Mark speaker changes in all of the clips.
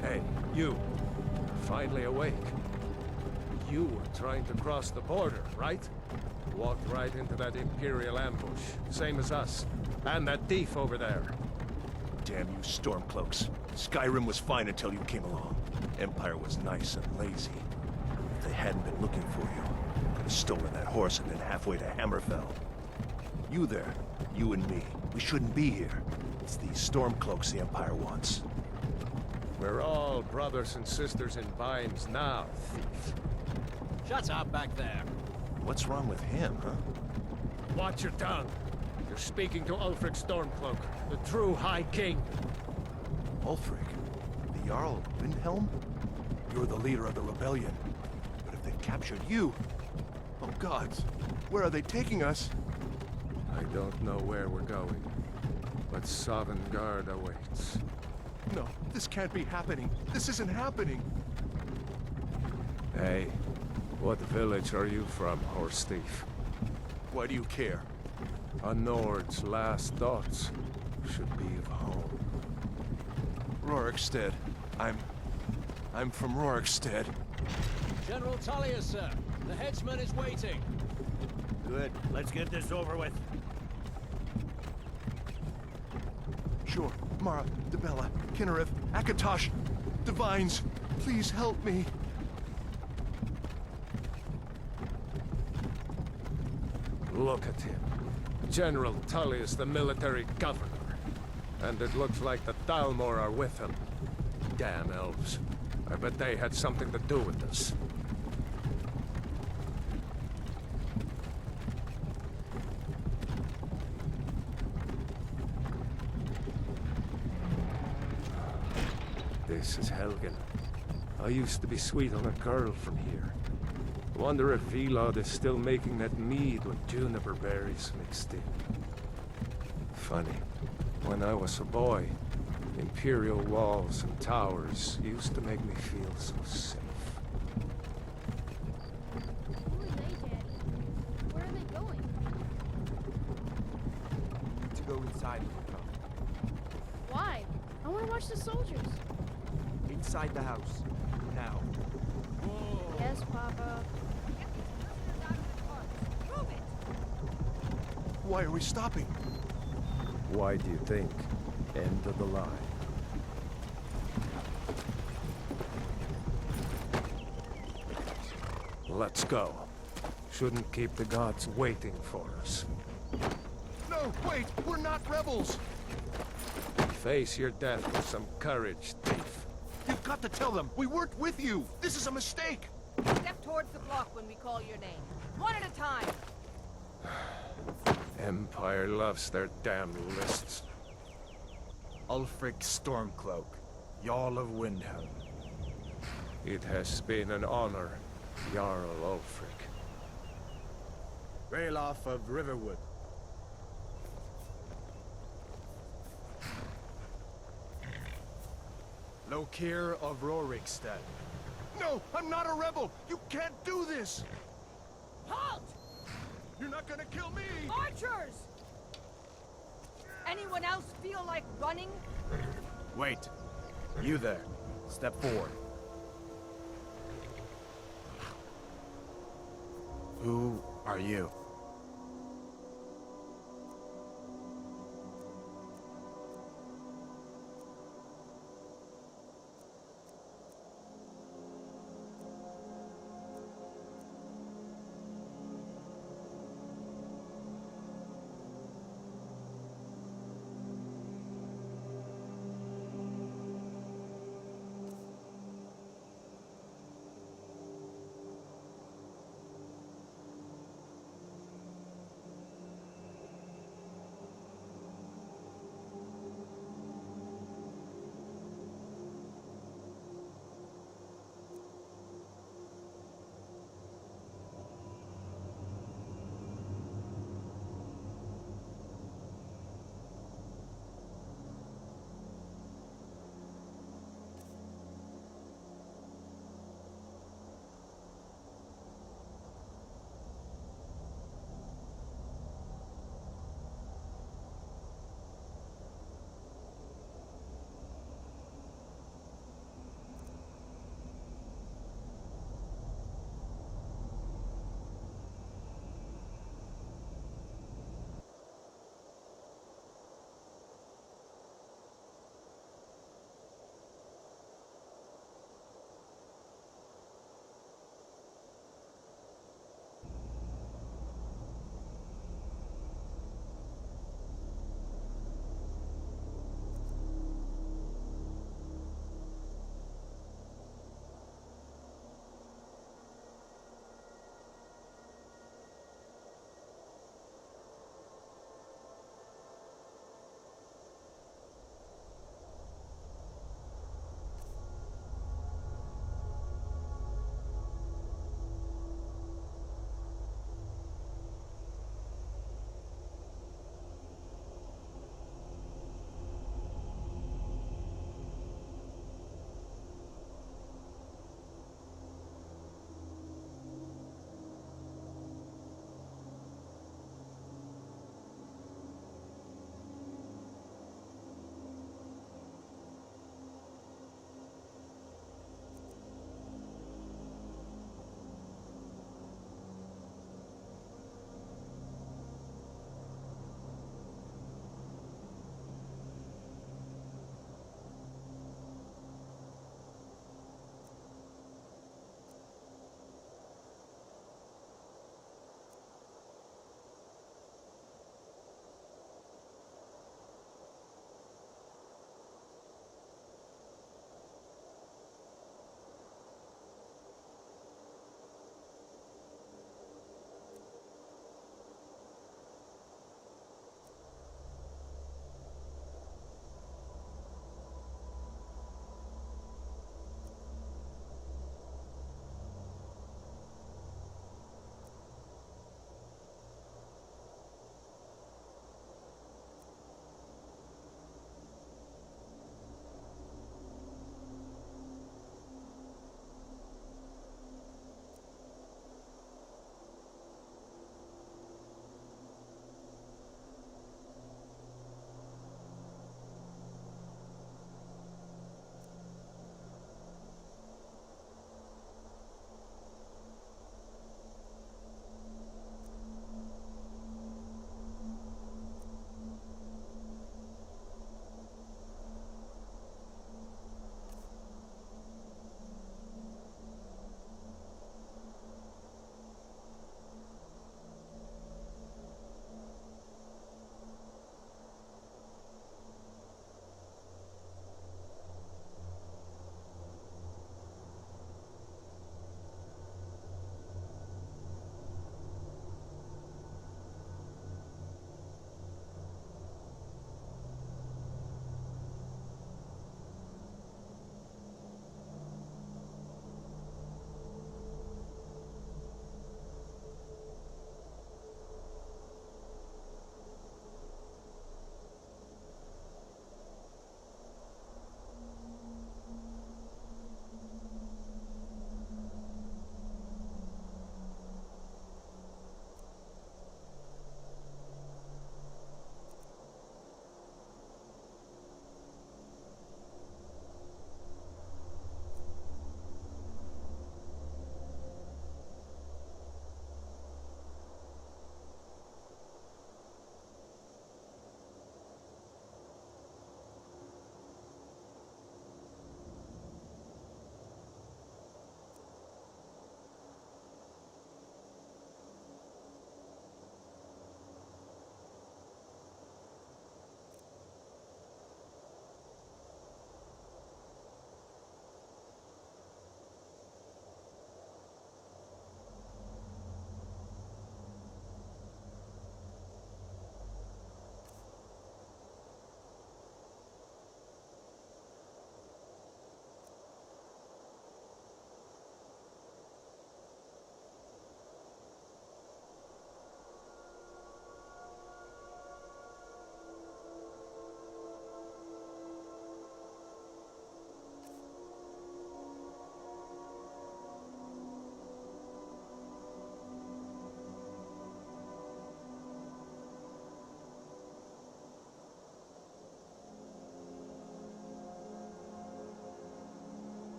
Speaker 1: Hey, you. Finally awake. You were trying to cross the border, right? Walked right into that Imperial ambush, same as us. And that thief over there.
Speaker 2: Damn you Stormcloaks. Skyrim was fine until you came along. Empire was nice and lazy. If they hadn't been looking for you, could have stolen that horse and been halfway to Hammerfell. You there, you and me, we shouldn't be here. It's these Stormcloaks the Empire wants.
Speaker 1: We're all brothers and sisters in Vimes now, thief.
Speaker 3: Shut up back there.
Speaker 2: What's wrong with him, huh?
Speaker 1: Watch your tongue. You're speaking to Ulfric Stormcloak, the true High King.
Speaker 2: Ulfric? The Jarl of Windhelm? You're the leader of the rebellion. But if they've captured you... Oh gods, where are they taking us?
Speaker 1: I don't know where we're going, but Sovngarde awaits.
Speaker 2: No, this can't be happening. This isn't happening.
Speaker 1: Hey, what village are you from, horse thief?
Speaker 2: Why do you care?
Speaker 1: A Nord's last thoughts should be of home.
Speaker 2: Rorikstead. I'm from Rorikstead.
Speaker 3: General Tullius, sir. The headsman is waiting.
Speaker 4: Good. Let's get this over with.
Speaker 2: Sure. Mara, Debella, Kinnereth, Akatosh, Divines, please help me.
Speaker 1: Look at him. General Tullius, the military governor. And it looks like the Thalmor are with him. Damn elves. I bet they had something to do with this. This is Helgen. I used to be sweet on a girl from here. Wonder if Vilod is still making that mead with juniper berries mixed in. Funny. When I was a boy, Imperial walls and towers used to make me feel so safe.
Speaker 5: Who are they, Daddy? Where are they going?
Speaker 6: We need to go inside with the car.
Speaker 5: Why? I want to watch the soldiers.
Speaker 6: Inside the house. Now.
Speaker 5: Yes, Papa.
Speaker 2: Why are we stopping?
Speaker 1: Why do you think? End of the line. Let's go. Shouldn't keep the gods waiting for us.
Speaker 2: No, wait! We're not rebels!
Speaker 1: Face your death with some courage, thief.
Speaker 2: You've got to tell them! We weren't with you! This is a mistake!
Speaker 7: Step towards the block when we call your name. One at a time.
Speaker 1: Empire loves their damn lists.
Speaker 6: Ulfric Stormcloak, Jarl of Windhelm.
Speaker 1: It has been an honor, Jarl Ulfric.
Speaker 6: Ralof of Riverwood. Lokir of Rorikstead.
Speaker 2: No! I'm not a rebel! You can't do this!
Speaker 7: Halt!
Speaker 2: You're not gonna kill me!
Speaker 7: Archers! Anyone else feel like running?
Speaker 6: Wait. You there. Step forward. Who are you?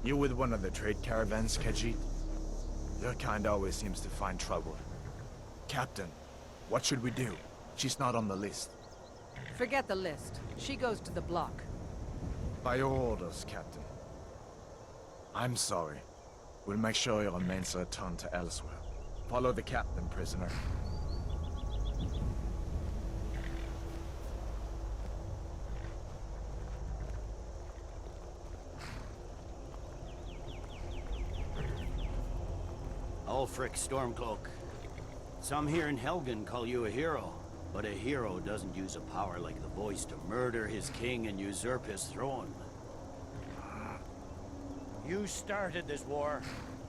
Speaker 6: You with one of the trade caravans, Khajiit? Your kind always seems to find trouble. Captain, what should we do? She's not on the list.
Speaker 7: Forget the list. She goes to the block.
Speaker 6: By your orders, Captain. I'm sorry. We'll make sure your remains are returned to elsewhere. Follow the captain, prisoner.
Speaker 4: Ulfric Stormcloak. Some here in Helgen call you a hero, but a hero doesn't use a power like the voice to murder his king and usurp his throne. You started this war,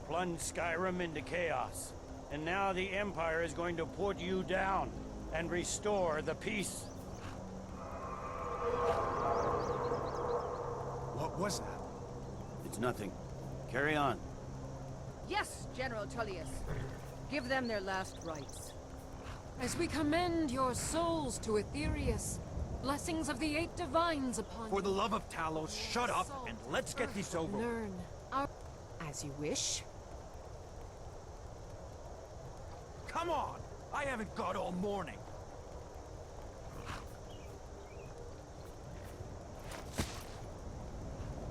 Speaker 4: plunged Skyrim into chaos, and now the Empire is going to put you down and restore the peace.
Speaker 6: What was that?
Speaker 4: It's nothing. Carry on.
Speaker 7: Yes, General Tullius. Give them their last rites.
Speaker 8: As we commend your souls to Aetherius, blessings of the eight divines upon
Speaker 9: For the
Speaker 8: you.
Speaker 9: love of Talos, shut up and let's get this over with.
Speaker 8: Learn our... As you wish.
Speaker 9: Come on! I haven't got all morning.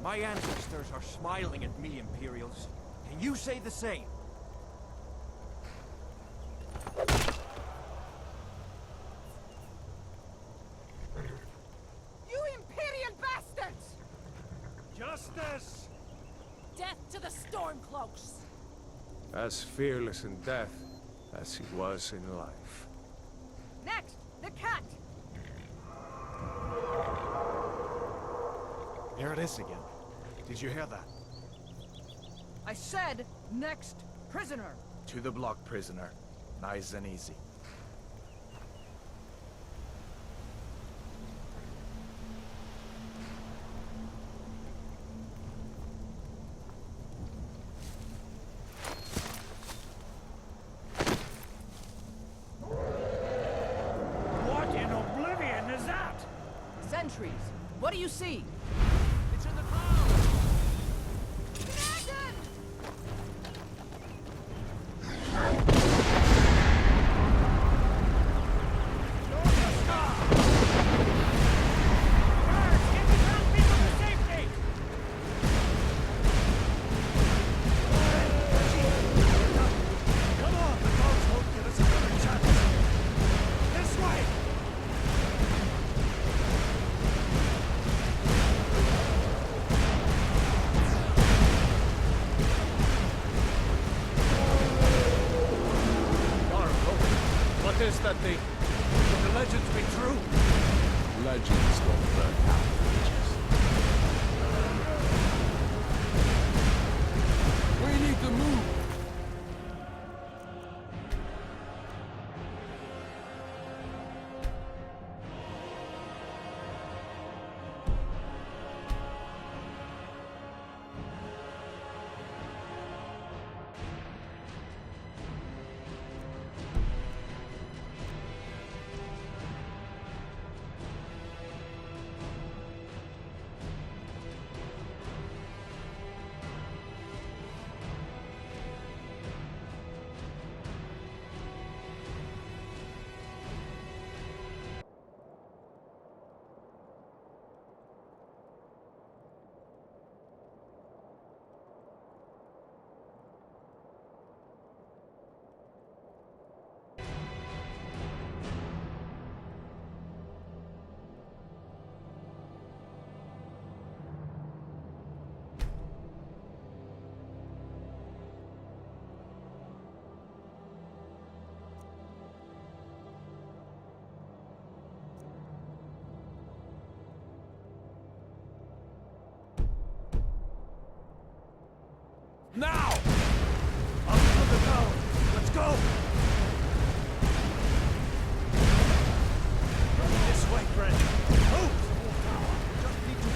Speaker 9: My ancestors are smiling at me, Imperials. Can you say the same?
Speaker 7: You Imperial bastards!
Speaker 9: Justice!
Speaker 8: Death to the Stormcloaks!
Speaker 1: As fearless in death as he was in life.
Speaker 7: Next, the cat!
Speaker 6: Here it is again. Did you hear that?
Speaker 7: I said, next prisoner.
Speaker 6: To the block, prisoner. Nice and easy.
Speaker 4: What in oblivion is that?
Speaker 7: Sentries, what do you see?
Speaker 3: It's in the clouds!
Speaker 7: Dragon!
Speaker 2: Come on, the dogs won't give us another chance. This way!
Speaker 1: What is that thing?
Speaker 9: Could the legends be true?
Speaker 1: Legends don't burn out bridges. We need to move.
Speaker 9: Now! Up to the tower! Let's go! This way, friend! Move! Just need to...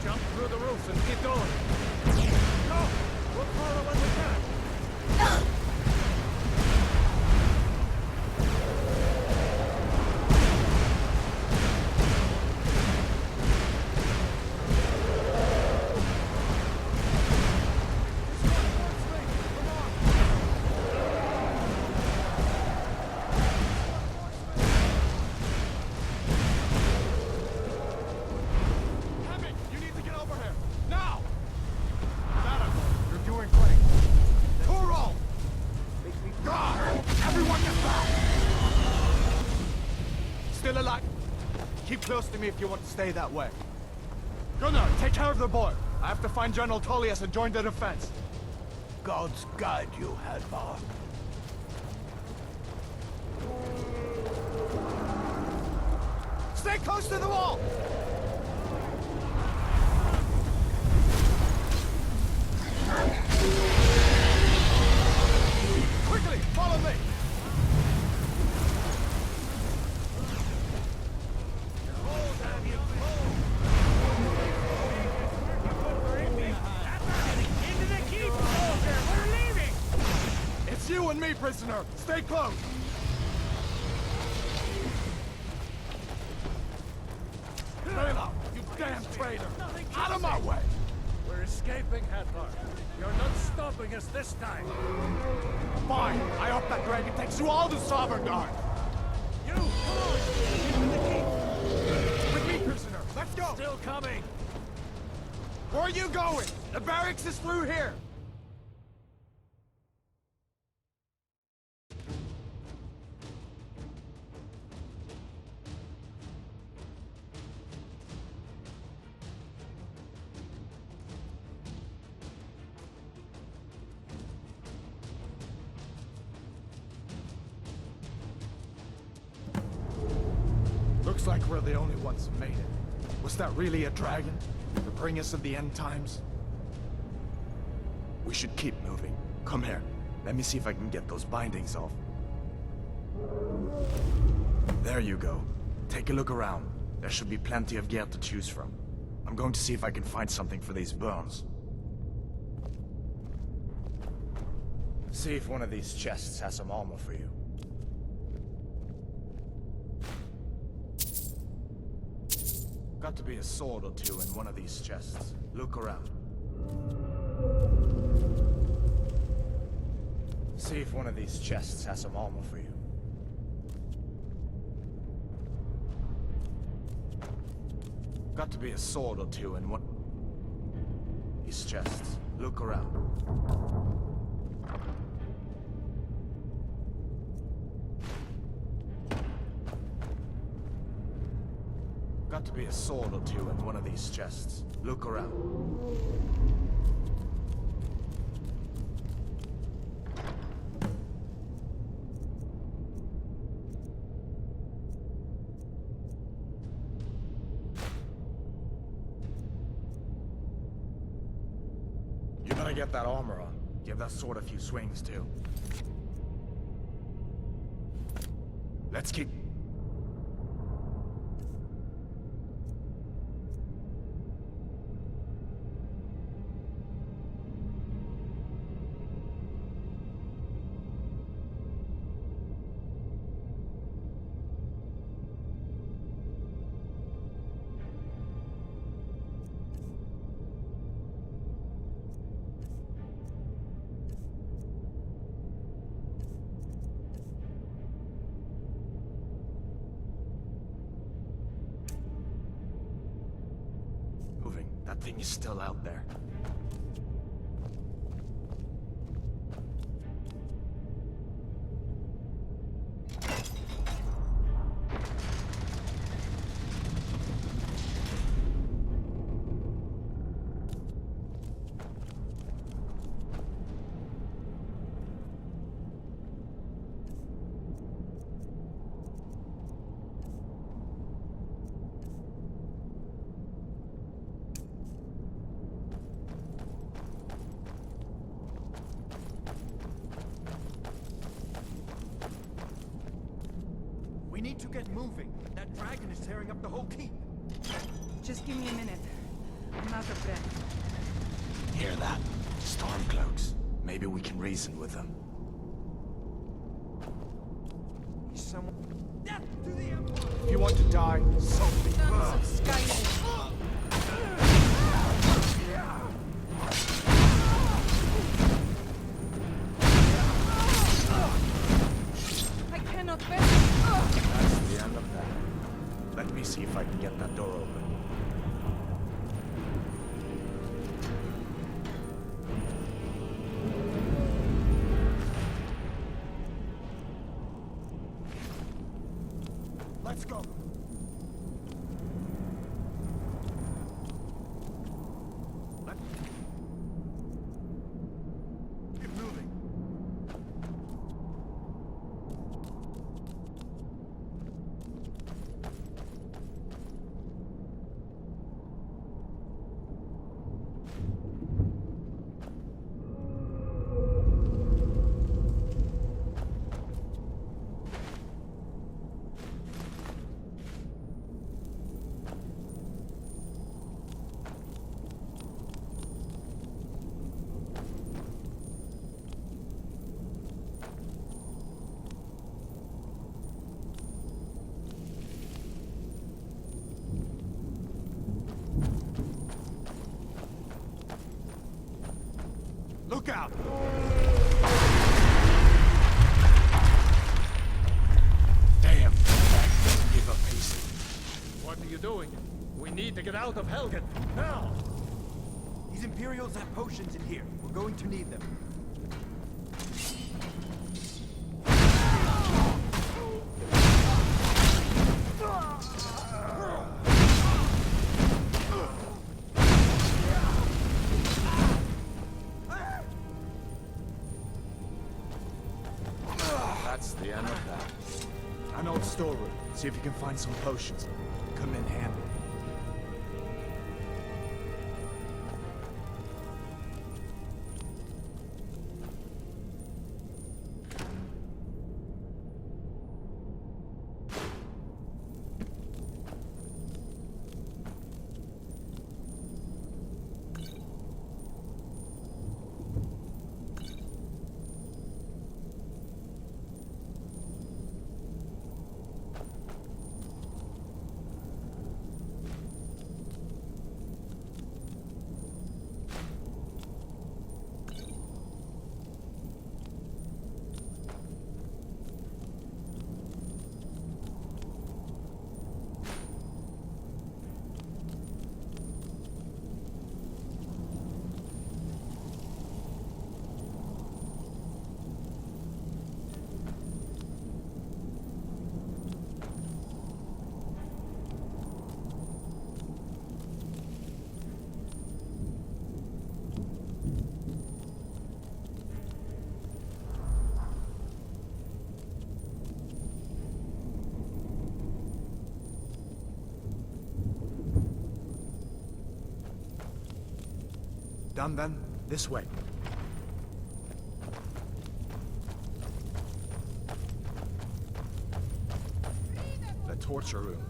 Speaker 1: Jump through the roof and keep going.
Speaker 9: Go! We'll follow when we can!
Speaker 6: Keep close to me if you want to stay that way. Gunnar, take care of the boy. I have to find General Tullius and join the defense.
Speaker 2: Gods guide you, Hadvar.
Speaker 6: Stay close to the wall! Quickly, follow me! It's you and me, prisoner! Stay close! Bela, you damn traitor! Out of my way!
Speaker 1: We're escaping, Hadvar. You're not stopping us this time.
Speaker 6: Fine, I hope that dragon takes you all to Sovngarde!
Speaker 1: You, come on! Into the keep!
Speaker 6: With me, prisoner! Let's go!
Speaker 1: Still coming!
Speaker 6: Where are you going? The barracks is through here! Looks like we're the only ones who made it. Was that really a dragon? To bring us of the end times? We should keep moving. Come here. Let me see if I can get those bindings off. There you go. Take a look around. There should be plenty of gear to choose from. I'm going to see if I can find something for these burns. See if one of these chests has some armor for you. Got to be a sword or two in one of these chests. Look around. See if one of these chests has some armor for you. Got to be a sword or two in one... these chests. Look around. Got to be a sword or two in one of these chests. Look around. You better get that armor on. Give that sword a few swings, too. Let's keep... That thing is still out there.
Speaker 9: We need to get moving. That dragon is tearing up the whole keep.
Speaker 7: Just give me a minute. I'm out of breath.
Speaker 6: Hear that? Stormcloaks. Maybe we can reason with them.
Speaker 9: He's someone... Death to the Empire!
Speaker 6: If you want to die, so be it.
Speaker 7: Sons of Skyrim. I cannot bear it.
Speaker 6: That's the end of that. Let me see if I can get that door open. Let's go. Look out! Damn, that doesn't give up easy.
Speaker 9: What are you doing? We need to get out of Helgen, now! These Imperials have potions in here. We're going to need them.
Speaker 6: That's the end of that. An old storeroom. See if you can find some potions. Come in handy. Done then? This way. The torture room.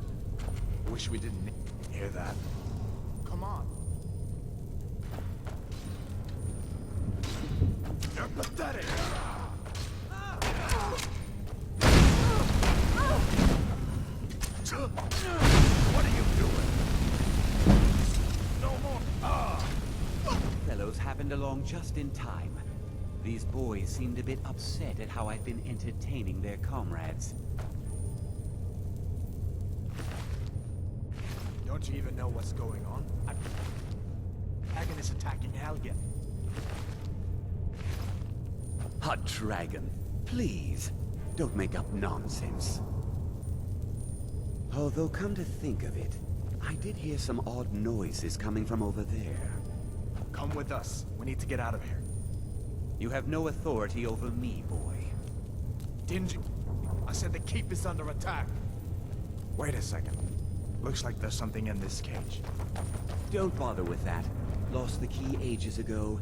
Speaker 6: Wish we didn't hear that. Come on. You're pathetic! What are you doing? No more.
Speaker 10: Fellows happened along just in time. These boys seemed a bit upset at how I've been entertaining their comrades.
Speaker 6: Don't you even know what's going on? Dragon is attacking Helgen.
Speaker 10: A dragon. Please, don't make up nonsense. Although, come to think of it, I did hear some odd noises coming from over there.
Speaker 6: Come with us. We need to get out of here.
Speaker 10: You have no authority over me, boy.
Speaker 6: Didn't you? I said the keep is under attack. Wait a second. Looks like there's something in this cage.
Speaker 10: Don't bother with that. Lost the key ages ago.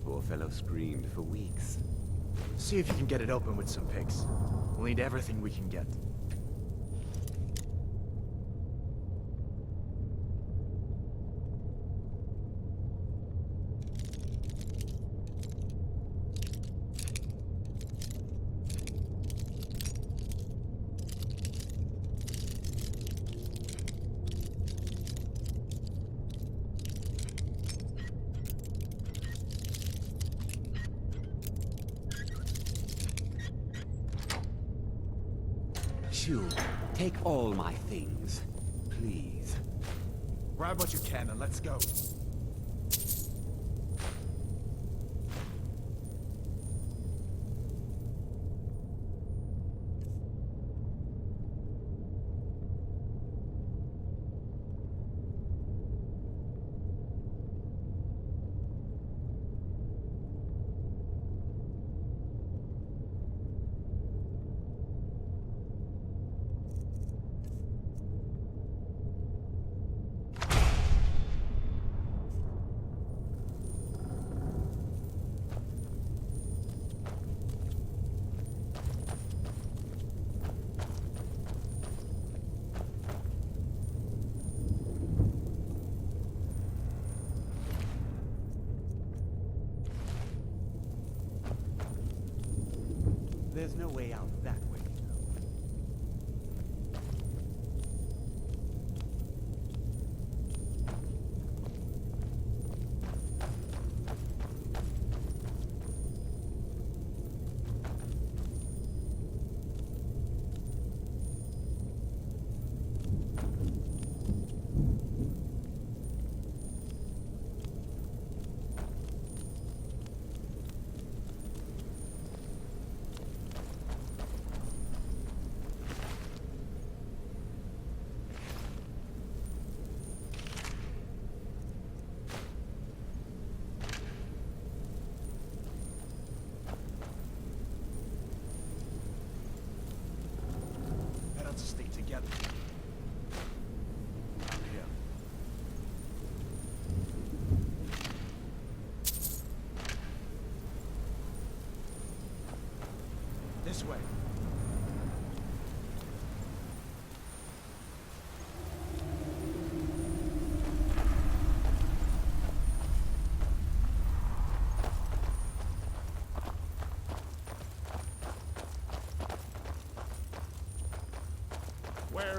Speaker 10: Poor fellow screamed for weeks.
Speaker 6: See if you can get it open with some picks. We'll need everything we can get.
Speaker 10: Shoo, take all my things, please.
Speaker 6: Grab what you can and let's go.
Speaker 10: There's no way out that way.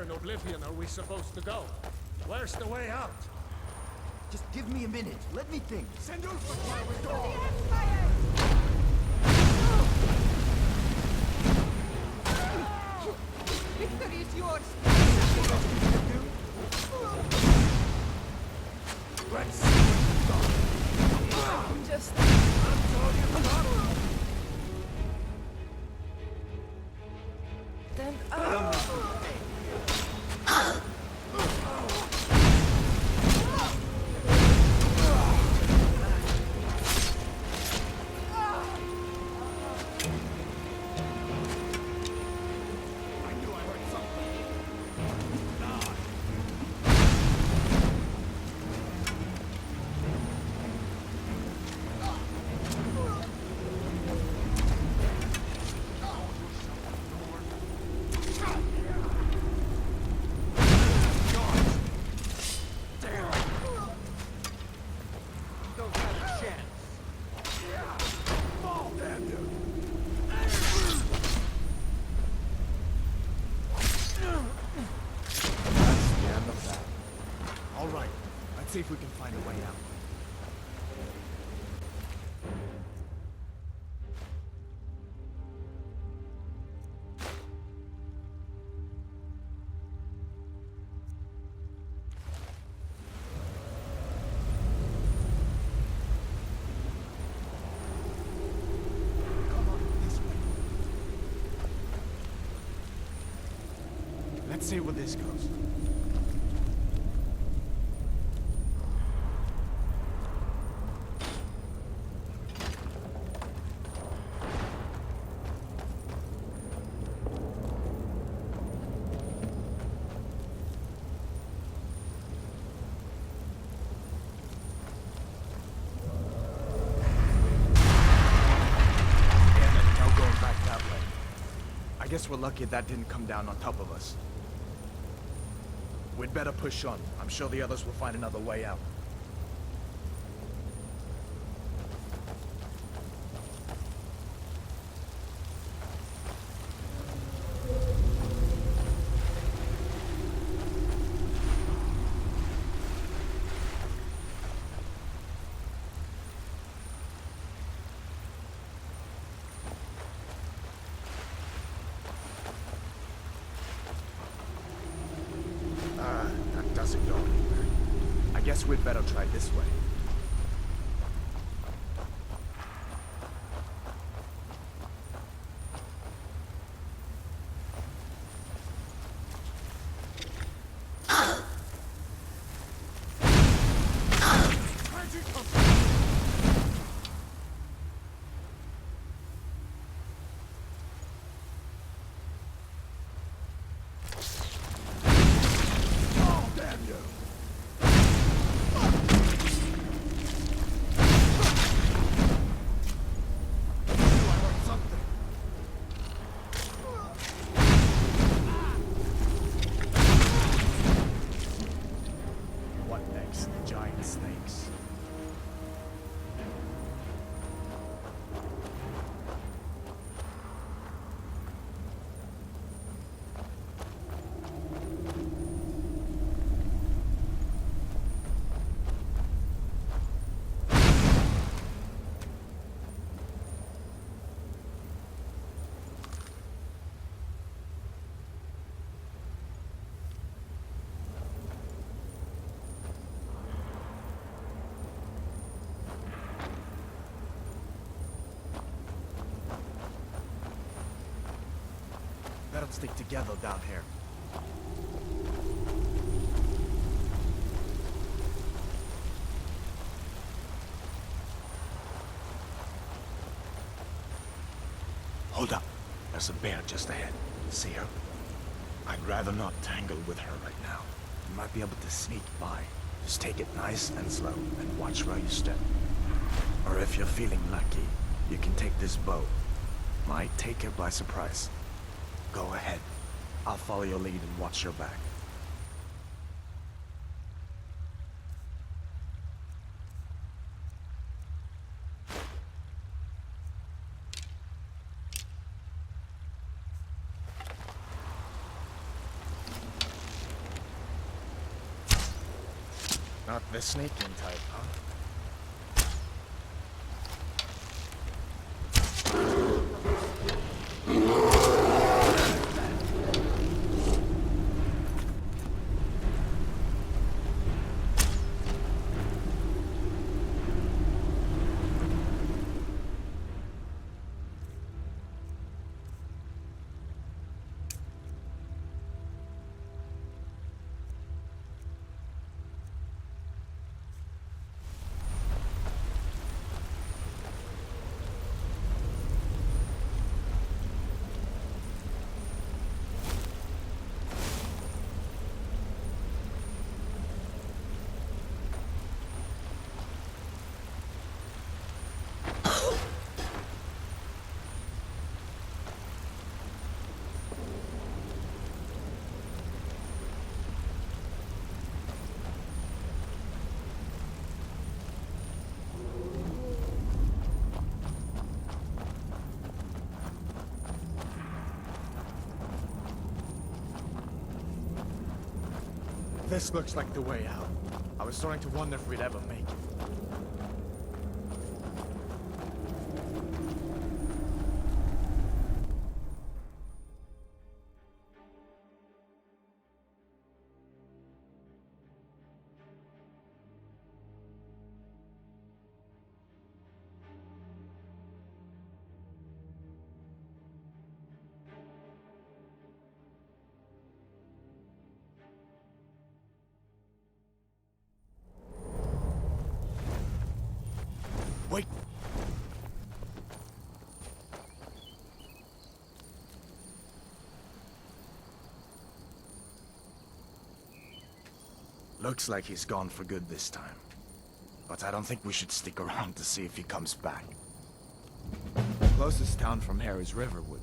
Speaker 1: where in Oblivion are we supposed to go? Where's the way out?
Speaker 9: Just give me a minute. Let me think.
Speaker 1: Send Ulfric while we're gone!
Speaker 7: Victory is yours!
Speaker 1: Let's see what you've got.
Speaker 7: Just...
Speaker 1: That's all you've got?
Speaker 7: Then...
Speaker 6: See if we can find a way out. Come on, this way. Let's see where this goes. I guess we're lucky that didn't come down on top of us. We'd better push on. I'm sure the others will find another way out. That doesn't go anywhere. I guess we'd better try this way. Better stick together down here. Hold up. There's a bear just ahead. See her? I'd rather not tangle with her right now. You might be able to sneak by. Just take it nice and slow and watch where you step. Or if you're feeling lucky, you can take this bow. Might take her by surprise. Go ahead. I'll follow your lead and watch your back. Not the sneaking type, huh?
Speaker 9: This looks like the way out. I was starting to wonder if we'd ever make it.
Speaker 6: Wait! Looks like he's gone for good this time. But I don't think we should stick around to see if he comes back. Closest town from here is Riverwood.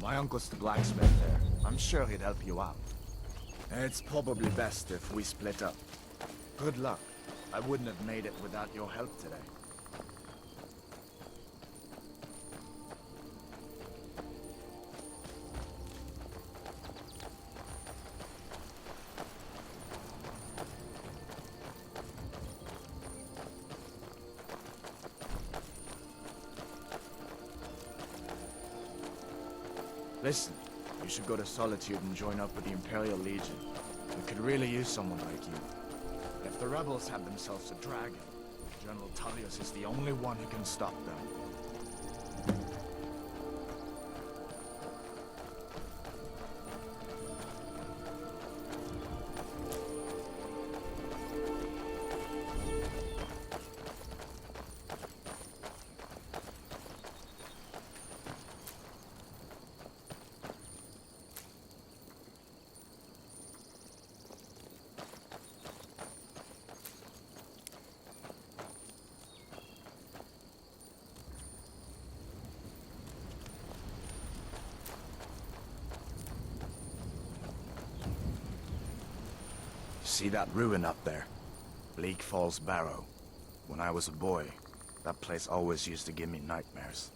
Speaker 6: My uncle's the blacksmith there. I'm sure he'd help you out. It's probably best if we split up. Good luck. I wouldn't have made it without your help today. Listen, you should go to Solitude and join up with the Imperial Legion. We could really use someone like you. If the rebels have themselves a dragon, General Tullius is the only one who can stop them. See that ruin up there? Bleak Falls Barrow. When I was a boy, that place always used to give me nightmares.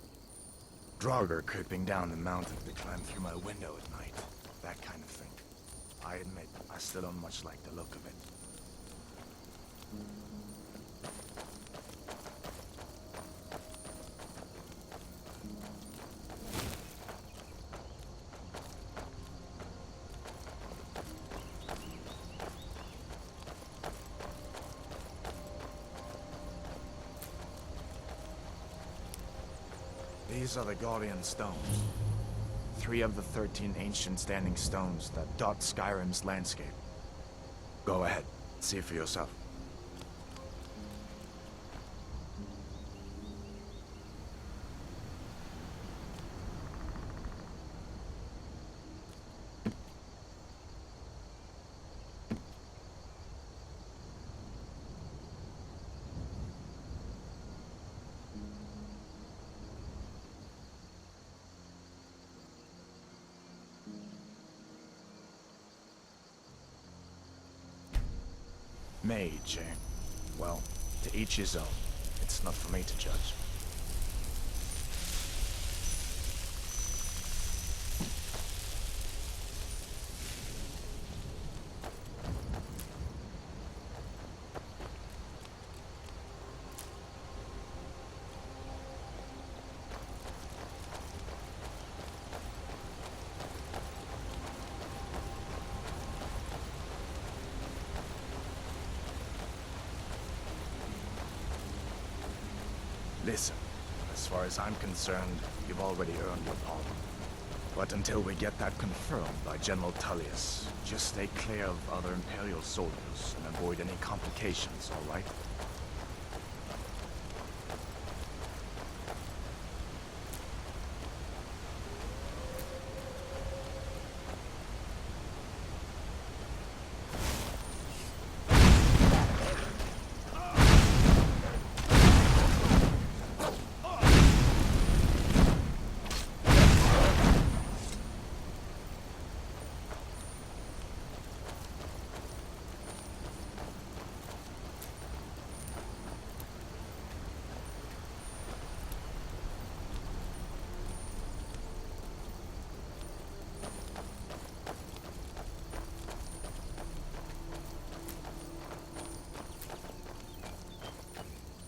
Speaker 6: Draugr creeping down the mountain to climb through my window at night. That kind of thing. I admit, I still don't much like the look of it. These are the Guardian Stones. 3 of the 13 ancient standing stones that dot Skyrim's landscape. Go ahead, see for yourself. Mage, eh? Well, to each his own. It's not for me to judge. Listen, as far as I'm concerned, you've already earned your pardon. But until we get that confirmed by General Tullius, just stay clear of other Imperial soldiers and avoid any complications, all right?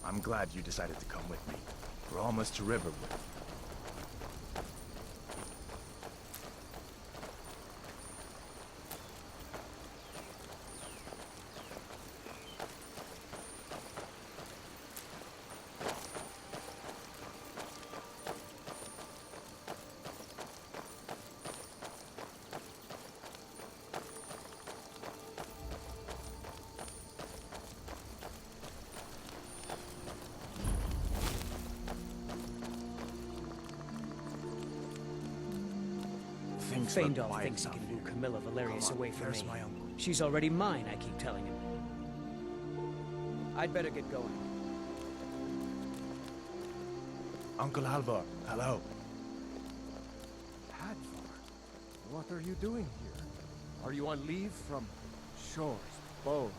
Speaker 6: I'm glad you decided to come with me. We're almost to Riverwood.
Speaker 11: Feindal thinks he can woo Camilla Valerius away from me.
Speaker 6: My uncle.
Speaker 11: She's already mine, I keep telling him. I'd better get going.
Speaker 6: Uncle Alvar, hello.
Speaker 1: Hadvar, what are you doing here? Are you on leave from shores, bones?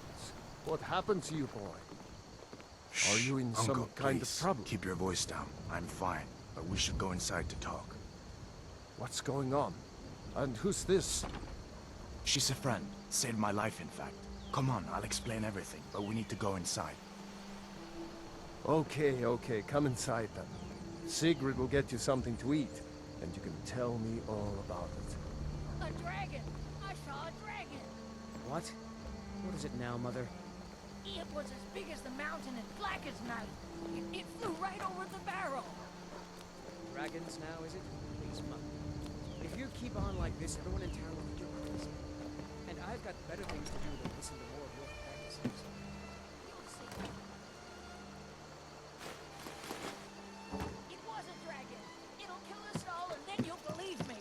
Speaker 1: What happened to you, boy? Are you in
Speaker 6: Uncle,
Speaker 1: some kind
Speaker 6: please,
Speaker 1: of trouble?
Speaker 6: keep your voice down. I'm fine, but we should go inside to talk.
Speaker 1: What's going on? And who's this?
Speaker 6: She's a friend. Saved my life, in fact. Come on, I'll explain everything, but we need to go inside.
Speaker 1: Okay, okay, come inside then. Sigrid will get you something to eat, and you can tell me all about it.
Speaker 5: A dragon! I saw a dragon!
Speaker 11: What? What is it now, Mother?
Speaker 5: It was as big as the mountain and black as night. It flew right over the barrel.
Speaker 11: Dragons now, is it? Please, Mother. If you keep on like this, everyone in town will think you're crazy. And I've got better things to do than listen to more of your fantasies.
Speaker 5: You'll see. It was a dragon. It'll kill us all, and then you'll believe me.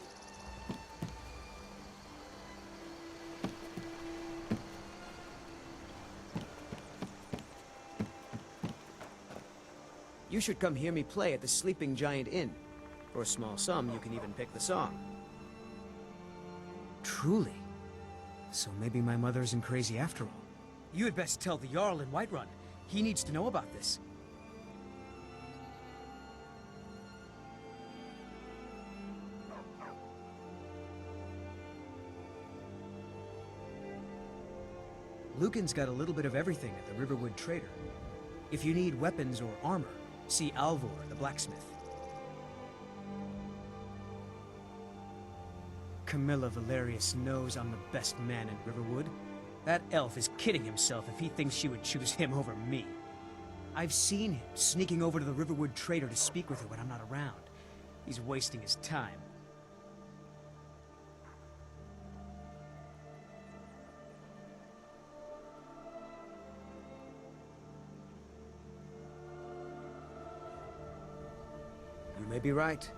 Speaker 11: You should come hear me play at the Sleeping Giant Inn. For a small sum, you can even pick the song. Truly? So maybe my mother isn't crazy after all. You had best tell the Jarl in Whiterun. He needs to know about this. Lucan's got a little bit of everything at the Riverwood Trader. If you need weapons or armor, see Alvor, the blacksmith. Camilla Valerius knows I'm the best man in Riverwood. That elf is kidding himself if he thinks she would choose him over me. I've seen him sneaking over to the Riverwood Trader to speak with her when I'm not around. He's wasting his time. You may be right.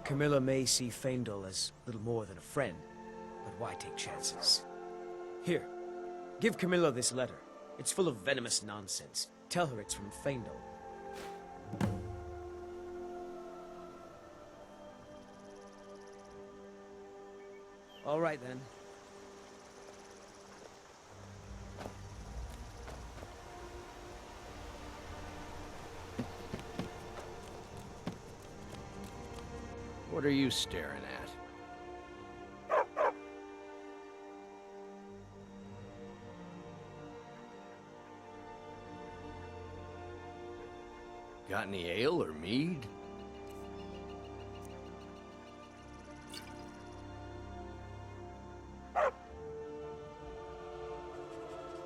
Speaker 11: Camilla may see Feindal as little more than a friend, but why take chances? Here, give Camilla this letter. It's full of venomous nonsense. Tell her it's from Feindal. All right, then.
Speaker 3: What are you staring at? Got any ale or mead?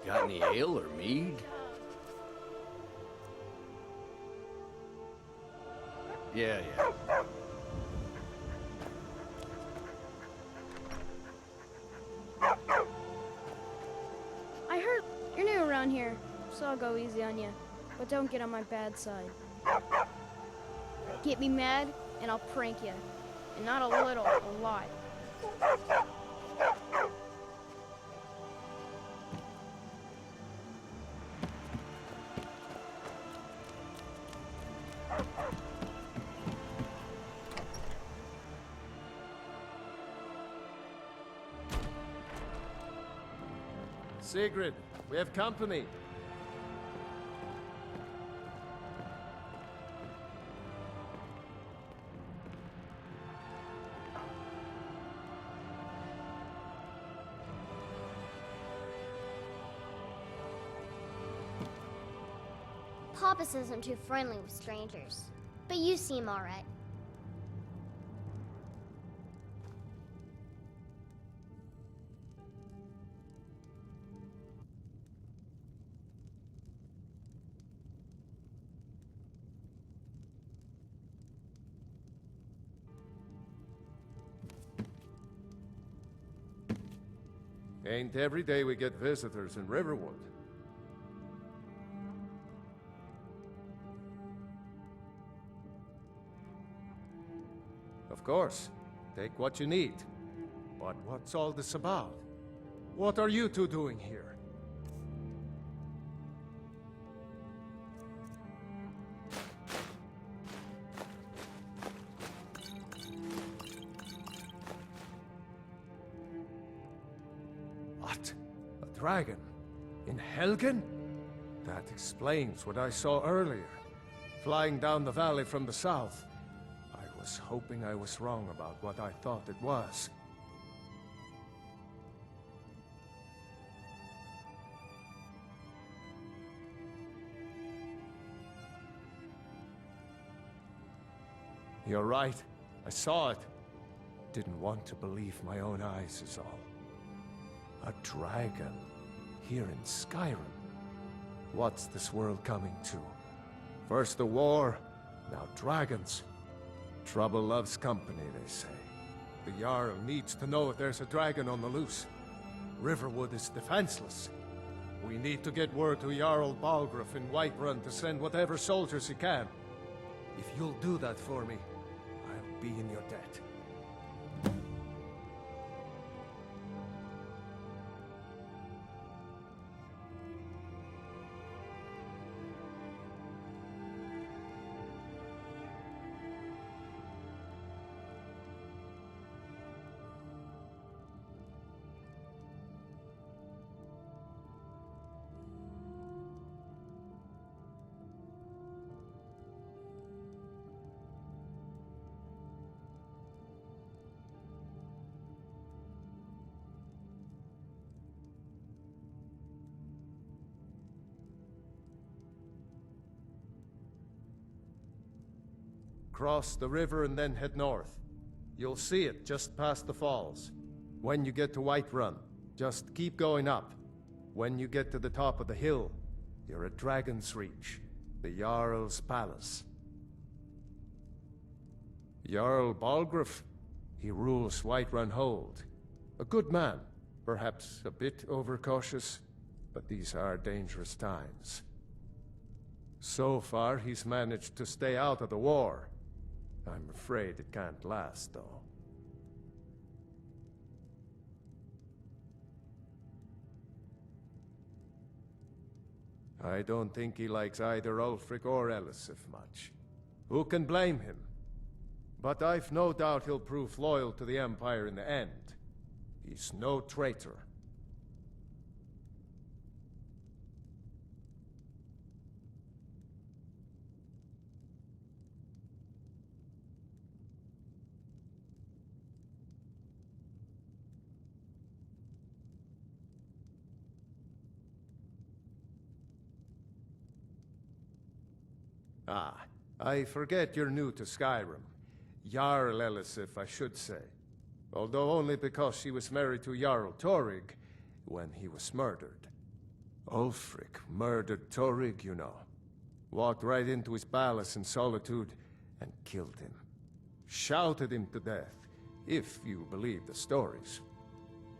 Speaker 3: Got any ale or mead?
Speaker 4: Yeah.
Speaker 12: I heard you're new around here, so I'll go easy on you. But don't get on my bad side. Get me mad, and I'll prank you. And not a little, a lot.
Speaker 1: Sigrid, we have company.
Speaker 13: Papas isn't too friendly with strangers, but you seem all right.
Speaker 1: Ain't every day we get visitors in Riverwood. Of course, take what you need. But what's all this about? What are you two doing here? What? A dragon? In Helgen? That explains what I saw earlier. Flying down the valley from the south. I was hoping I was wrong about what I thought it was. You're right. I saw it. Didn't want to believe my own eyes is all. A dragon. Here in Skyrim. What's this world coming to? First the war, now dragons. Trouble loves company, they say. The Jarl needs to know if there's a dragon on the loose. Riverwood is defenseless. We need to get word to Jarl Balgruuf in Whiterun to send whatever soldiers he can. If you'll do that for me, I'll be in your debt. Cross the river and then head north. You'll see it just past the falls. When you get to Whiterun, just keep going up. When you get to the top of the hill, you're at Dragon's Reach, the Jarl's palace. Jarl Balgruuf, he rules Whiterun Hold. A good man, perhaps a bit overcautious, but these are dangerous times. So far, he's managed to stay out of the war. I'm afraid it can't last, though. I don't think he likes either Ulfric or Elisif much. Who can blame him? But I've no doubt he'll prove loyal to the Empire in the end. He's no traitor. Ah, I forget you're new to Skyrim. Jarl Elisif, I should say. Although only because she was married to Jarl Torrig when he was murdered. Ulfric murdered Torrig, you know. Walked right into his palace in Solitude and killed him. Shouted him to death, if you believe the stories.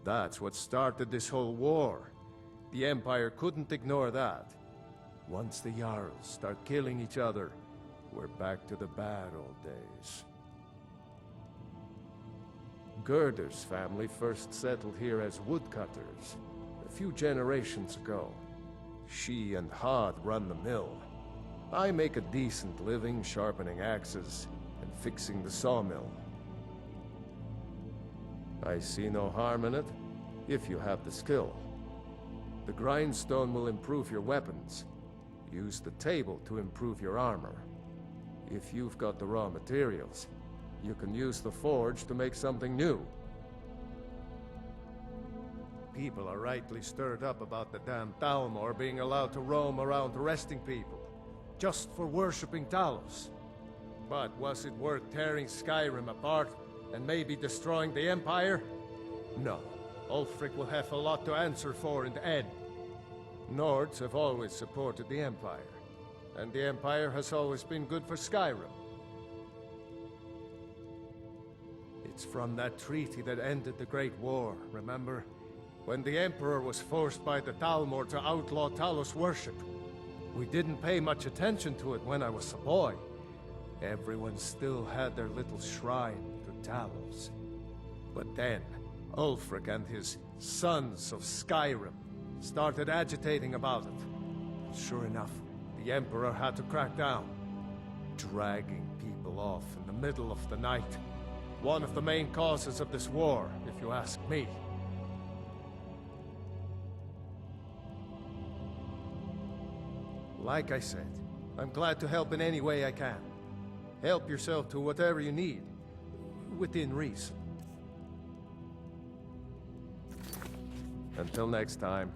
Speaker 1: That's what started this whole war. The Empire couldn't ignore that. Once the Jarls start killing each other, we're back to the bad old days. Gerder's family first settled here as woodcutters, a few generations ago. She and Hod run the mill. I make a decent living sharpening axes and fixing the sawmill. I see no harm in it, if you have the skill. The grindstone will improve your weapons. Use the table to improve your armor. If you've got the raw materials, you can use the forge to make something new. People are rightly stirred up about the damn Thalmor being allowed to roam around arresting people, just for worshipping Talos. But was it worth tearing Skyrim apart and maybe destroying the Empire? No. Ulfric will have a lot to answer for in the end. Nords have always supported the Empire, and the Empire has always been good for Skyrim. It's from that treaty that ended the Great War, remember? When the Emperor was forced by the Thalmor to outlaw Talos worship. We didn't pay much attention to it when I was a boy. Everyone still had their little shrine to Talos. But then, Ulfric and his Sons of Skyrim started agitating about it. Sure enough, the Emperor had to crack down, dragging people off in the middle of the night. One of the main causes of this war, if you ask me. Like I said, I'm glad to help in any way I can. Help yourself to whatever you need, within reason. Until next time.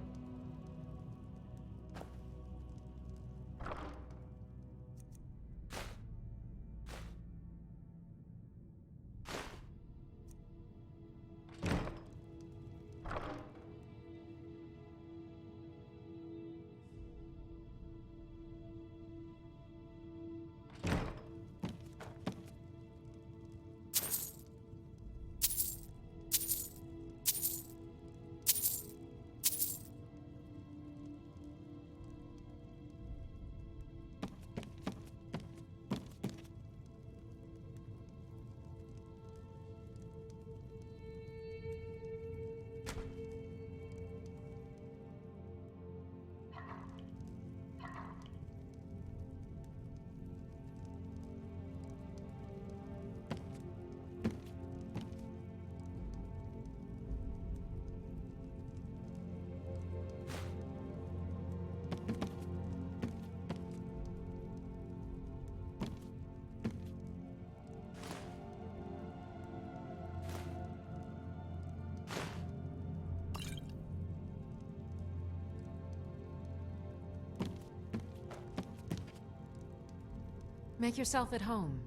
Speaker 8: Make yourself at home.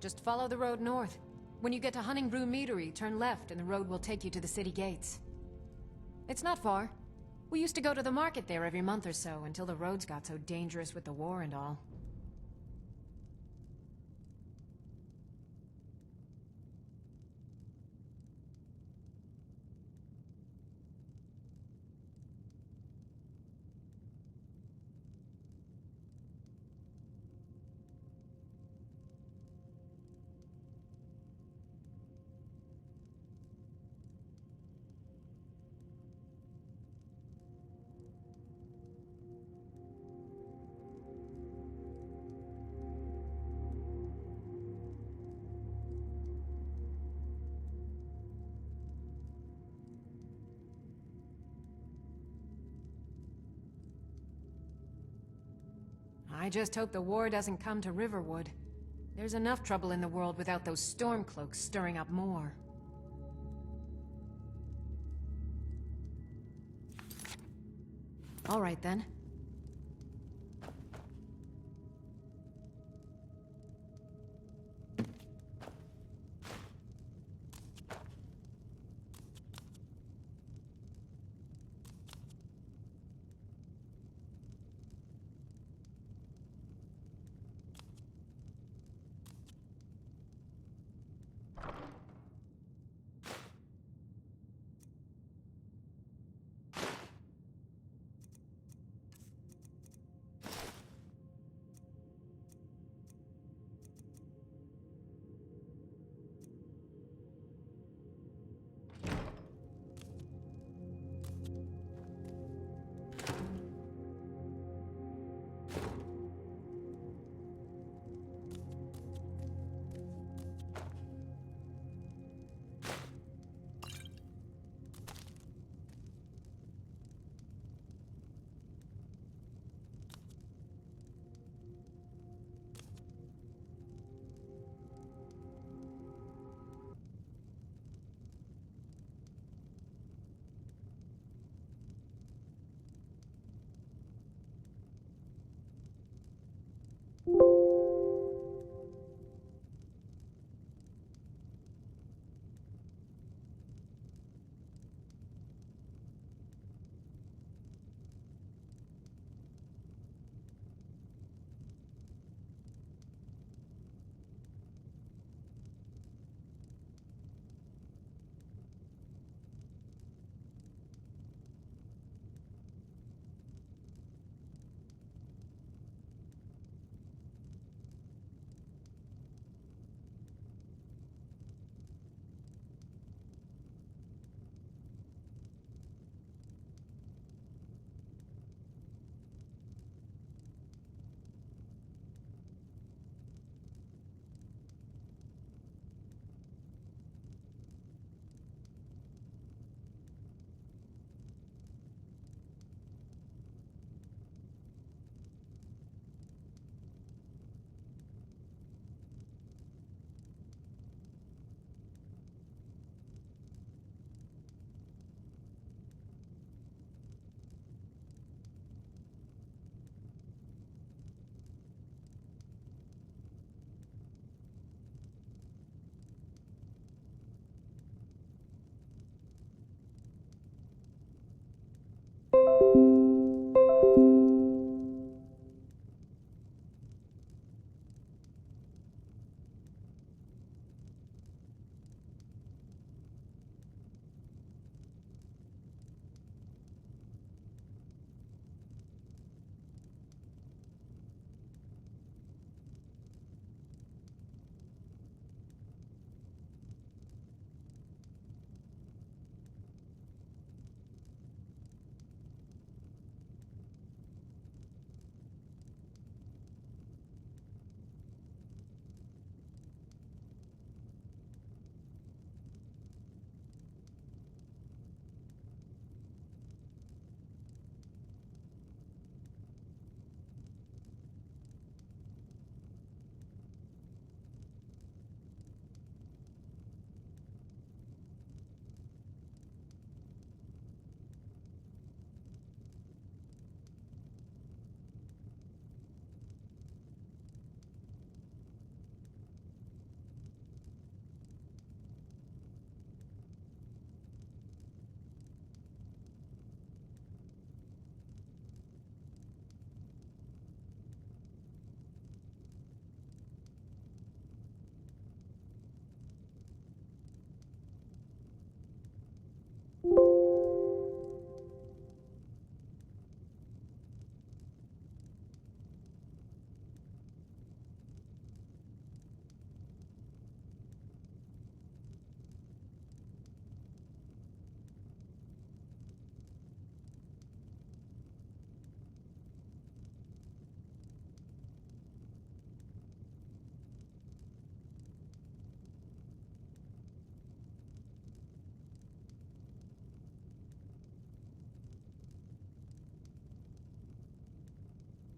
Speaker 8: Just follow the road north. When you get to Hunningbrew Meadery, turn left and the road will take you to the city gates. It's not far. We used to go to the market there every month or so until the roads got so dangerous with the war and all. I just hope the war doesn't come to Riverwood. There's enough trouble in the world without those Stormcloaks stirring up more. All right then.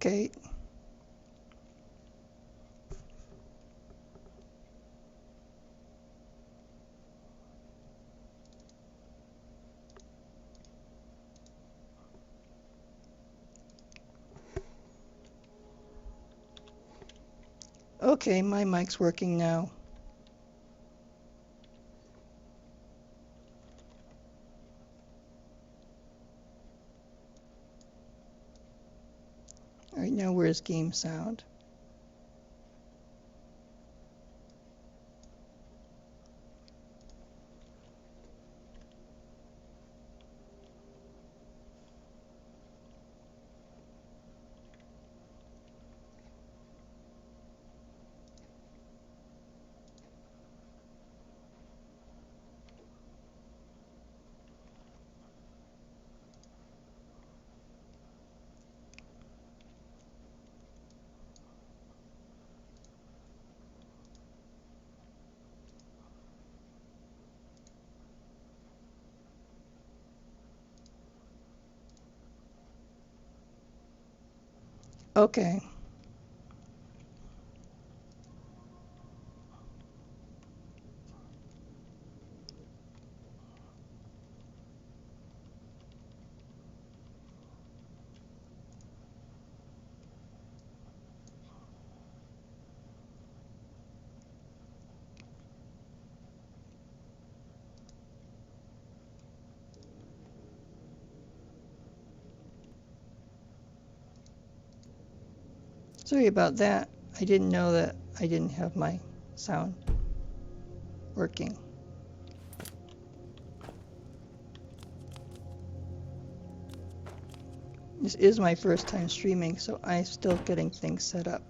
Speaker 14: Okay. Okay, my mic's working now. Alright, now where's game sound? Okay. Sorry about that. I didn't know that I didn't have my sound working. This is my first time streaming, so I'm still getting things set up.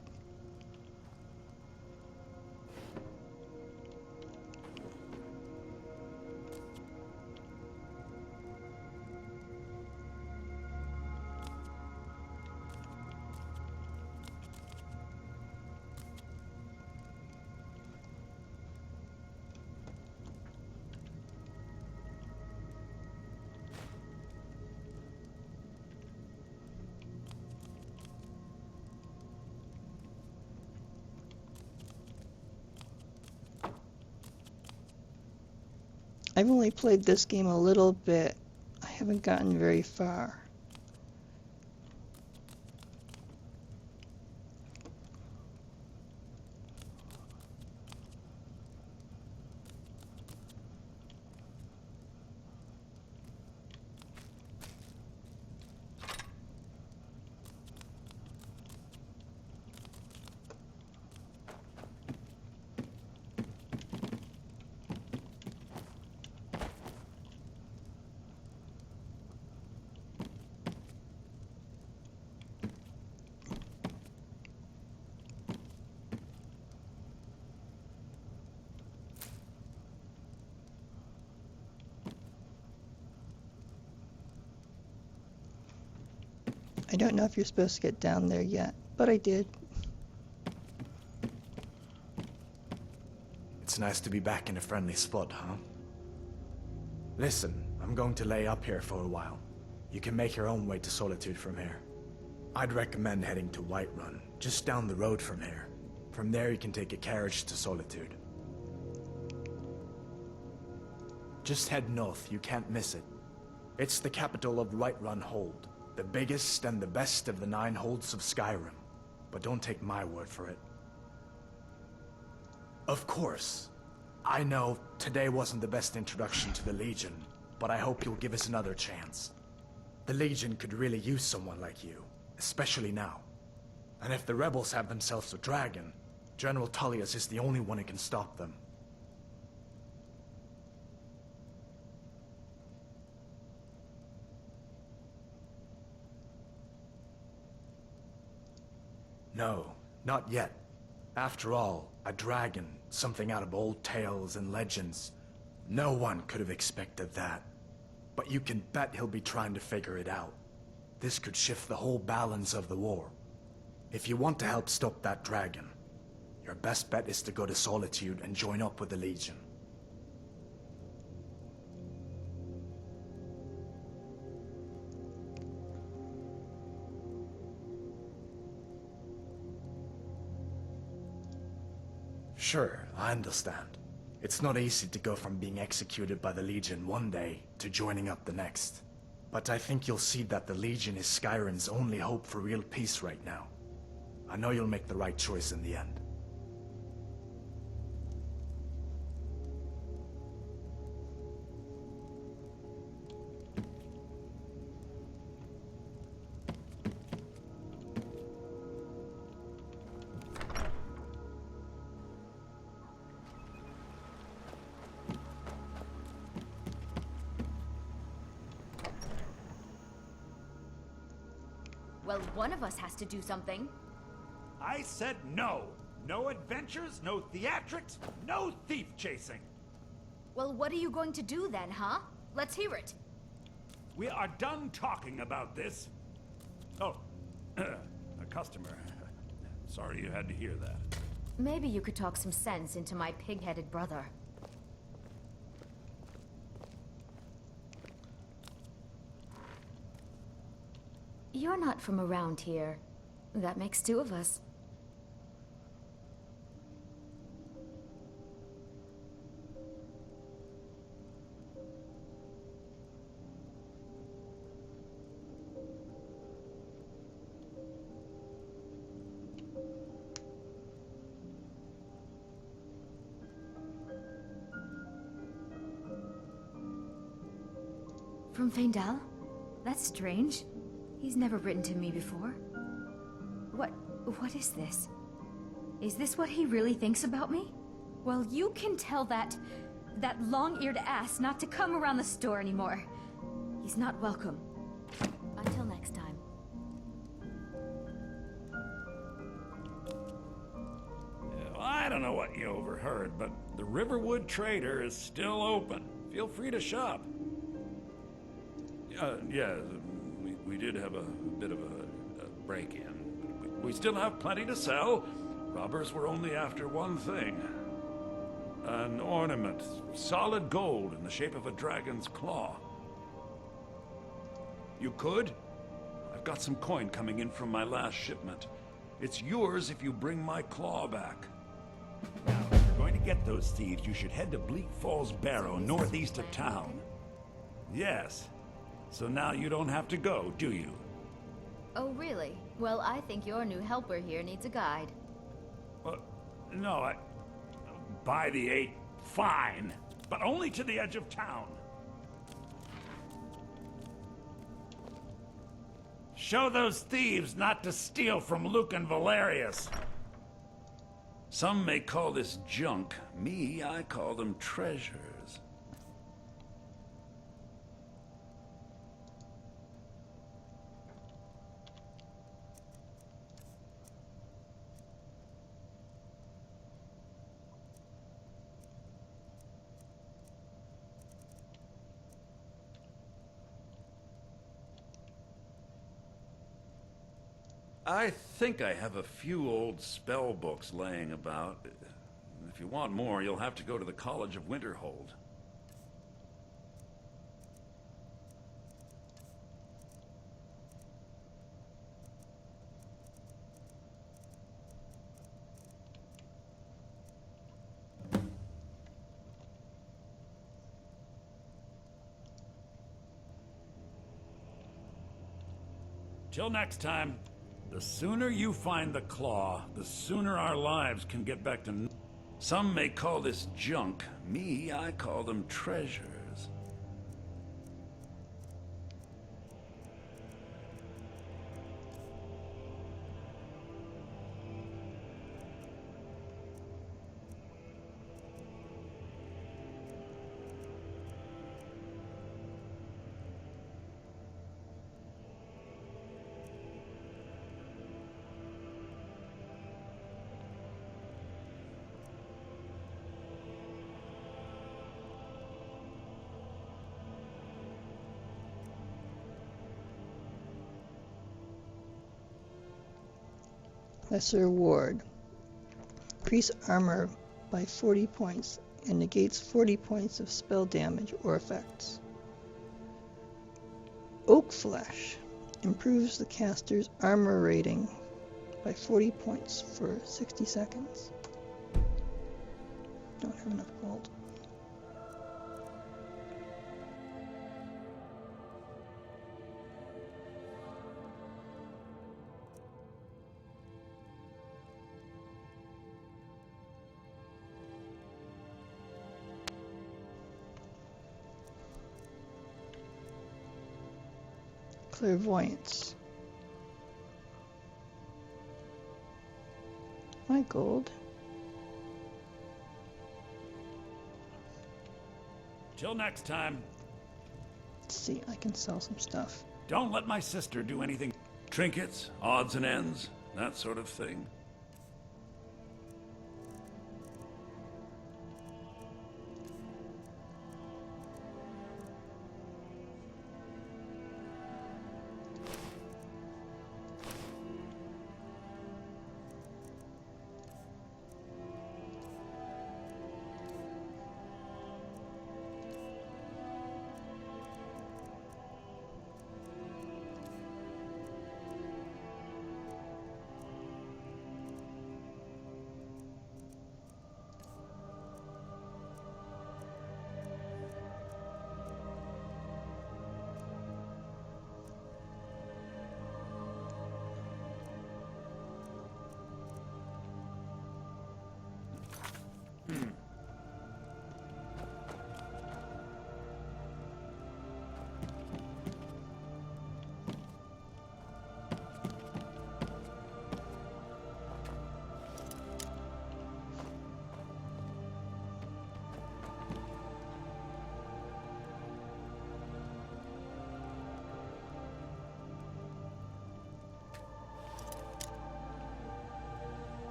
Speaker 14: I've only played this game a little bit. I haven't gotten very far. I don't know if you're supposed to get down there yet, but I did.
Speaker 6: It's nice to be back in a friendly spot, huh? Listen, I'm going to lay up here for a while. You can make your own way to Solitude from here. I'd recommend heading to Whiterun, just down the road from here. From there you can take a carriage to Solitude. Just head north, you can't miss it. It's the capital of Whiterun Hold, the biggest and the best of the 9 holds of Skyrim. But don't take my word for it. Of course, I know today wasn't the best introduction to the Legion, but I hope you'll give us another chance. The Legion could really use someone like you, especially now. And if the rebels have themselves a dragon, General Tullius is the only one who can stop them. No, not yet. After all, a dragon, something out of old tales and legends. No one could have expected that. But you can bet he'll be trying to figure it out. This could shift the whole balance of the war. If you want to help stop that dragon, your best bet is to go to Solitude and join up with the Legion. Sure, I understand. It's not easy to go from being executed by the Legion one day to joining up the next. But I think you'll see that the Legion is Skyrim's only hope for real peace right now. I know you'll make the right choice in the end.
Speaker 5: Well, one of us has to do something.
Speaker 9: I said no. No adventures, no theatrics, no thief chasing.
Speaker 5: Well, what are you going to do then, huh? Let's hear it.
Speaker 9: We are done talking about this. Oh, a customer. Sorry you had to hear that.
Speaker 5: Maybe you could talk some sense into my pig-headed brother. You're not from around here. That makes two of us. From Feindel? That's strange. He's never written to me before. What is this? Is this what he really thinks about me? Well, you can tell that long-eared ass not to come around the store anymore. He's not welcome. Until next time.
Speaker 9: I don't know what you overheard, but the Riverwood Trader is still open. Feel free to shop. Yeah, we did have a bit of a break-in. We still have plenty to sell. Robbers were only after one thing. An ornament, solid gold in the shape of a dragon's claw. You could? I've got some coin coming in from my last shipment. It's yours if you bring my claw back. Now, if you're going to get those thieves, you should head to Bleak Falls Barrow, northeast of town. Yes. So now you don't have to go, do you?
Speaker 5: Oh, really? Well, I think your new helper here needs a guide.
Speaker 9: No, By the 8, fine. But only to the edge of town. Show those thieves not to steal from Luke and Valerius. Some may call this junk. Me, I call them treasures. I think I have a few old spell books laying about. If you want more, you'll have to go to the College of Winterhold. Till next time. The sooner you find the claw, the sooner our lives can get back to... Some may call this junk. Me, I call them treasures.
Speaker 14: Lesser Ward. Increase armor by 40 points and negates 40 points of spell damage or effects. Oak Flesh. Improves the caster's armor rating by 40 points for 60 seconds. don't have enough gold. Clairvoyance. My gold.
Speaker 9: Till next time.
Speaker 14: Let's see, I can sell some stuff.
Speaker 9: Don't let my sister do anything. Trinkets, odds and ends, that sort of thing.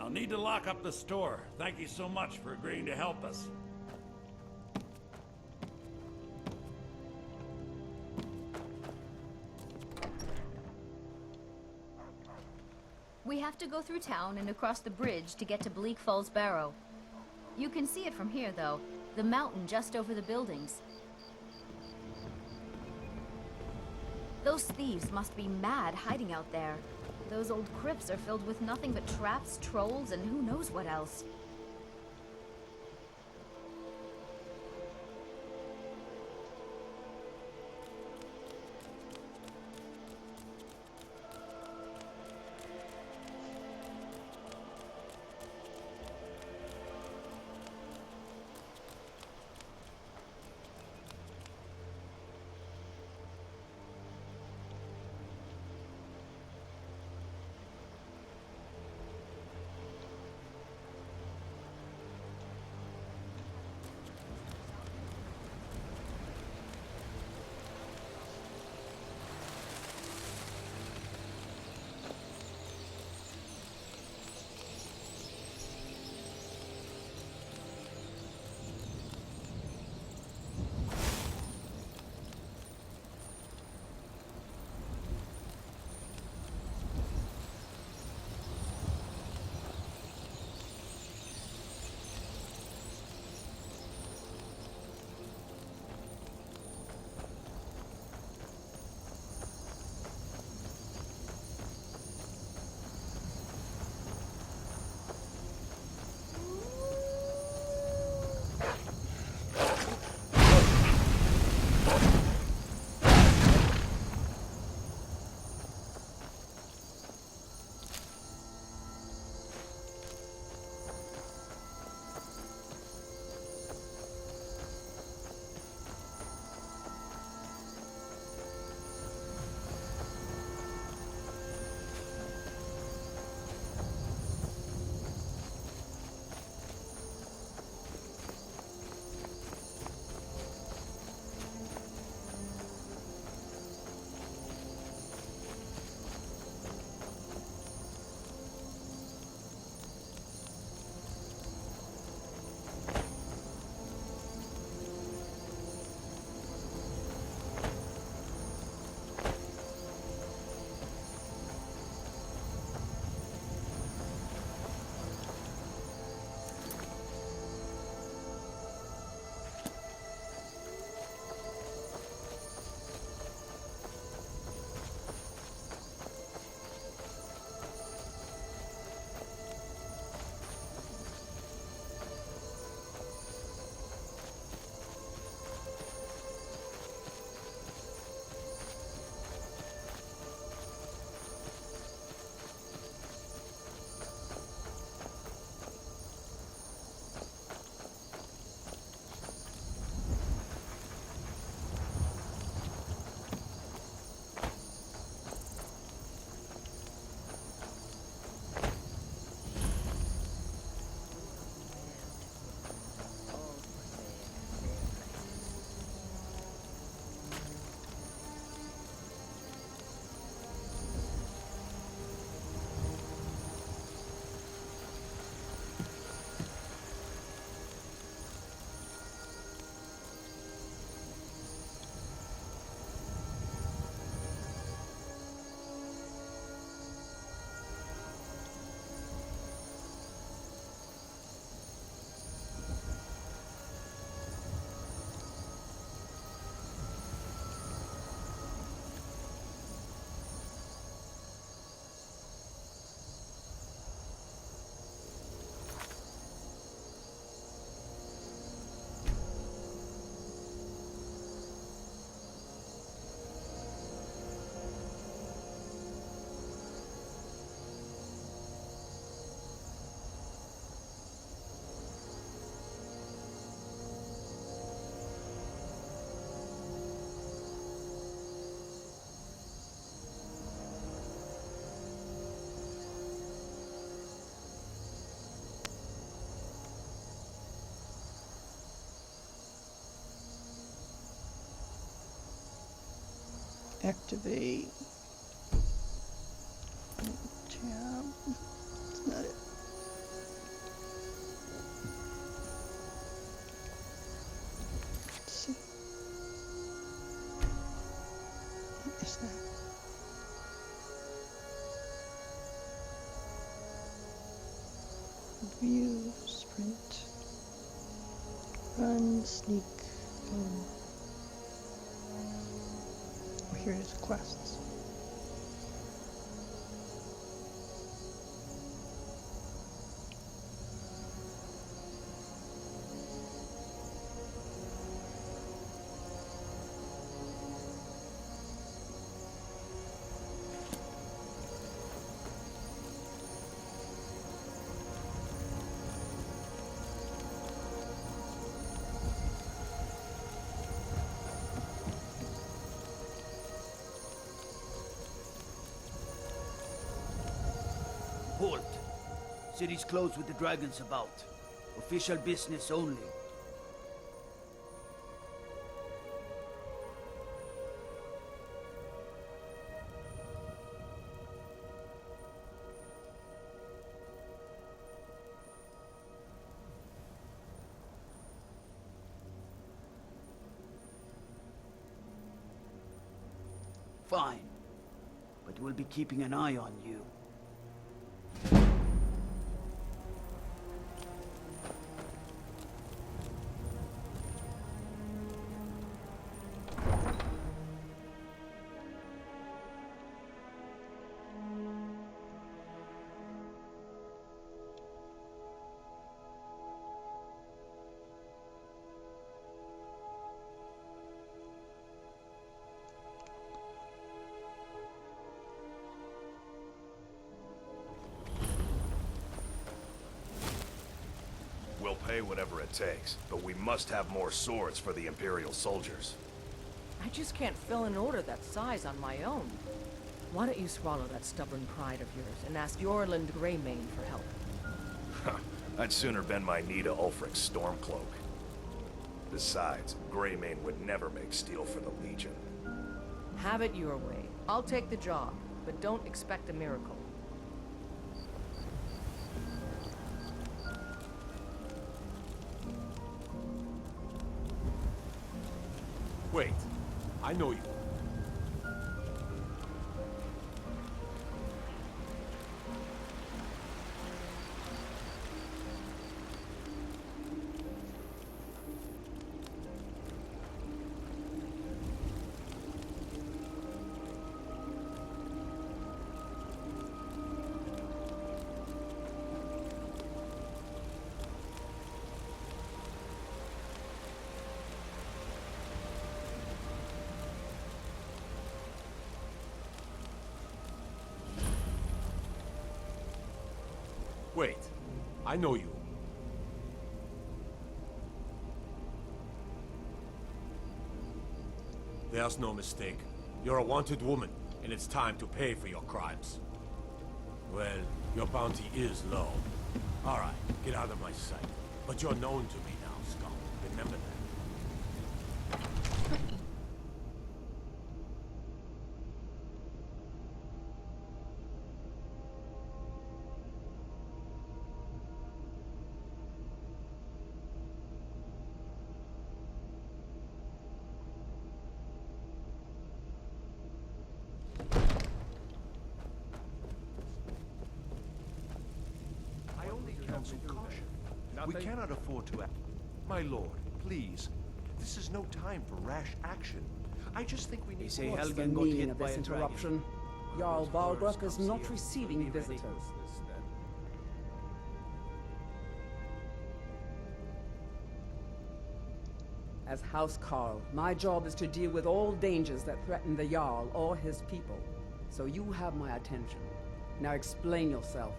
Speaker 9: I'll need to lock up the store. Thank you so much for agreeing to help us.
Speaker 5: We have to go through town and across the bridge to get to Bleak Falls Barrow. You can see it from here, though. The mountain just over the buildings. Those thieves must be mad hiding out there. Those old crypts are filled with nothing but traps, trolls, and who knows what else.
Speaker 14: activate. Tab. That's not it. Let's see. What is that? View, sprint, run, sneak, go. Oh, here it is, quests.
Speaker 4: Halt! City's closed with the dragons about. Official business only. Fine. But we'll be keeping an eye on you.
Speaker 2: We'll pay whatever it takes, but we must have more swords for the Imperial soldiers.
Speaker 7: I just can't fill an order that size on my own. Why don't you swallow that stubborn pride of yours and ask Yorland Greymane for help?
Speaker 2: I'd sooner bend my knee to Ulfric's Stormcloak. Besides, Greymane would never make steel for the Legion.
Speaker 7: Have it your way. I'll take the job, but don't expect a miracle.
Speaker 1: Wait, I know you. Wait, I know you. There's no mistake. You're a wanted woman, and it's time to pay for your crimes. Well, your bounty is low. All right, get out of my sight. But you're known to me now, Scum. Remember that.
Speaker 2: Caution. We cannot afford to act. My lord, please. This is no time for rash action. I just think we need...
Speaker 4: They say
Speaker 15: What's the
Speaker 4: Helgen got
Speaker 15: meaning
Speaker 4: hit
Speaker 15: of
Speaker 4: by
Speaker 15: this
Speaker 4: a dragon.
Speaker 15: interruption? Jarl Balgruuf is not receiving visitors. As House Carl, my job is to deal with all dangers that threaten the Jarl or his people. So you have my attention. Now explain yourself.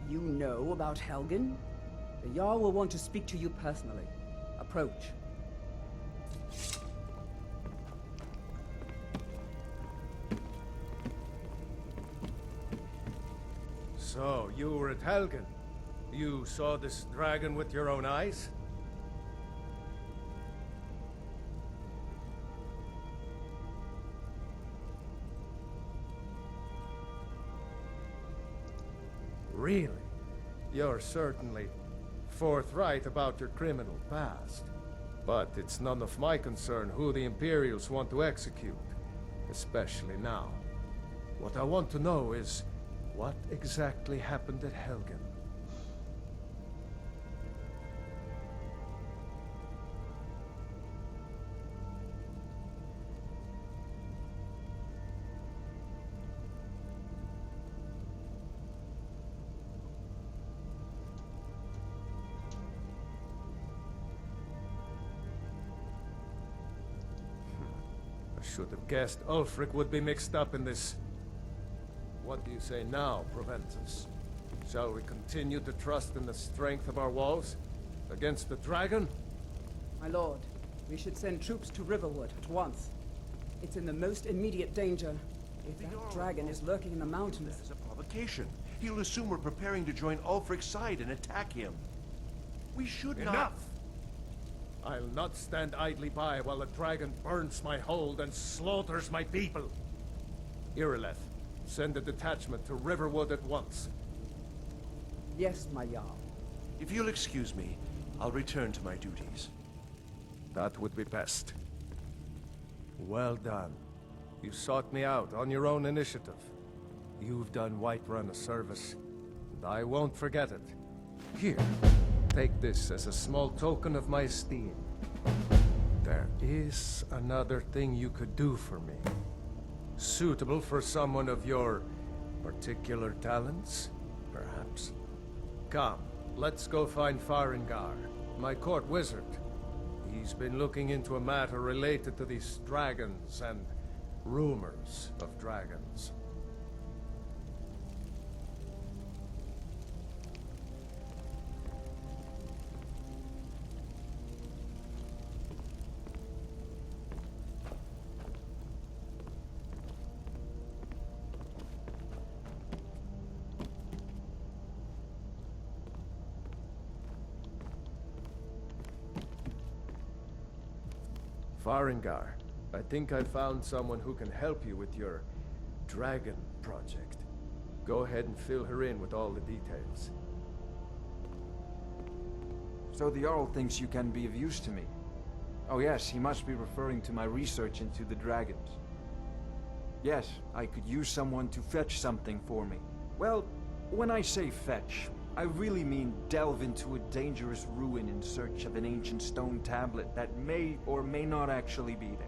Speaker 15: You know about Helgen? The Jarl will want to speak to you personally. Approach.
Speaker 1: So, you were at Helgen. You saw this dragon with your own eyes? Really? You're certainly forthright about your criminal past. But it's none of my concern who the Imperials want to execute, especially now. What I want to know is, what exactly happened at Helgen? Should have guessed Ulfric would be mixed up in this. What do you say now, Proventus? Shall we continue to trust in the strength of our walls against the dragon?
Speaker 15: My lord, we should send troops to Riverwood at once. It's in the most immediate danger. If that dragon is lurking in the mountains...
Speaker 2: As a provocation. He'll assume we're preparing to join Ulfric's side and attack him. We should not...
Speaker 1: Enough! I'll not stand idly by while the dragon burns my hold and slaughters my people. Irileth, send a detachment to Riverwood at once.
Speaker 15: Yes, my Jarl.
Speaker 2: If you'll excuse me, I'll return to my duties.
Speaker 1: That would be best. Well done. You sought me out on your own initiative. You've done Whiterun a service, and I won't forget it. Here. Take this as a small token of my esteem. There is another thing you could do for me. Suitable for someone of your particular talents, perhaps. Come, let's go find Farengar, my court wizard. He's been looking into a matter related to these dragons and rumors of dragons. Farengar, I think I found someone who can help you with your dragon project. Go ahead and fill her in with all the details.
Speaker 16: So the Jarl thinks you can be of use to me. Oh yes, he must be referring to my research into the dragons. Yes, I could use someone to fetch something for me. Well, when I say fetch, I really mean delve into a dangerous ruin in search of an ancient stone tablet that may or may not actually be there.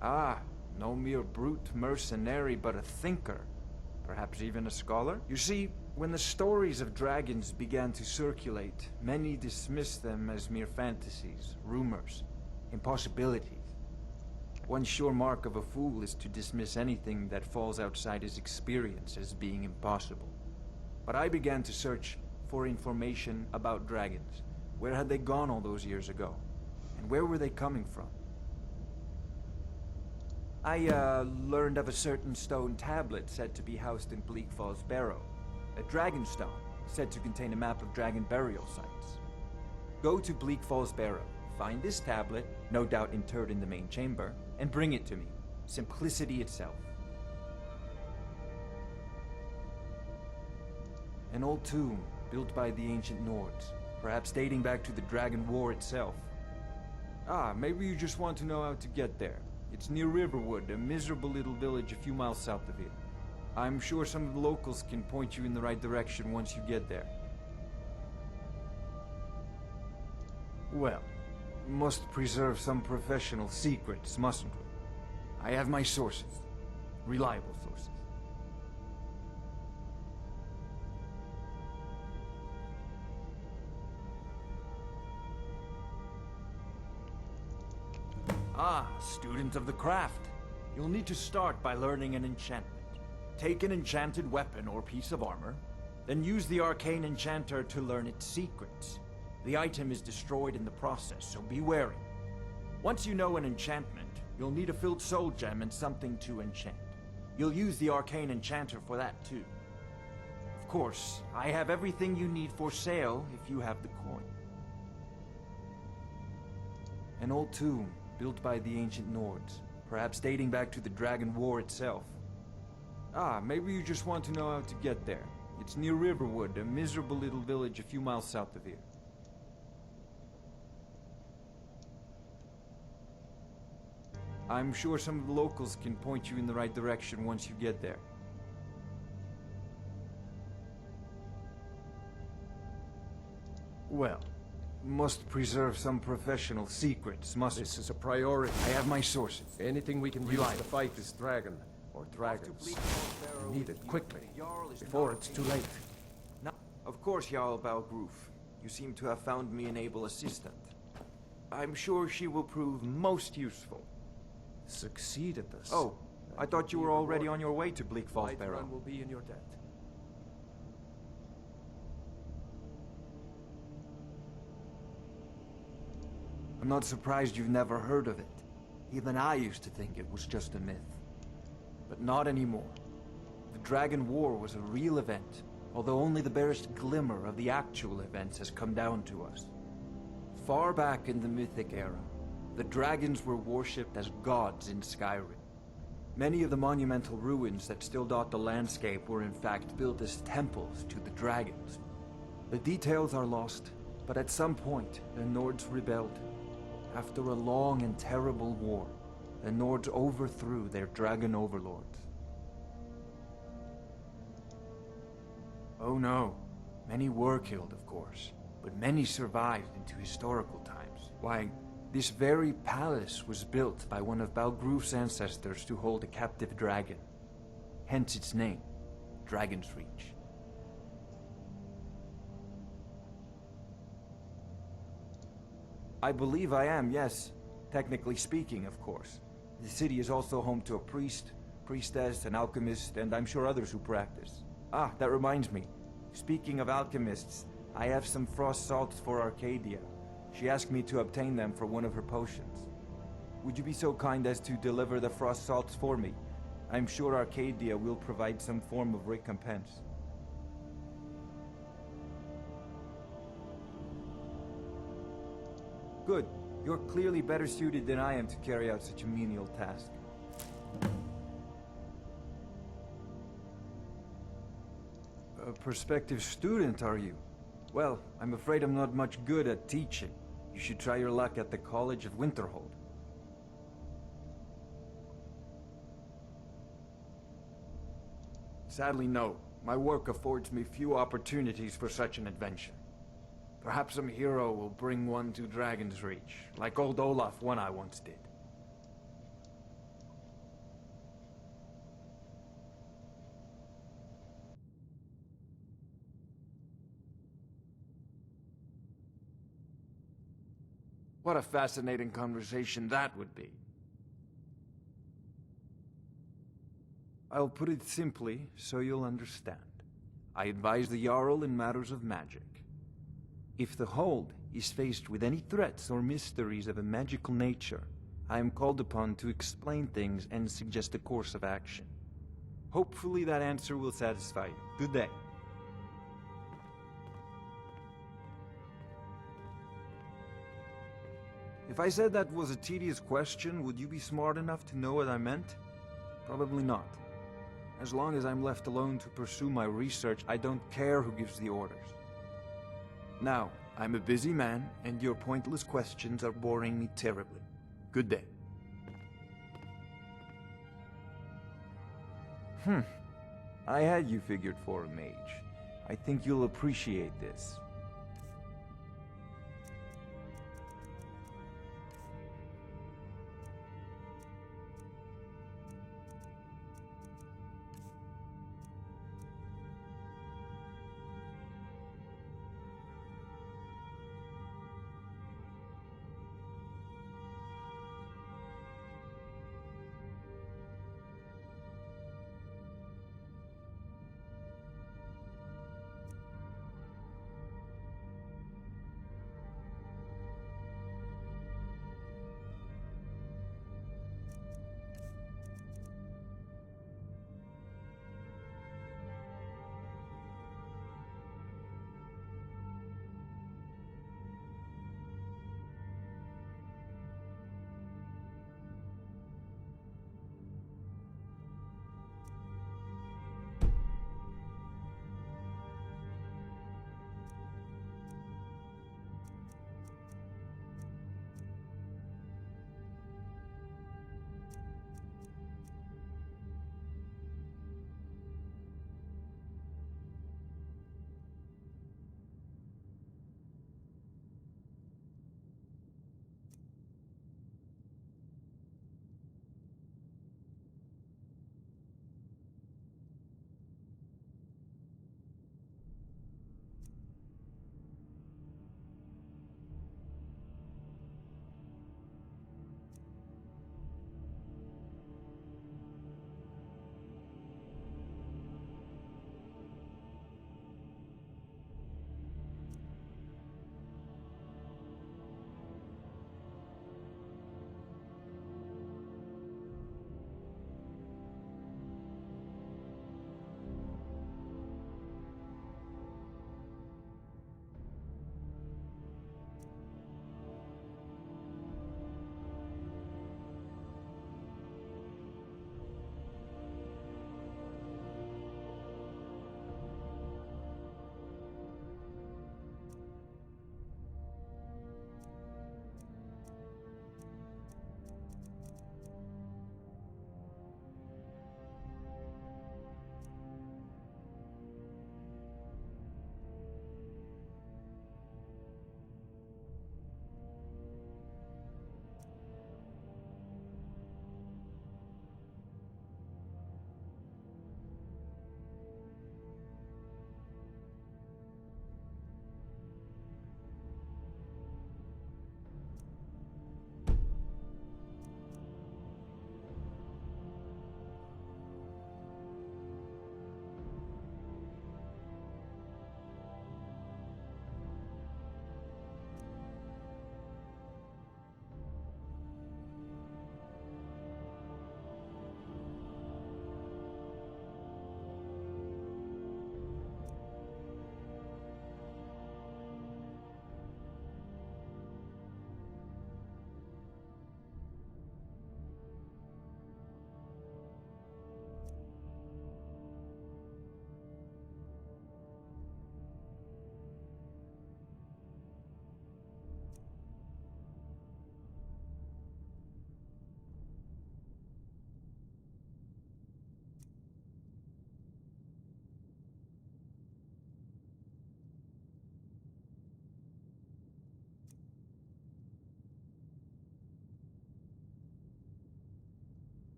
Speaker 16: Ah, no mere brute mercenary, but a thinker. Perhaps even a scholar? You see, when the stories of dragons began to circulate, many dismissed them as mere fantasies, rumors, impossibilities. One sure mark of a fool is to dismiss anything that falls outside his experience as being impossible. But I began to search for information about dragons. Where had they gone all those years ago? And where were they coming from? I learned of a certain stone tablet said to be housed in Bleak Falls Barrow. A dragon stone, said to contain a map of dragon burial sites. Go to Bleak Falls Barrow, find this tablet, no doubt interred in the main chamber, and bring it to me. Simplicity itself. An old tomb, built by the ancient Nords, perhaps dating back to the Dragon War itself. Ah, maybe you just want to know how to get there. It's near Riverwood, a miserable little village a few miles south of here. I'm sure some of the locals can point you in the right direction once you get there. Well, must preserve some professional secrets, mustn't we? I have my sources. Reliable sources. Ah, student of the craft. You'll need to start by learning an enchantment. Take an enchanted weapon or piece of armor, Then use the arcane enchanter to learn its secrets. The item is destroyed in the process, so be wary. Once you know an enchantment, you'll need a filled soul gem and something to enchant. You'll use the arcane enchanter for that too. Of course, I have everything you need for sale if you have the coin. An old tomb, built by the ancient Nords, perhaps dating back to the Dragon War itself. Ah, maybe you just want to know how to get there. It's near Riverwood, a miserable little village a few miles south of here. I'm sure some of the locals can point you in the right direction once you get there. Well, must preserve some professional secrets, must.
Speaker 1: This is a priority.
Speaker 16: I have my sources.
Speaker 1: Anything we can use to fight this dragon, or dragons. We need it quickly, before it's too late.
Speaker 16: No, of course, Jarl Balgroof. You seem to have found me an able assistant. I'm sure she will prove most useful.
Speaker 1: Succeed at this.
Speaker 16: Oh, I thought you were already on your way to Bleak Falls Barrow.
Speaker 1: Whiterun will be in your debt.
Speaker 16: I'm not surprised you've never heard of it. Even I used to think it was just a myth. But not anymore. The Dragon War was a real event, although only the barest glimmer of the actual events has come down to us. Far back in the Mythic era, the dragons were worshipped as gods in Skyrim. Many of the monumental ruins that still dot the landscape were in fact built as temples to the dragons. The details are lost, but at some point, the Nords rebelled. After a long and terrible war, the Nords overthrew their dragon overlords. Oh no, many were killed, of course, but many survived into historical times. Why, this very palace was built by one of Balgroof's ancestors to hold a captive dragon. Hence its name, Dragon's Reach. I believe I am, yes. Technically speaking, of course. The city is also home to a priest, priestess, an alchemist, and I'm sure others who practice. Ah, that reminds me. Speaking of alchemists, I have some frost salts for Arcadia. She asked me to obtain them for one of her potions. Would you be so kind as to deliver the frost salts for me? I'm sure Arcadia will provide some form of recompense. Good. You're clearly better suited than I am to carry out such a menial task. A prospective student, are you? Well, I'm afraid I'm not much good at teaching. You should try your luck at the College of Winterhold. Sadly, no. My work affords me few opportunities for such an adventure. Perhaps some hero will bring one to Dragon's Reach, like old Olaf one I once did. What a fascinating conversation that would be. I'll put it simply, so you'll understand. I advise the Jarl in matters of magic. If the Hold is faced with any threats or mysteries of a magical nature, I am called upon to explain things and suggest a course of action. Hopefully that answer will satisfy you. Good day. If I said that was a tedious question, would you be smart enough to know what I meant? Probably not. As long as I'm left alone to pursue my research, I don't care who gives the orders. Now, I'm a busy man, and your pointless questions are boring me terribly. Good day. I had you figured for a mage. I think you'll appreciate this.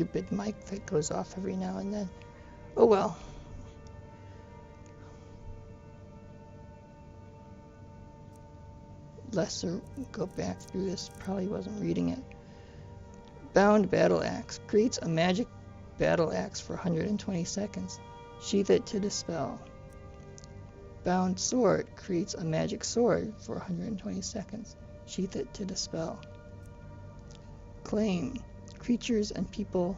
Speaker 14: stupid mic that goes off every now and then. Oh well. Lesser go back through this, probably wasn't reading it. Bound Battle Axe creates a magic battle axe for 120 seconds. Sheath it to dispel. Bound Sword creates a magic sword for 120 seconds. Sheath it to dispel. Claim. Creatures and people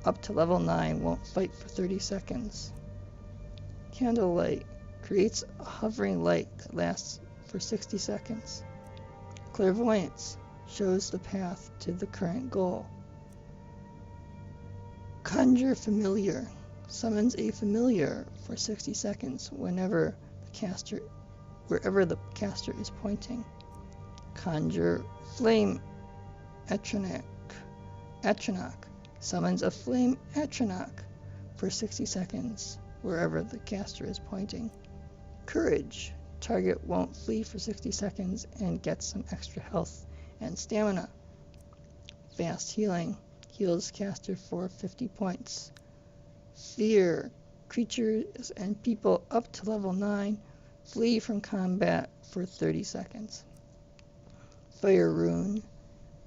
Speaker 14: up to level 9 won't fight for 30 seconds. Candlelight creates a hovering light that lasts for 60 seconds. Clairvoyance shows the path to the current goal. Conjure Familiar summons a familiar for 60 seconds wherever the caster is pointing. Conjure Flame Atronach summons a flame Atronach for 60 seconds wherever the caster is pointing. Courage. Target won't flee for 60 seconds and gets some extra health and stamina. Fast Healing heals caster for 50 points. Fear. Creatures and people up to level 9 flee from combat for 30 seconds. Fire Rune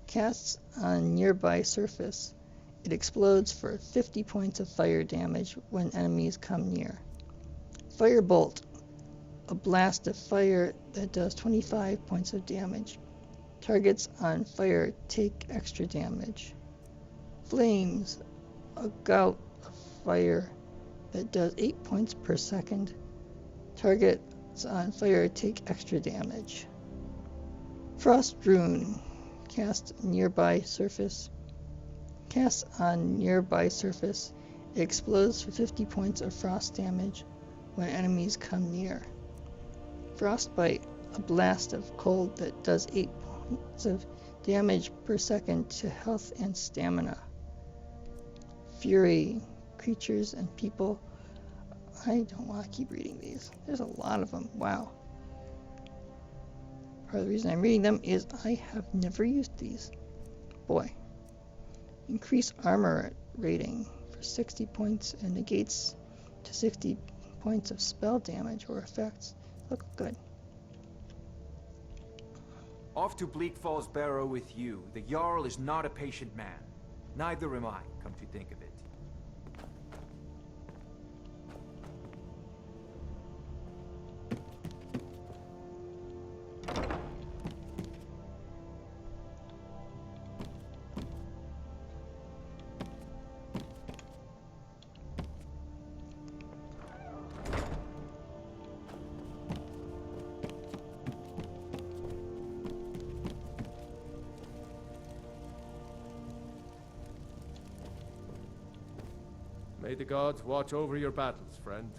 Speaker 14: casts on nearby surface. It explodes for 50 points of fire damage when enemies come near. Firebolt. A blast of fire that does 25 points of damage. Targets on fire take extra damage. Flames. A gout of fire that does 8 points per second. Targets on fire take extra damage. Frost Rune. Casts on nearby surface. It explodes for 50 points of frost damage when enemies come near. Frostbite. A blast of cold that does 8 points of damage per second to health and stamina. Fury. Creatures and people. I don't want to keep reading these. There's a lot of them. Wow. Part of the reason I'm reading them is I have never used these. Boy. Increase armor rating for 60 points and negates to 60 points of spell damage or effects. Look good.
Speaker 16: Off to Bleak Falls Barrow with you. The Jarl is not a patient man. Neither am I, come to think of it.
Speaker 1: May the gods watch over your battles, friend.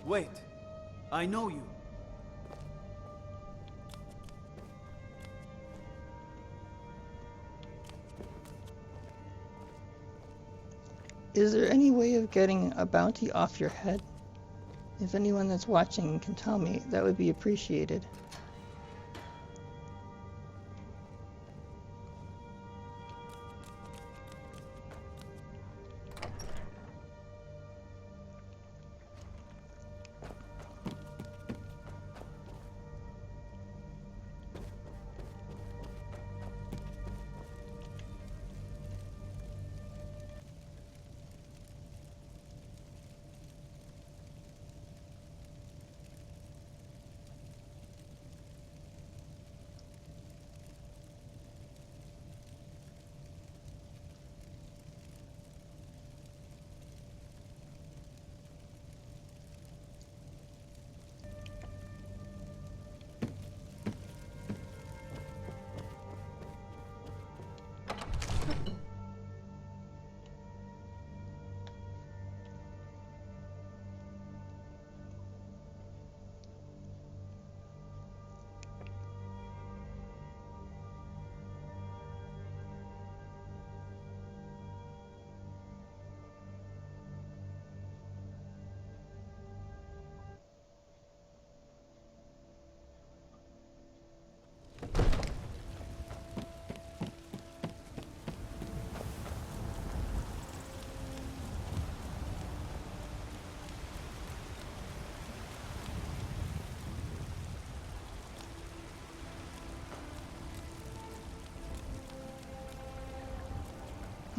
Speaker 10: Wait, I know you.
Speaker 14: Is there any way of getting a bounty off your head? If anyone that's watching can tell me, that would be appreciated.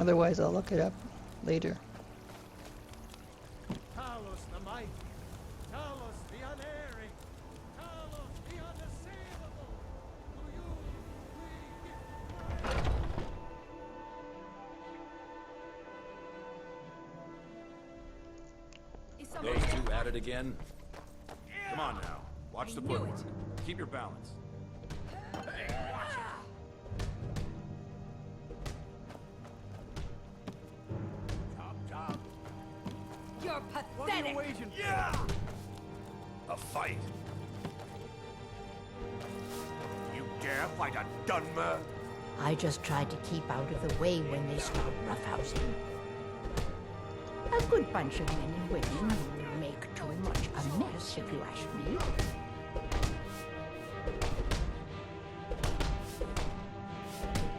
Speaker 14: Otherwise, I'll look it up later.
Speaker 1: Talos the mighty, Talos the unerring, Talos the unassailable. To you we give
Speaker 9: Those two at it again? Come on now. Watch the footwork. Keep your balance.
Speaker 5: You're pathetic!
Speaker 9: Yeah! A fight.
Speaker 6: You dare fight a Dunmer?
Speaker 17: I just tried to keep out of the way when they start roughhousing. A good bunch of men and women who make too much a mess, if you ask me.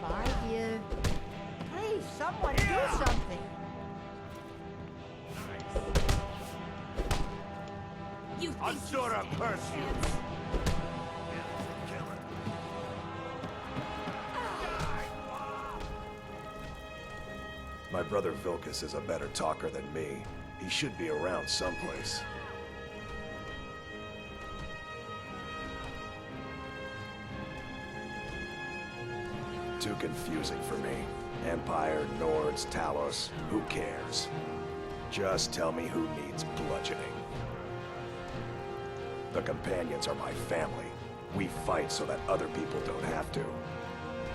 Speaker 17: Bye, dear. Please, someone do something.
Speaker 5: You think
Speaker 6: Azura curse you!
Speaker 2: My brother Vilcus is a better talker than me. He should be around someplace. Too confusing for me. Empire, Nords, Talos, who cares? Just tell me who needs bludgeoning. The Companions are my family. We fight so that other people don't have to.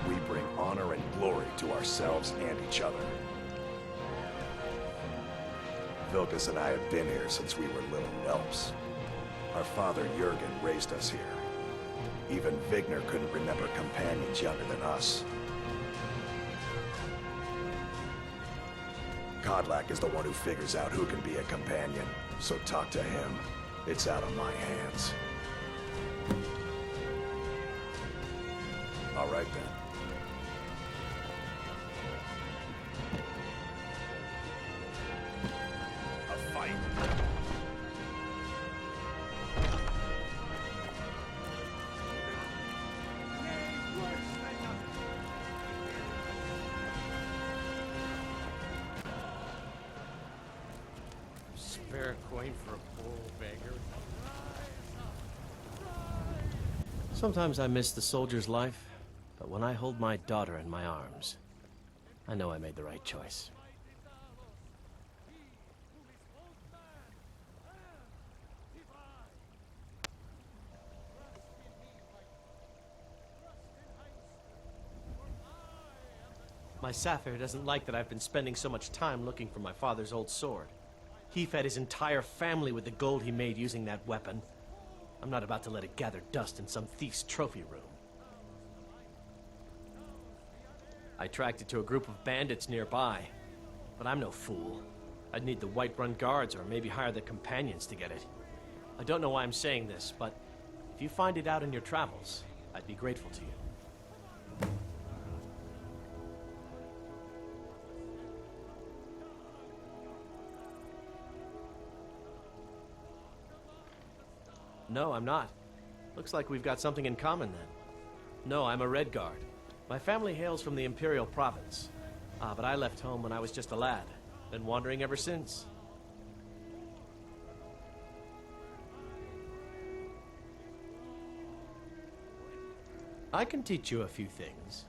Speaker 2: We bring honor and glory to ourselves and each other. Vilcus and I have been here since we were little whelps. Our father Jurgen raised us here. Even Vigner couldn't remember companions younger than us. Kodlak is the one who figures out who can be a companion, so talk to him. It's out of my hands. All right then.
Speaker 9: A fight.
Speaker 3: Spare coin for a poor old beggar. Sometimes I miss the soldier's life, but when I hold my daughter in my arms, I know I made the right choice. My Sapphire doesn't like that I've been spending so much time looking for my father's old sword. He fed his entire family with the gold he made using that weapon. I'm not about to let it gather dust in some thief's trophy room. I tracked it to a group of bandits nearby, but I'm no fool. I'd need the Whiterun Guards or maybe hire the Companions to get it. I don't know why I'm saying this, but if you find it out in your travels, I'd be grateful to you. No, I'm not. Looks like we've got something in common then. No, I'm a Red Guard. My family hails from the Imperial Province. But I left home when I was just a lad. Been wandering ever since. I can teach you a few things.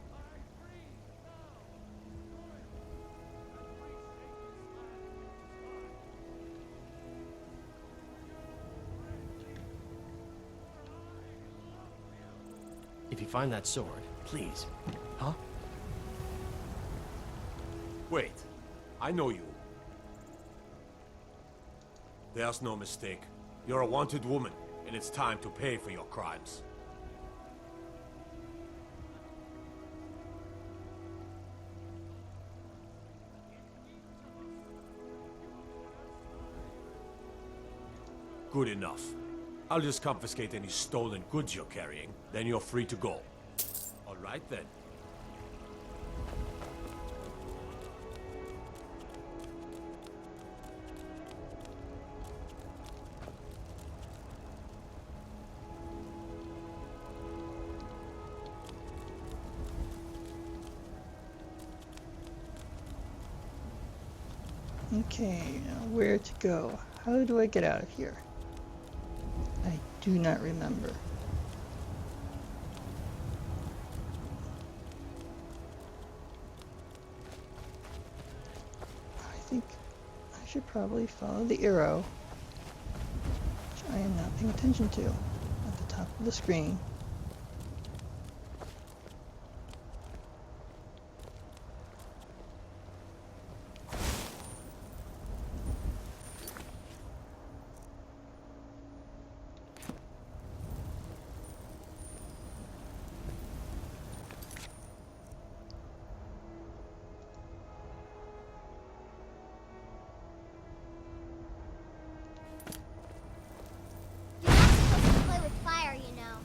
Speaker 3: If you find that sword, please. Huh?
Speaker 18: Wait. I know you. There's no mistake. You're a wanted woman, and it's time to pay for your crimes. Good enough. I'll just confiscate any stolen goods you're carrying, then you're free to go. All right, then.
Speaker 14: Okay, now where to go? How do I get out of here? I do not remember. I think I should probably follow the arrow, which I am not paying attention to, at the top of the screen.
Speaker 13: Play with fire, you know.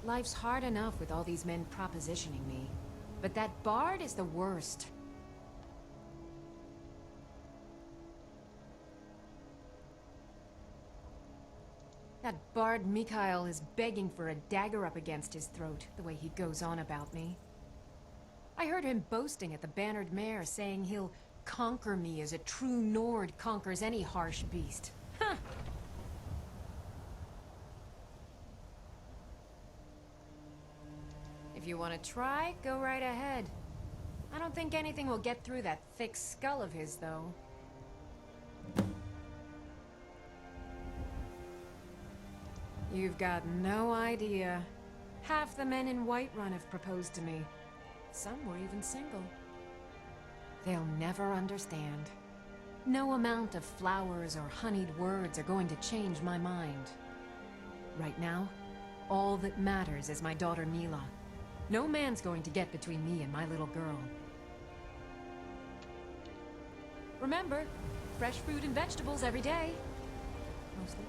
Speaker 8: Life's hard enough with all these men propositioning me. But that bard is the worst. That bard Mikhail is begging for a dagger up against his throat, the way he goes on about me. I heard him boasting at the Bannered Mare, saying he'll conquer me as a true Nord conquers any harsh beast. Huh! If you want to try, go right ahead. I don't think anything will get through that thick skull of his, though. You've got no idea. Half the men in Whiterun have proposed to me. Some were even single. They'll never understand. No amount of flowers or honeyed words are going to change my mind. Right now, all that matters is my daughter Mila. No man's going to get between me and my little girl. Remember, fresh fruit and vegetables every day. Mostly.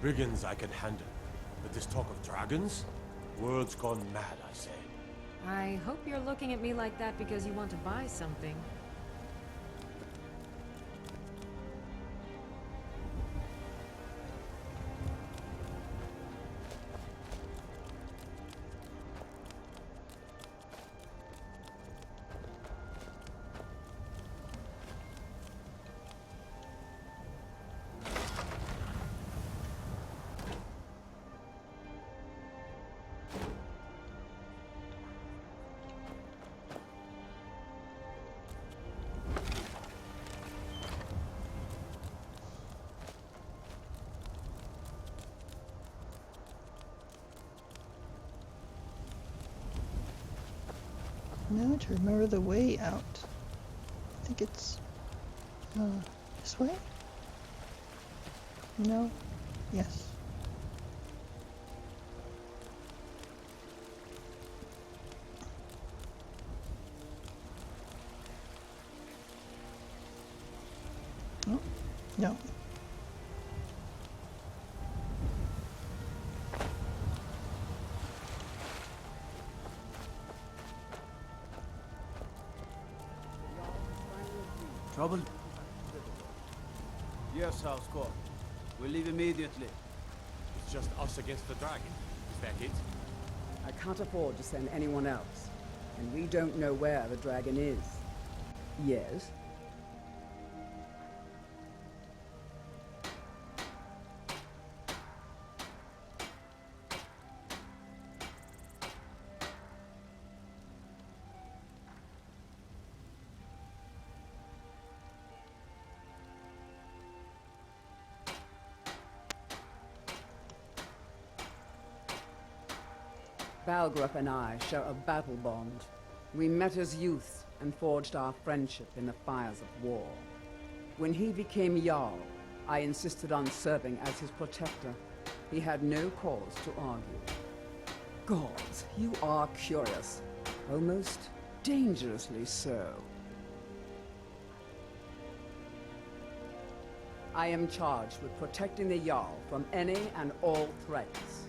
Speaker 18: Brigands I can handle, but this talk of dragons? World's gone mad, I say.
Speaker 8: I hope you're looking at me like that because you want to buy something.
Speaker 14: Now to remember the way out. I think it's this way? No? Yes. Oh, no.
Speaker 19: Trouble?
Speaker 20: Yes, House Court. We'll leave immediately.
Speaker 18: It's just us against the dragon. Is that it?
Speaker 15: I can't afford to send anyone else. And we don't know where the dragon is. Yes? Balgrup and I share a battle bond. We met as youths and forged our friendship in the fires of war. When he became Jarl, I insisted on serving as his protector. He had no cause to argue. Gods, you are curious. Almost dangerously so. I am charged with protecting the Jarl from any and all threats.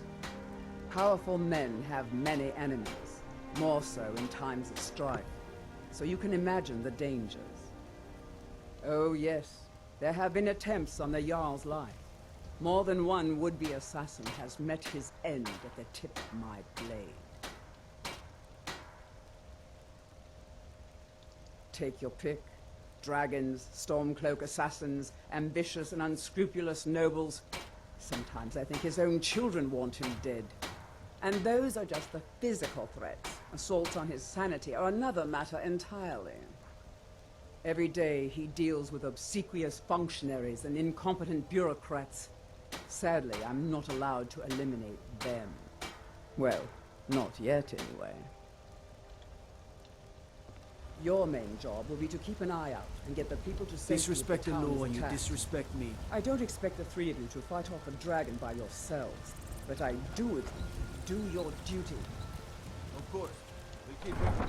Speaker 15: Powerful men have many enemies, more so in times of strife, so you can imagine the dangers. Oh yes, there have been attempts on the Jarl's life. More than one would-be assassin has met his end at the tip of my blade. Take your pick. Dragons, Stormcloak assassins, ambitious and unscrupulous nobles. Sometimes I think his own children want him dead. And those are just the physical threats. Assaults on his sanity are another matter entirely. Every day he deals with obsequious functionaries and incompetent bureaucrats. Sadly, I'm not allowed to eliminate them. Well, not yet anyway. Your main job will be to keep an eye out and get the people to safety.
Speaker 20: Disrespect the law and you disrespect me.
Speaker 15: I don't expect the three of you to fight off a dragon by yourselves, but I do it. Do your duty.
Speaker 20: Of course. We keep it.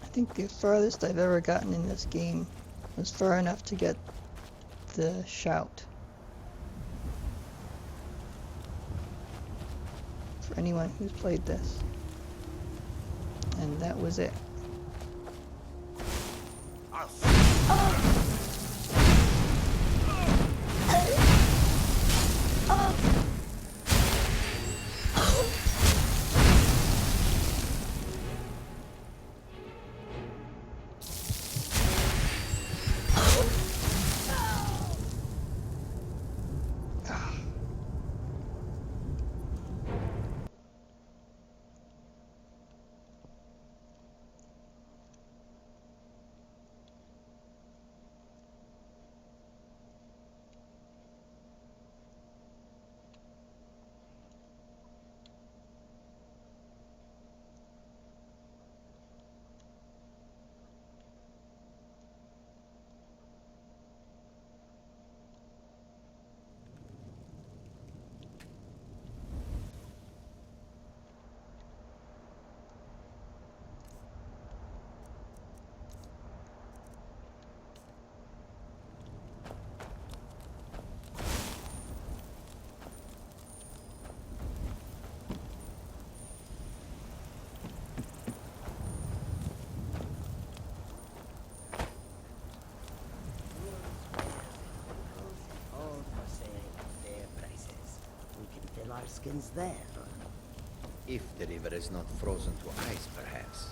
Speaker 14: I think the farthest I've ever gotten in this game was far enough to get the shout. For anyone who's played this. And that was it.
Speaker 19: Baskins there. If the river is not frozen to ice, perhaps.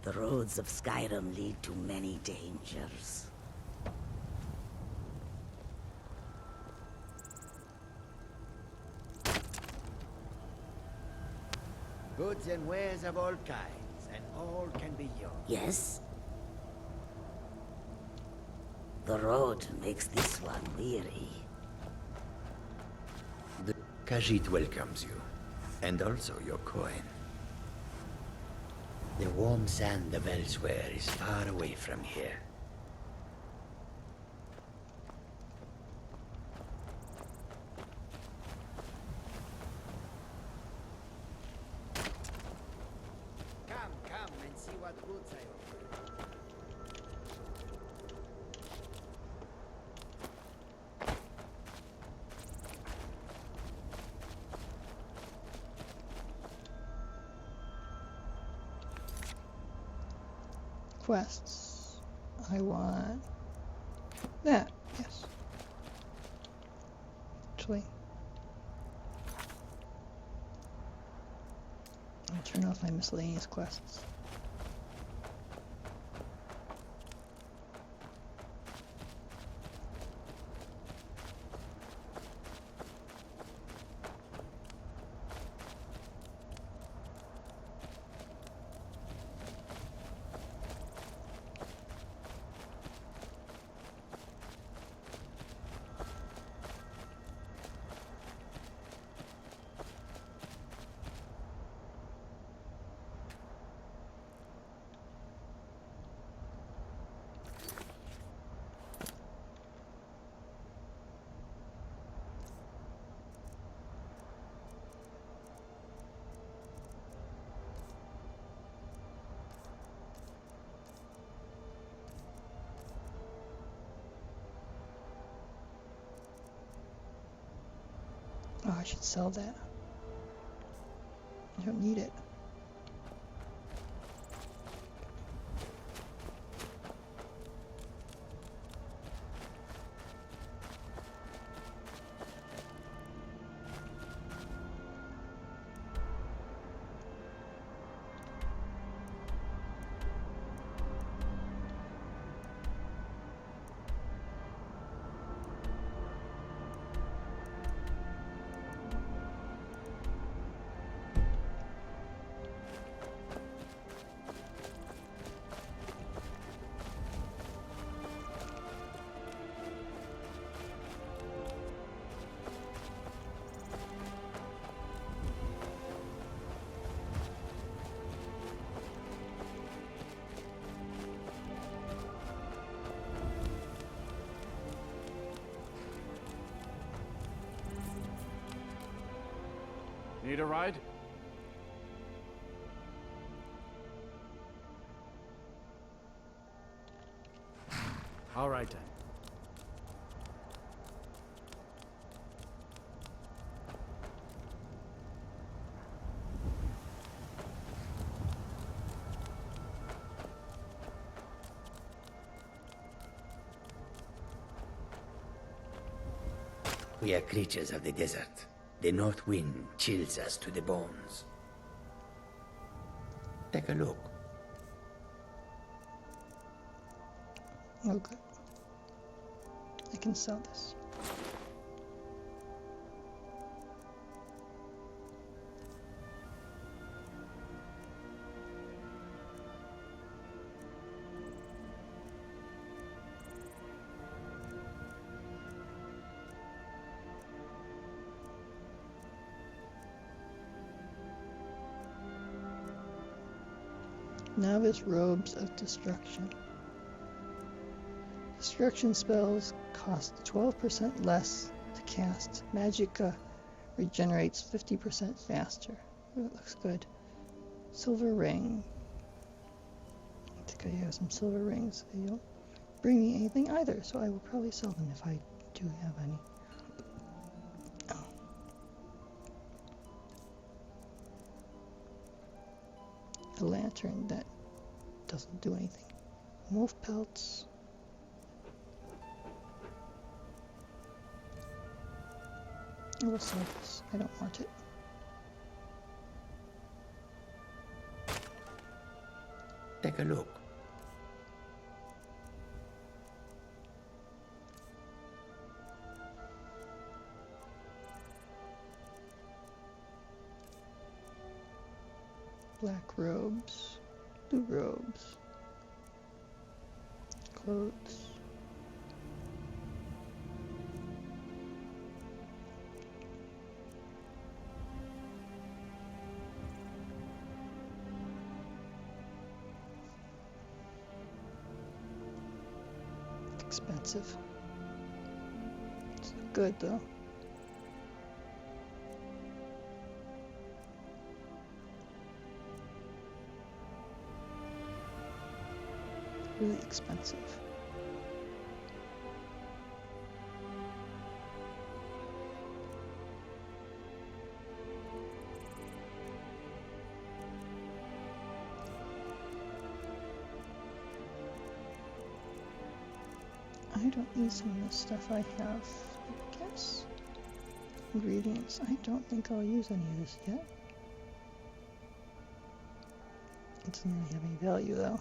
Speaker 19: The roads of Skyrim lead to many dangers. Goods and wares of all kinds, and all can be yours. Yes? The road makes this one weary. The Khajiit welcomes you, and also your coin. The warm sand of elsewhere is far away from here. Come and see what goods I offer.
Speaker 14: Quests. I want that. Yes. Actually, I'll turn off my miscellaneous quests. Oh, I should sell that. I don't need it.
Speaker 19: Need a ride? All right then. We are creatures of the desert. The north wind chills us to the bones. Take a look.
Speaker 14: Oh, good. I can sell this. Novice Robes of Destruction. Destruction spells cost 12% less to cast. Magicka regenerates 50% faster. Ooh, it looks good. Silver ring. I think I have some silver rings. They don't bring me anything either, so I will probably sell them if I do have any. Oh. A lantern that doesn't do anything. Wolf pelts. We'll sell this. I don't want it.
Speaker 19: Take a look.
Speaker 14: Black robes, blue robes, clothes. Expensive. It's good though. Really expensive. I don't need some of the stuff I have, I guess. Ingredients. I don't think I'll use any of this yet. It doesn't really have any value though.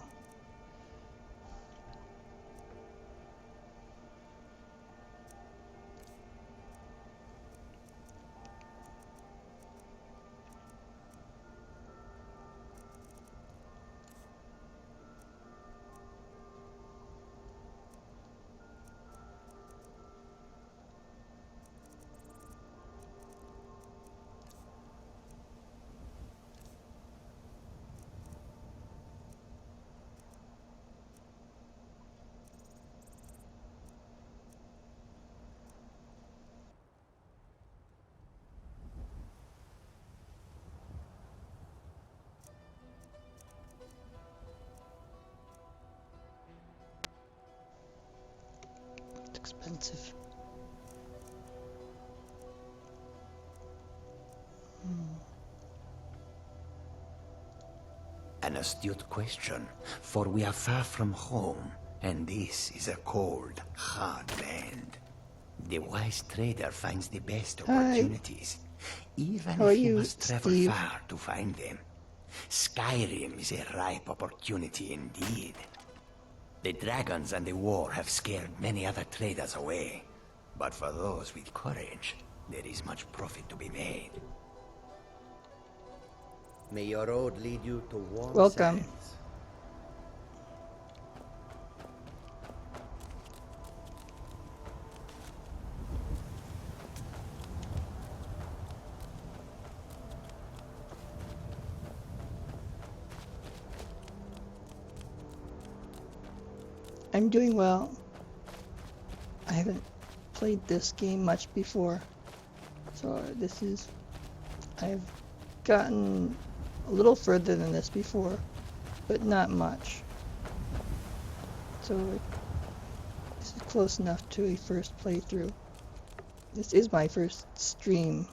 Speaker 14: Expensive.
Speaker 19: An astute question, for we are far from home, and this is a cold, hard land. The wise trader finds the best opportunities, even if he must travel far to find them. Skyrim is a ripe opportunity indeed. The dragons and the war have scared many other traders away. But for those with courage, there is much profit to be made. May your road lead you to warm sands.
Speaker 14: I'm doing well. I haven't played this game much before, so I've gotten a little further than this before, but not much. So this is close enough to a first playthrough. This is my first stream.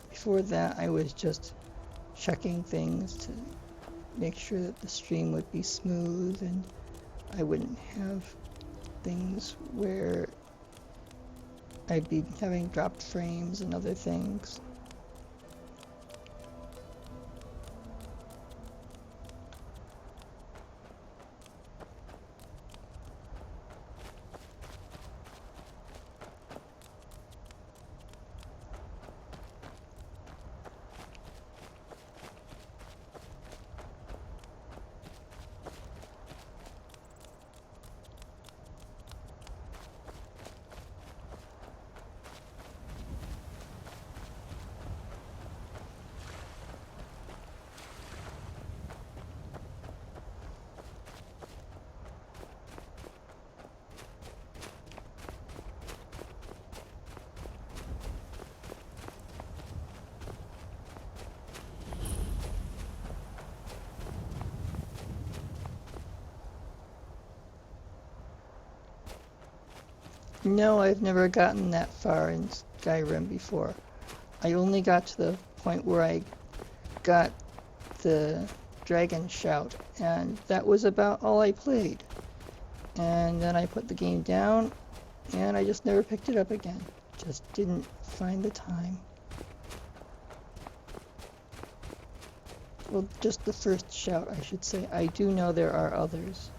Speaker 14: Before that, I was just checking things to make sure that the stream would be smooth and I wouldn't have things where I'd be having dropped frames and other things. No, I've never gotten that far in Skyrim before. I only got to the point where I got the dragon shout, and that was about all I played. And then I put the game down, and I just never picked it up again. Just didn't find the time. Well, just the first shout, I should say. I do know there are others.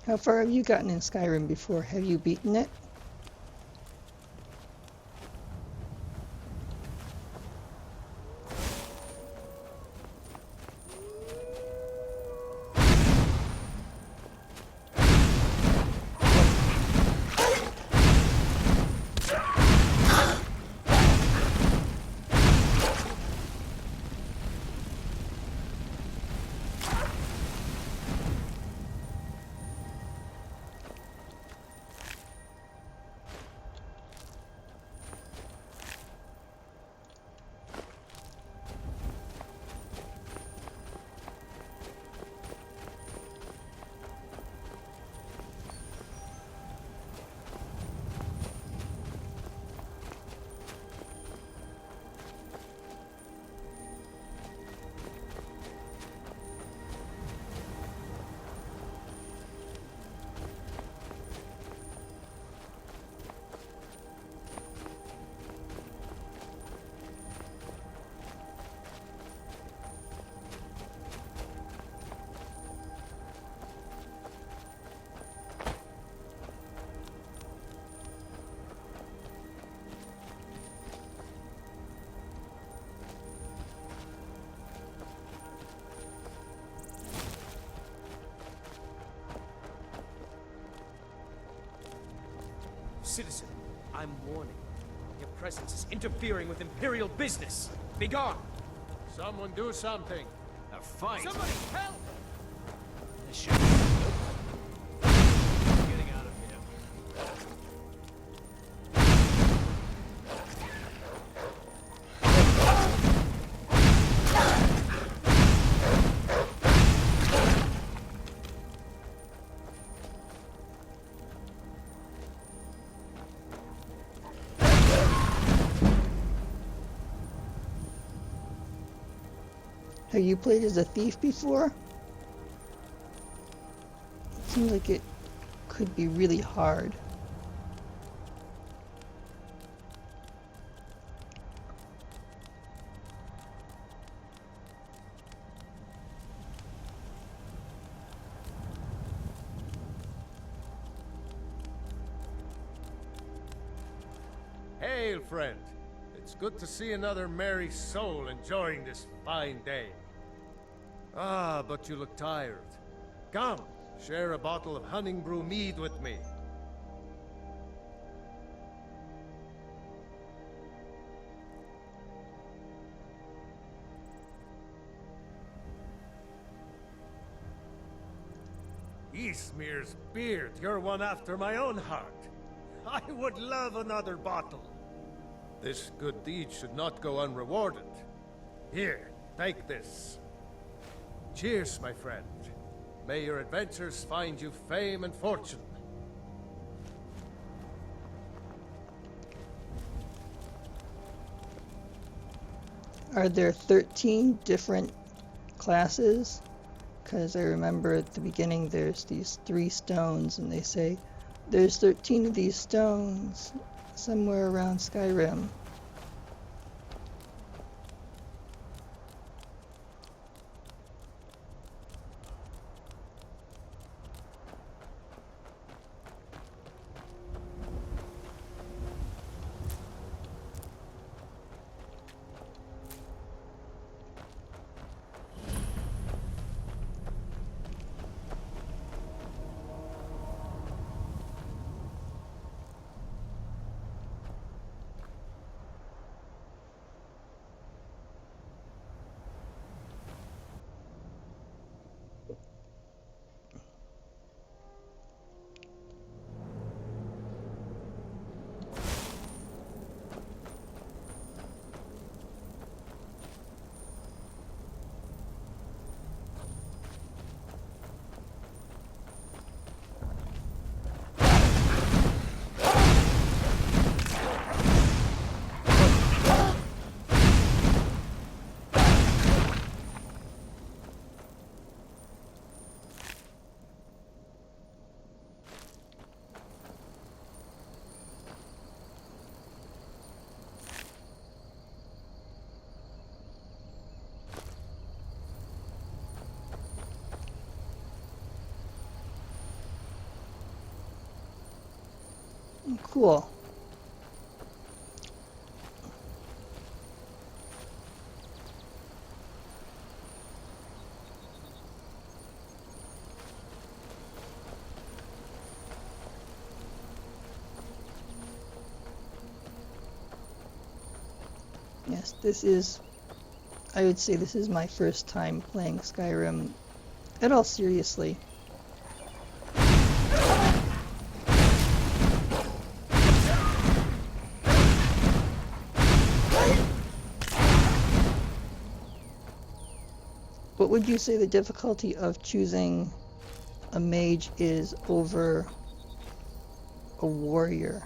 Speaker 14: How far have you gotten in Skyrim before? Have you beaten it?
Speaker 11: Citizen, I'm warning. Your presence is interfering with Imperial business. Be gone!
Speaker 1: Someone do something.
Speaker 11: A fight!
Speaker 3: Somebody help!
Speaker 11: This should
Speaker 3: Getting out of here.
Speaker 14: Have you played as a thief before? It seems like it could be really hard.
Speaker 1: Hail, friend. It's good to see another merry soul enjoying this fine day. Ah, but you look tired. Come, share a bottle of honey brew mead with me. Eastmere's beard, you're one after my own heart. I would love another bottle. This good deed should not go unrewarded. Here, take this. Cheers, my friend. May your adventures find you fame and fortune.
Speaker 14: Are there 13 different classes? Because I remember at the beginning there's these 3 stones, and they say there's 13 of these stones somewhere around Skyrim. cool. Yes, this is, I would say this is my first time playing Skyrim at all seriously. What would you say the difficulty of choosing a mage is over a warrior?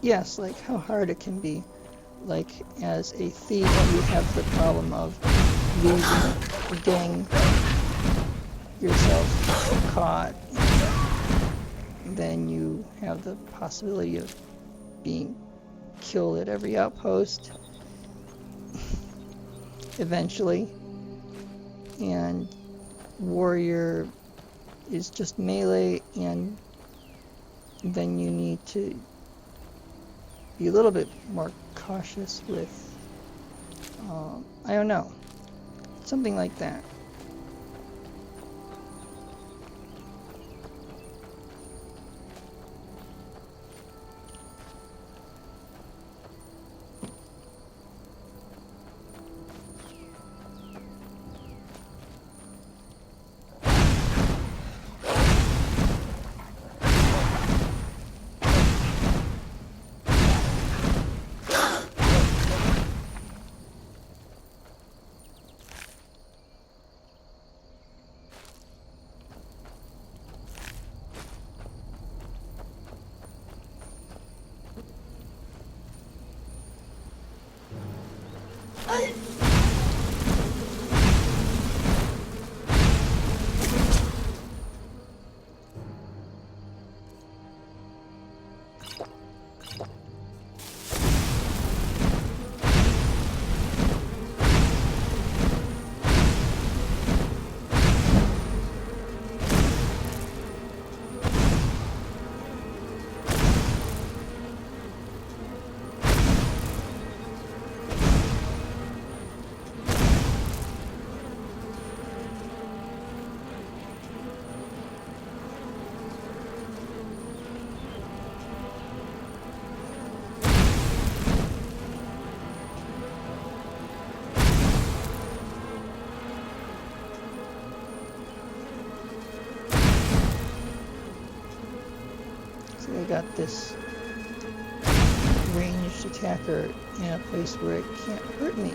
Speaker 14: Yes, like how hard it can be. Like as a thief, you have the problem of losing, getting yourself caught. Then you have the possibility of being killed at every outpost eventually. And warrior is just melee, and then you need to be a little bit more cautious with, I don't know, something like that. I got this ranged attacker in a place where it can't hurt me.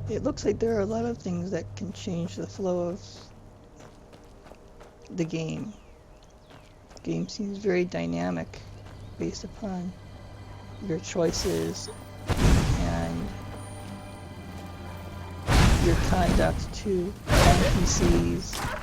Speaker 14: It looks like there are a lot of things that can change the flow of the game. The game seems very dynamic based upon your choices and your conduct to NPCs.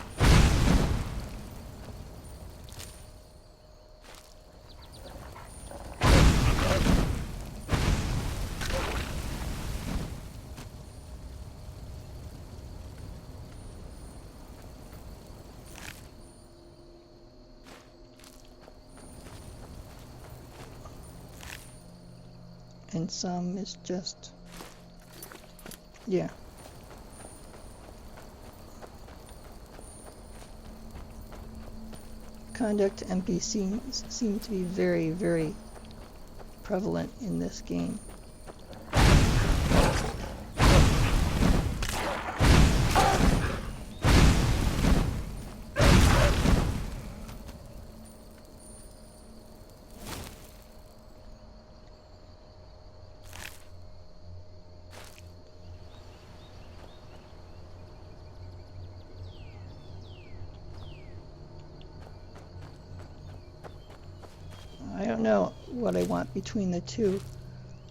Speaker 14: And some is just, yeah. Conduct NPCs seem to be very, very prevalent in this game. I don't know what I want between the two.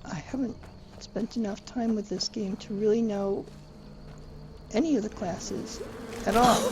Speaker 14: I haven't spent enough time with this game to really know any of the classes at all.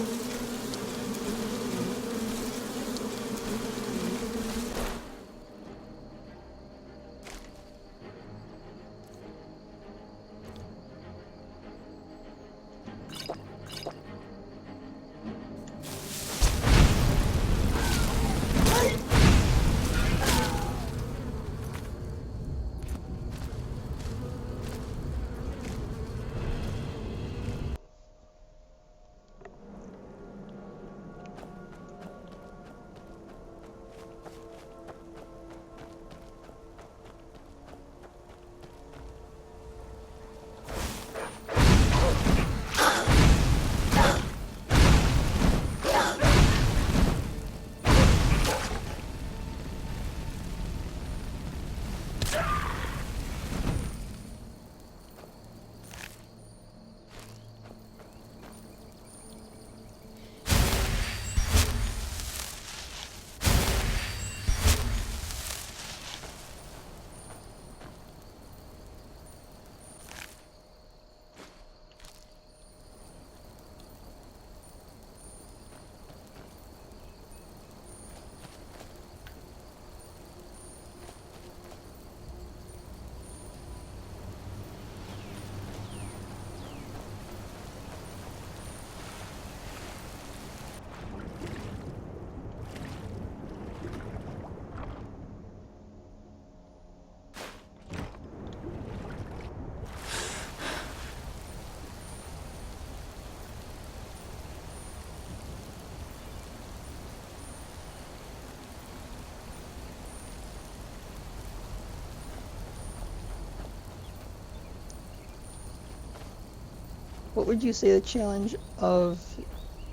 Speaker 14: What would you say the challenge of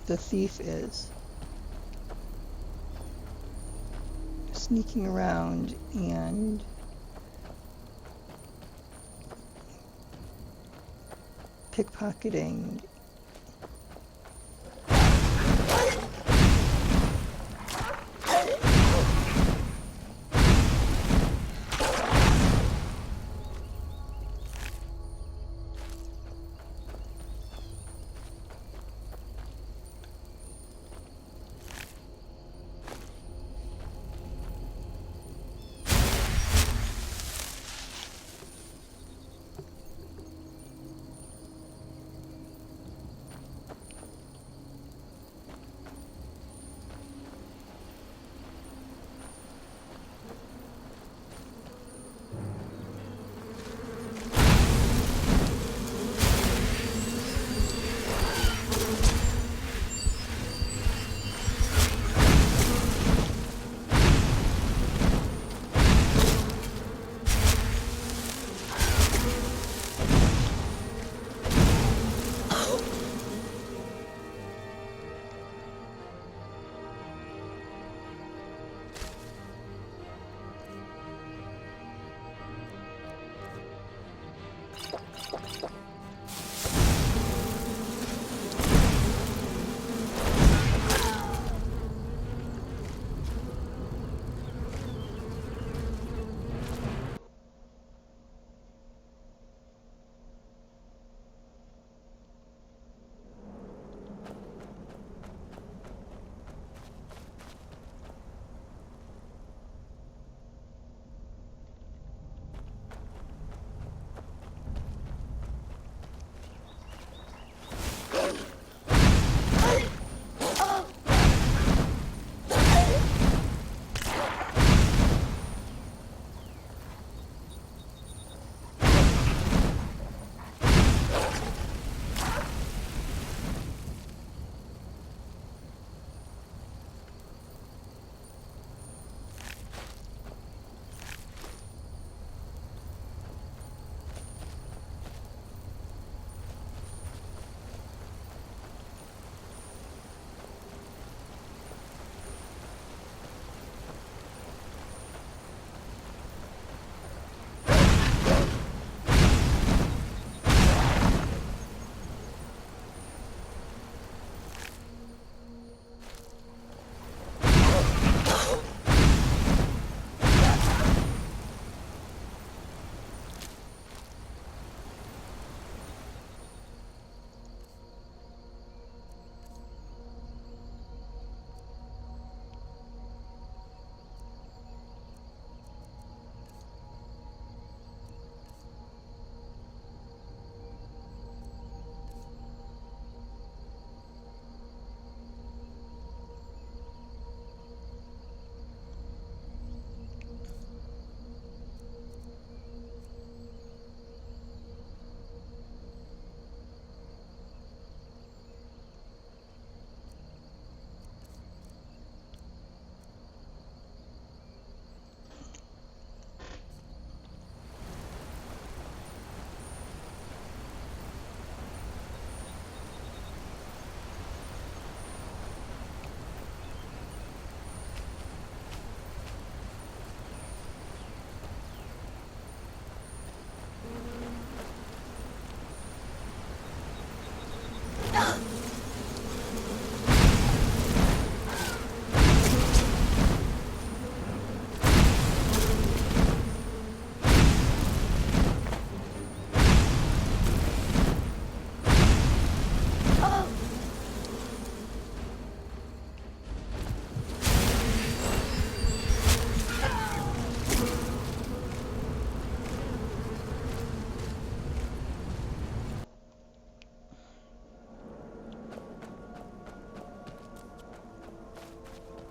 Speaker 14: the thief is? Sneaking around and pickpocketing.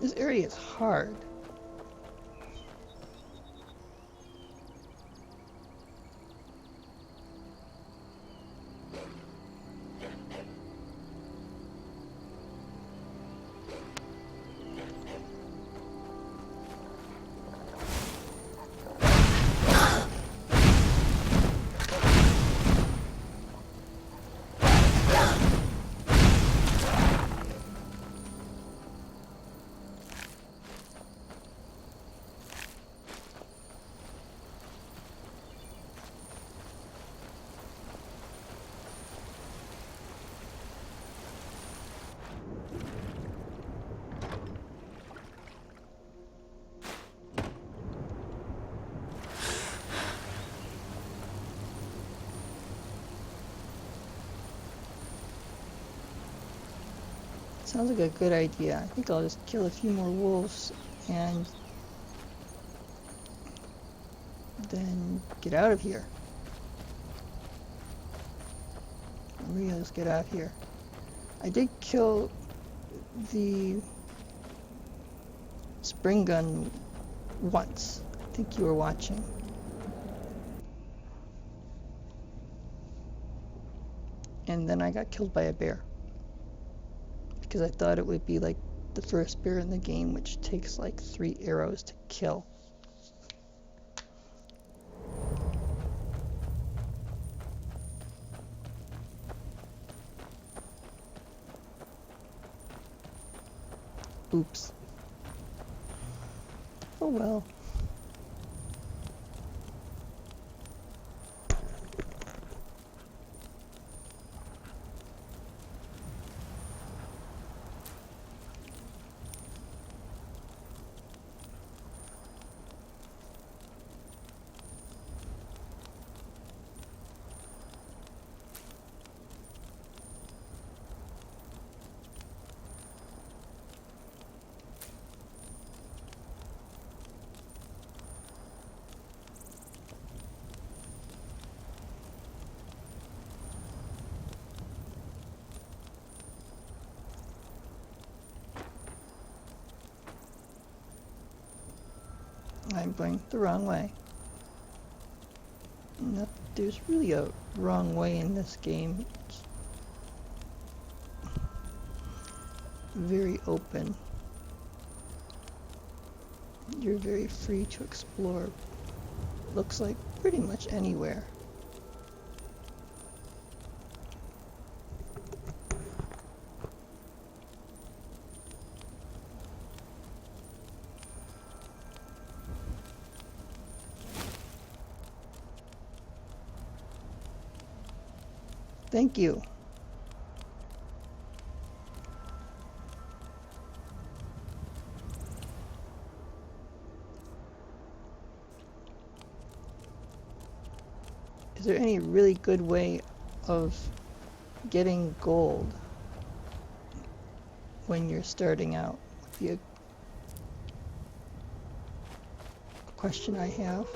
Speaker 14: This area is hard. Sounds like a good idea. I think I'll just kill a few more wolves and then get out of here. Maybe I'll just get out here. I did kill the spring gun once. I think you were watching. And then I got killed by a bear. Because I thought it would be like the first bear in the game, which takes like 3 arrows to kill. Oops. Oh well. I'm going the wrong way. There's really a wrong way in this game. It's very open. You're very free to explore. Looks like pretty much anywhere. Thank you. Is there any really good way of getting gold when you're starting out? Would be a question I have.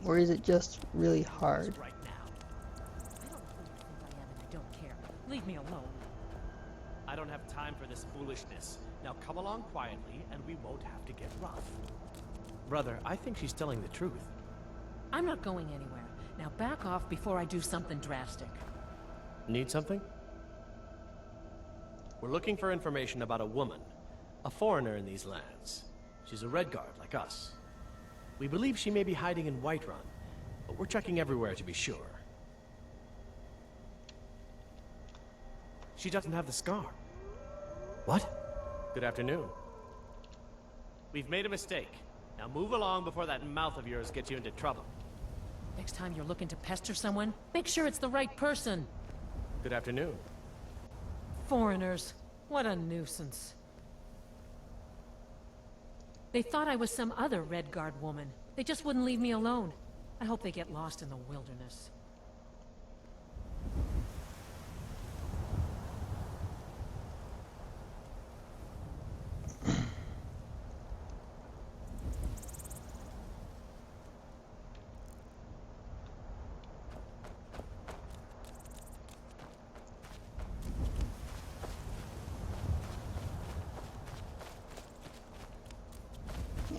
Speaker 14: Or is it just really hard?
Speaker 3: Leave me alone. I don't have time for this foolishness. Now come along quietly, and we won't have to get rough. Brother, I think she's telling the truth.
Speaker 8: I'm not going anywhere. Now back off before I do something drastic.
Speaker 3: Need something? We're looking for information about a woman, a foreigner in these lands. She's a Redguard like us. We believe she may be hiding in Whiterun, but we're checking everywhere to be sure. She doesn't have the scar. What? Good afternoon. We've made a mistake. Now move along before that mouth of yours gets you into trouble.
Speaker 8: Next time you're looking to pester someone, make sure it's the right person.
Speaker 3: Good afternoon.
Speaker 8: Foreigners. What a nuisance. They thought I was some other Redguard woman. They just wouldn't leave me alone. I hope they get lost in the wilderness.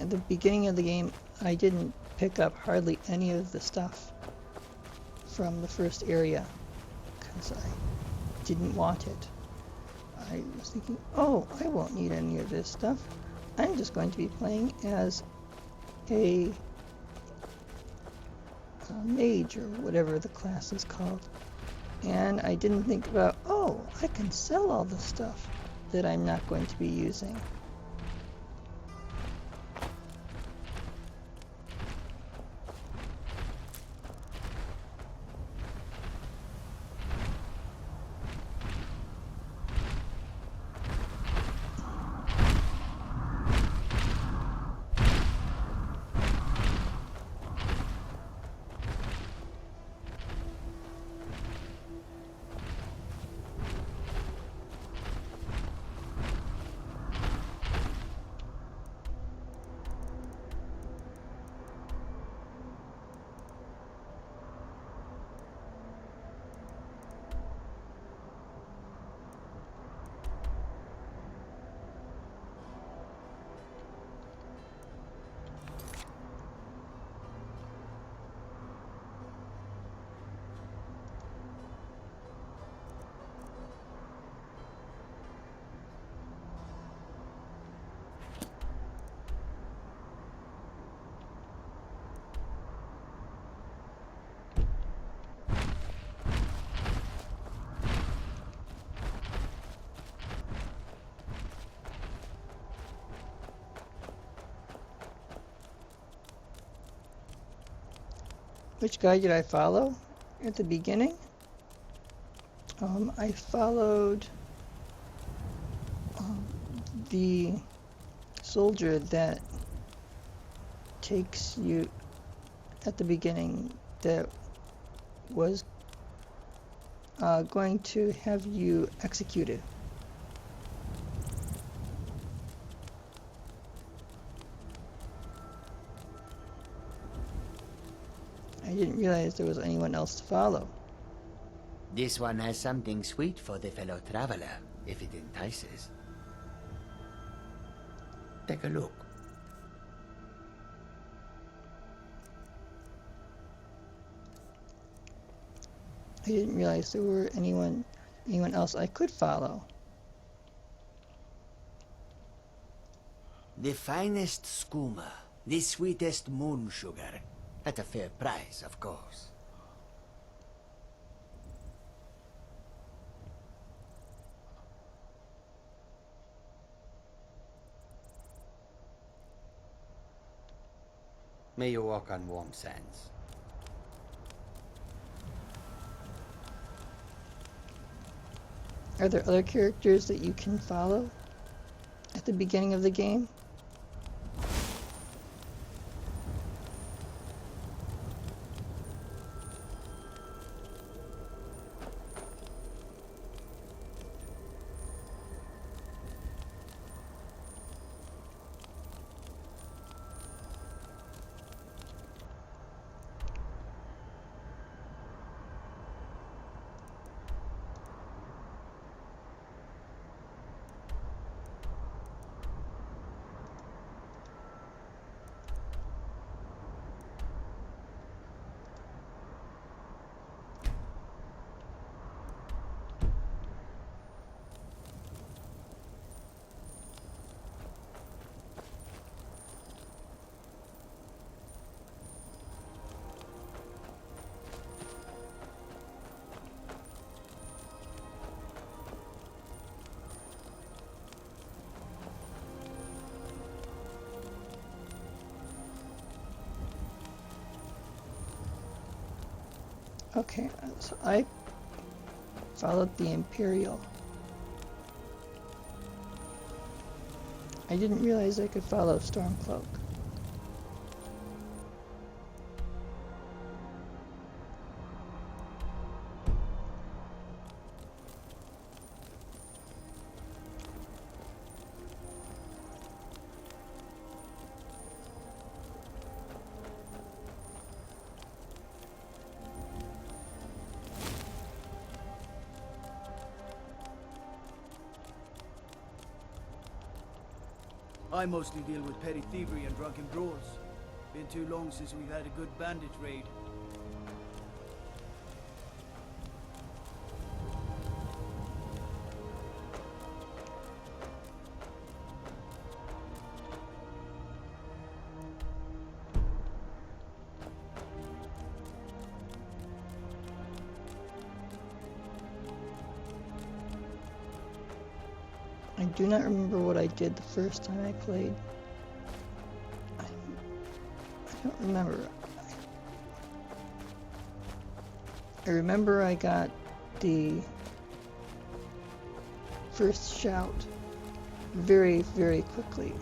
Speaker 14: at the beginning of the game, I didn't pick up hardly any of the stuff from the first area because I didn't want it. I was thinking, oh, I won't need any of this stuff. I'm just going to be playing as a mage or whatever the class is called. And I didn't think about, oh, I can sell all the stuff that I'm not going to be using. Which guy did I follow at the beginning? I followed the soldier that takes you at the beginning that was going to have you executed. I didn't realize there was anyone else to follow.
Speaker 19: This one has something sweet for the fellow traveler, if it entices. Take a look.
Speaker 14: I didn't realize there were anyone else I could follow.
Speaker 19: The finest skooma, the sweetest moon sugar, at a fair price, of course. May you walk on warm sands.
Speaker 14: Are there other characters that you can follow at the beginning of the game? Okay, so I followed the Imperial. I didn't realize I could follow Stormcloak.
Speaker 20: I mostly deal with petty thievery and drunken brawls. Been too long since we've had a good bandit raid.
Speaker 14: I do not remember what I did the first time I played. I don't remember. I remember I got the first shout very, very quickly.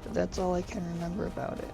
Speaker 14: But that's all I can remember about it.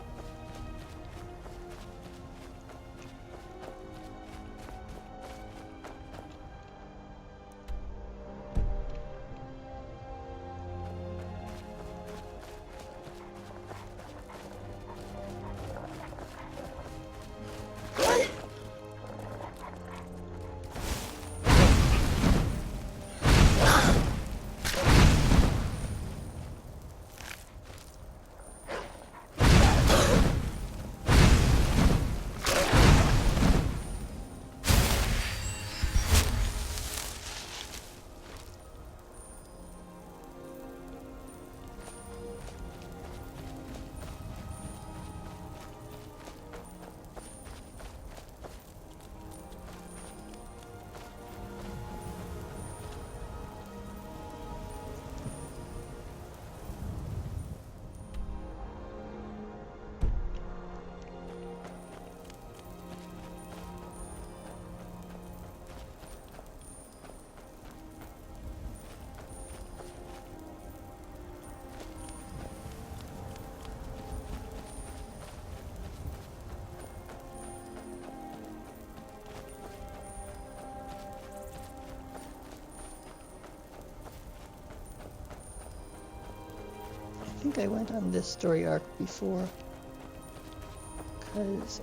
Speaker 14: I think I went on this story arc before, because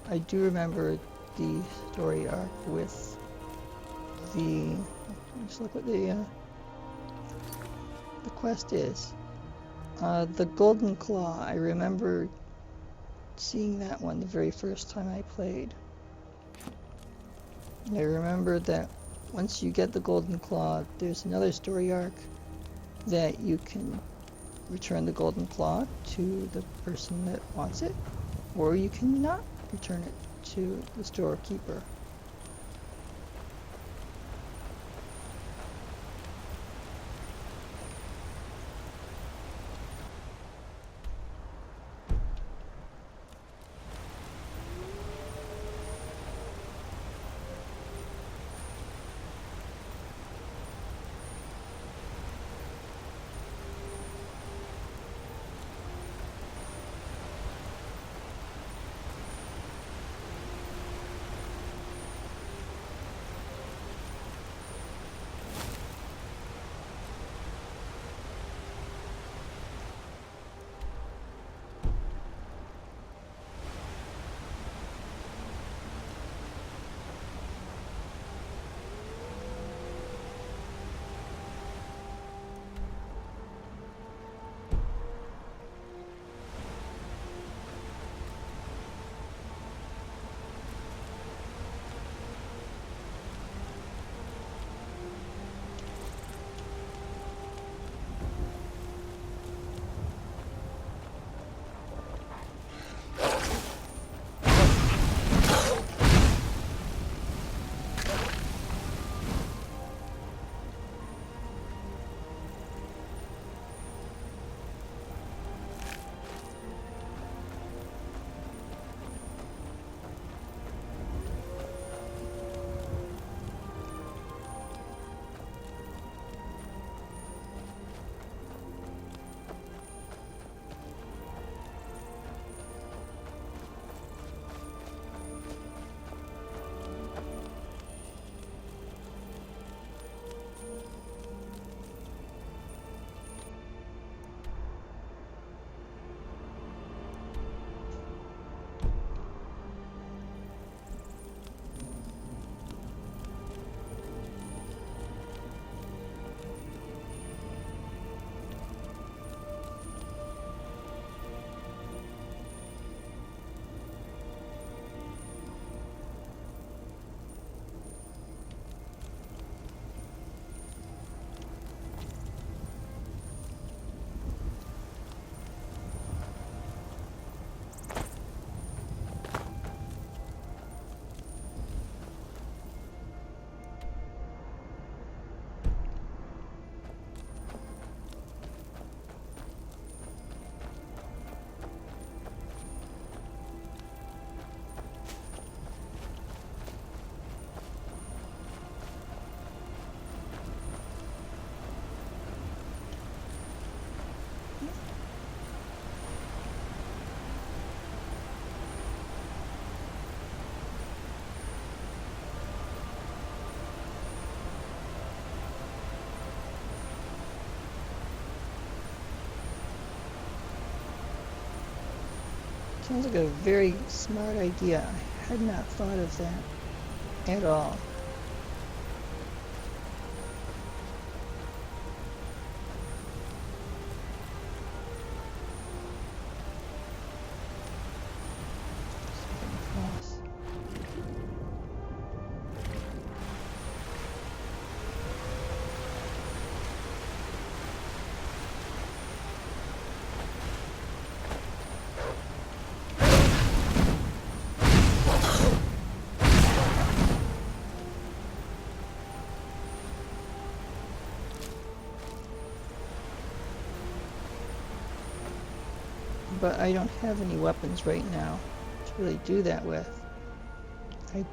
Speaker 14: I do remember the story arc with just look what the quest is. The Golden Claw, I remember seeing that one the very first time I played. And I remember that once you get the Golden Claw, there's another story arc that you can return the Golden Claw to the person that wants it, or you can not return it to the storekeeper. Sounds like a very smart idea. I had not thought of that at all. But I don't have any weapons right now to really do that with. I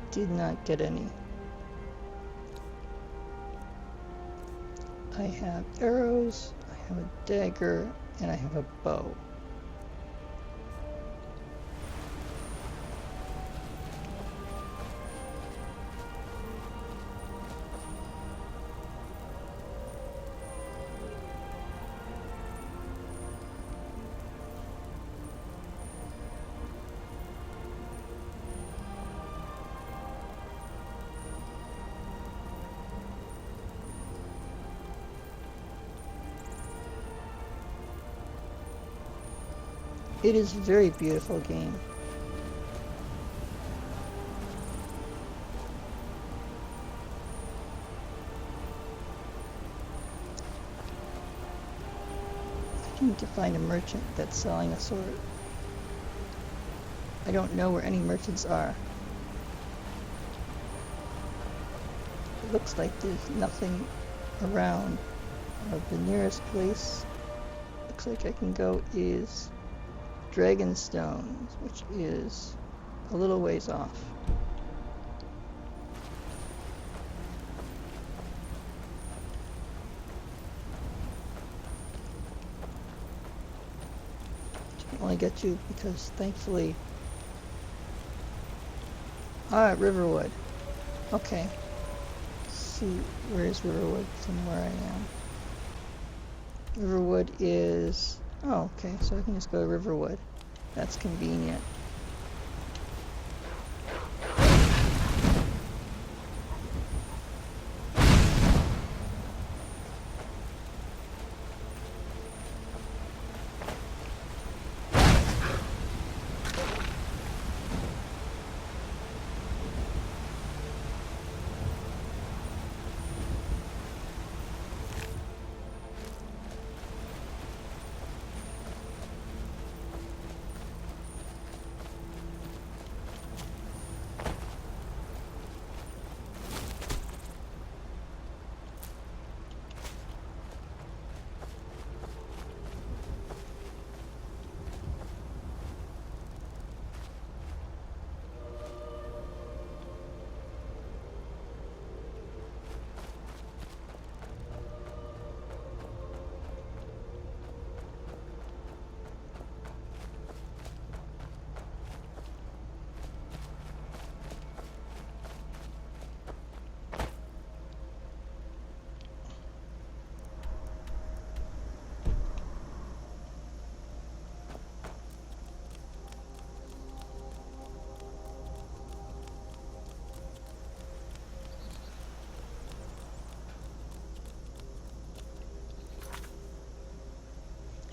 Speaker 14: did not get any. I have arrows, I have a dagger, and I have a bow. It is a very beautiful game. I need to find a merchant that's selling a sword. I don't know where any merchants are. It looks like there's nothing around. The nearest place looks like I can go is Dragonstones, which is a little ways off. Can only get to because thankfully Riverwood. Okay. Let's see, where is Riverwood from where I am? Riverwood is... Oh, okay, so I can just go to Riverwood. That's convenient.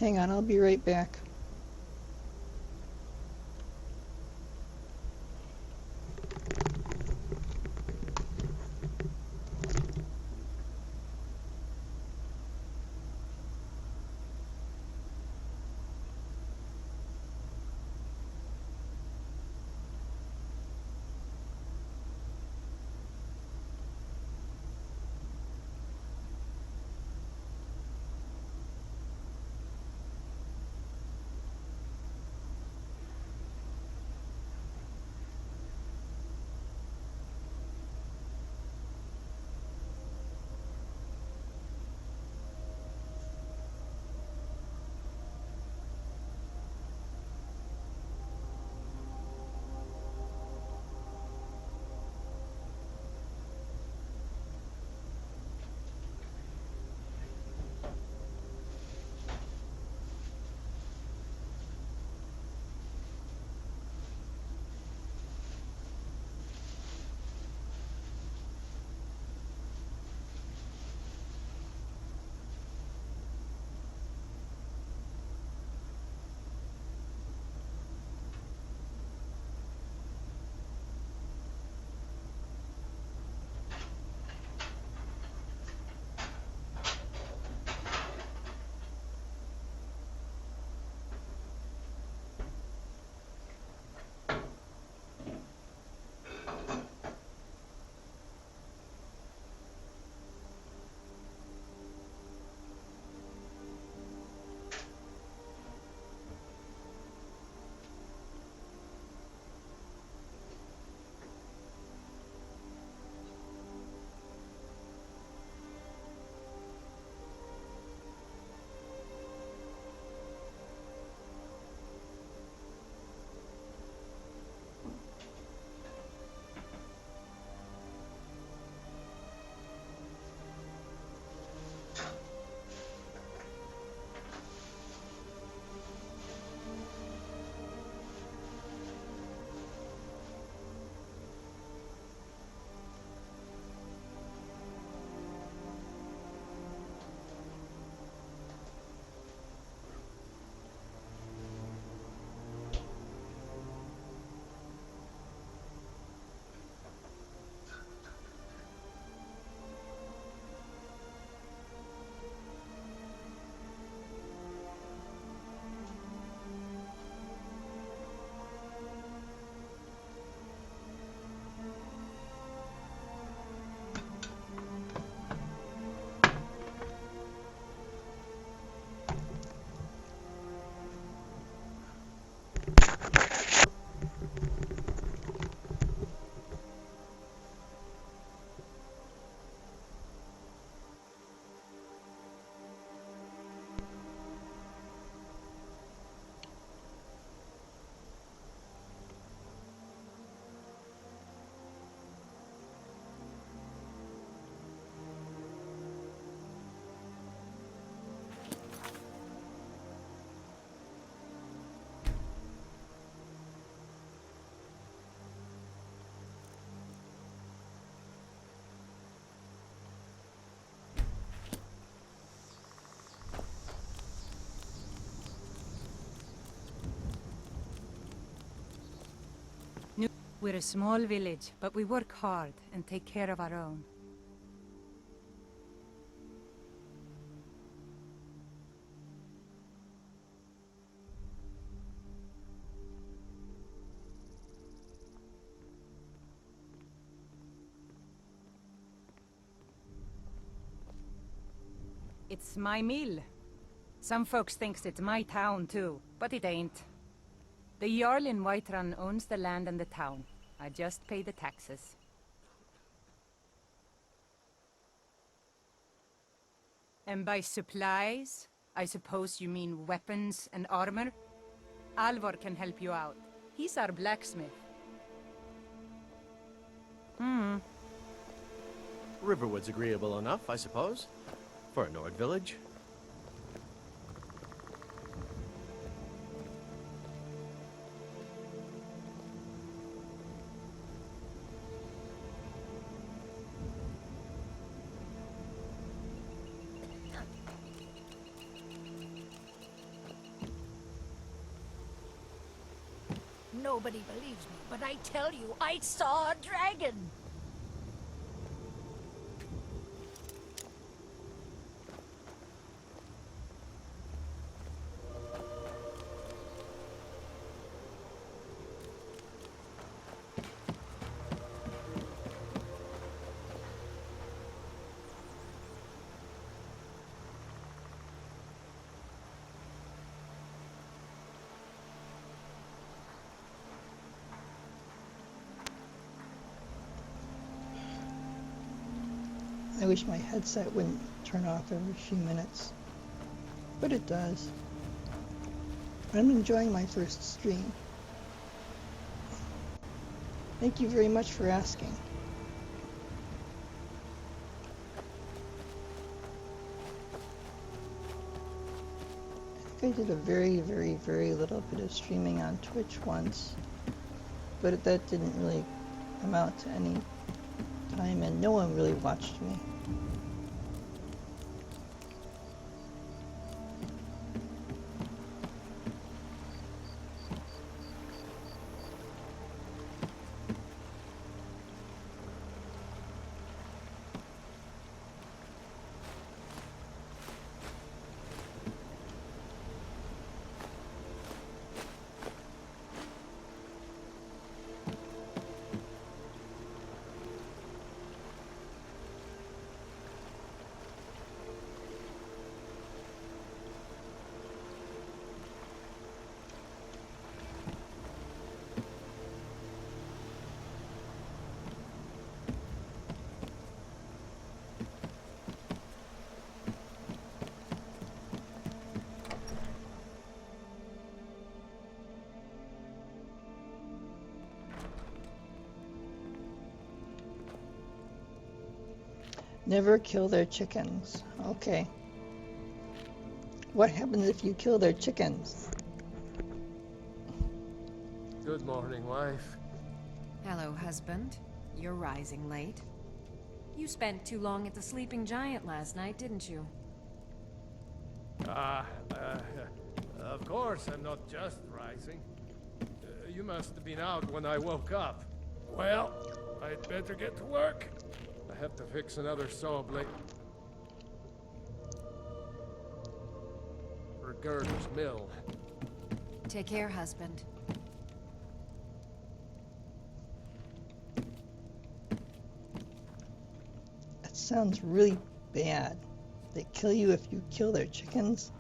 Speaker 14: Hang on, I'll be right back.
Speaker 21: We're a small village, but we work hard and take care of our own. It's my mill. Some folks thinks it's my town too, but it ain't. The Jarl in Whiterun owns the land and the town. I just pay the taxes. And by supplies, I suppose you mean weapons and armor? Alvor can help you out. He's our blacksmith.
Speaker 3: Riverwood's agreeable enough, I suppose, for a Nord village.
Speaker 17: Nobody believes me, but I tell you, I saw a dragon!
Speaker 14: I wish my headset wouldn't turn off every few minutes, but it does. I'm enjoying my first stream. Thank you very much for asking. I think I did a very little bit of streaming on Twitch once, but that didn't really amount to any time and no one really watched me. Never kill their chickens. Okay. What happens if you kill their chickens?
Speaker 1: Good morning, wife.
Speaker 8: Hello, husband. You're rising late. You spent too long at the Sleeping Giant last night, didn't you?
Speaker 1: Of course I'm not just rising. You must have been out when I woke up. Well, I'd better get to work. I have to fix another saw blade for Gerda's mill.
Speaker 8: Take care, husband.
Speaker 14: That sounds really bad. They kill you if you kill their chickens?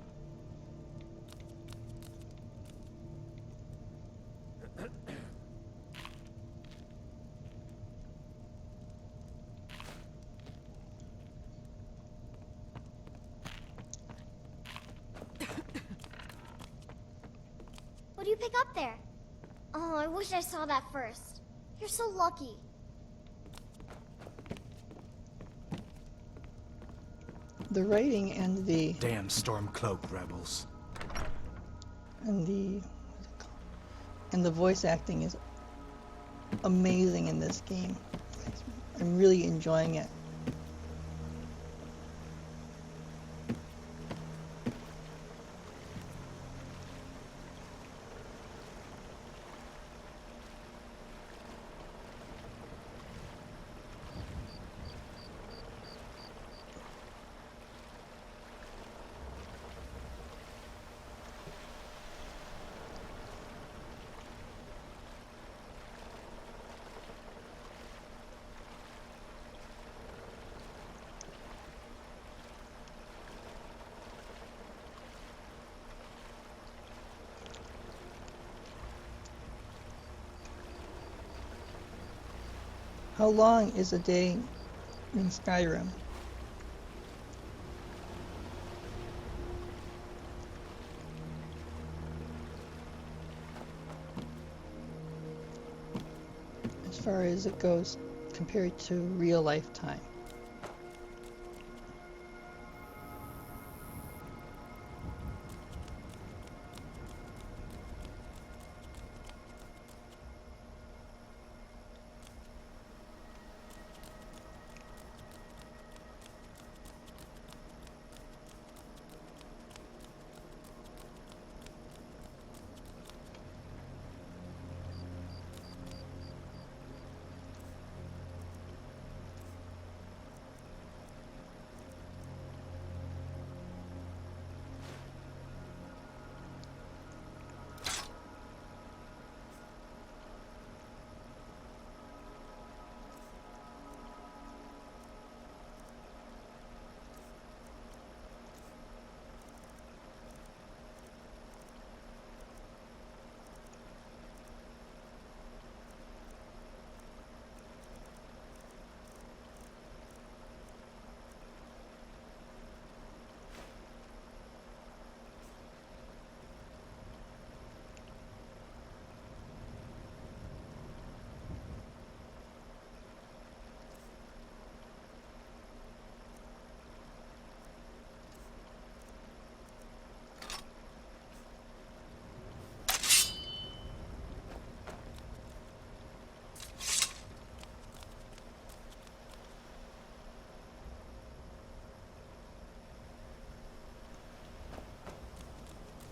Speaker 13: What do you pick up there? Oh, I wish I saw that first. You're so lucky.
Speaker 14: The writing and the...
Speaker 6: Damn Stormcloak rebels.
Speaker 14: And the... And the voice acting is amazing in this game. I'm really enjoying it. How long is a day in Skyrim? As far as it goes compared to real life time.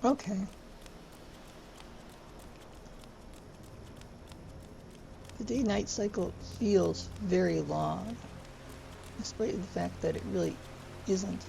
Speaker 14: Okay. The day-night cycle feels very long, despite the fact that it really isn't.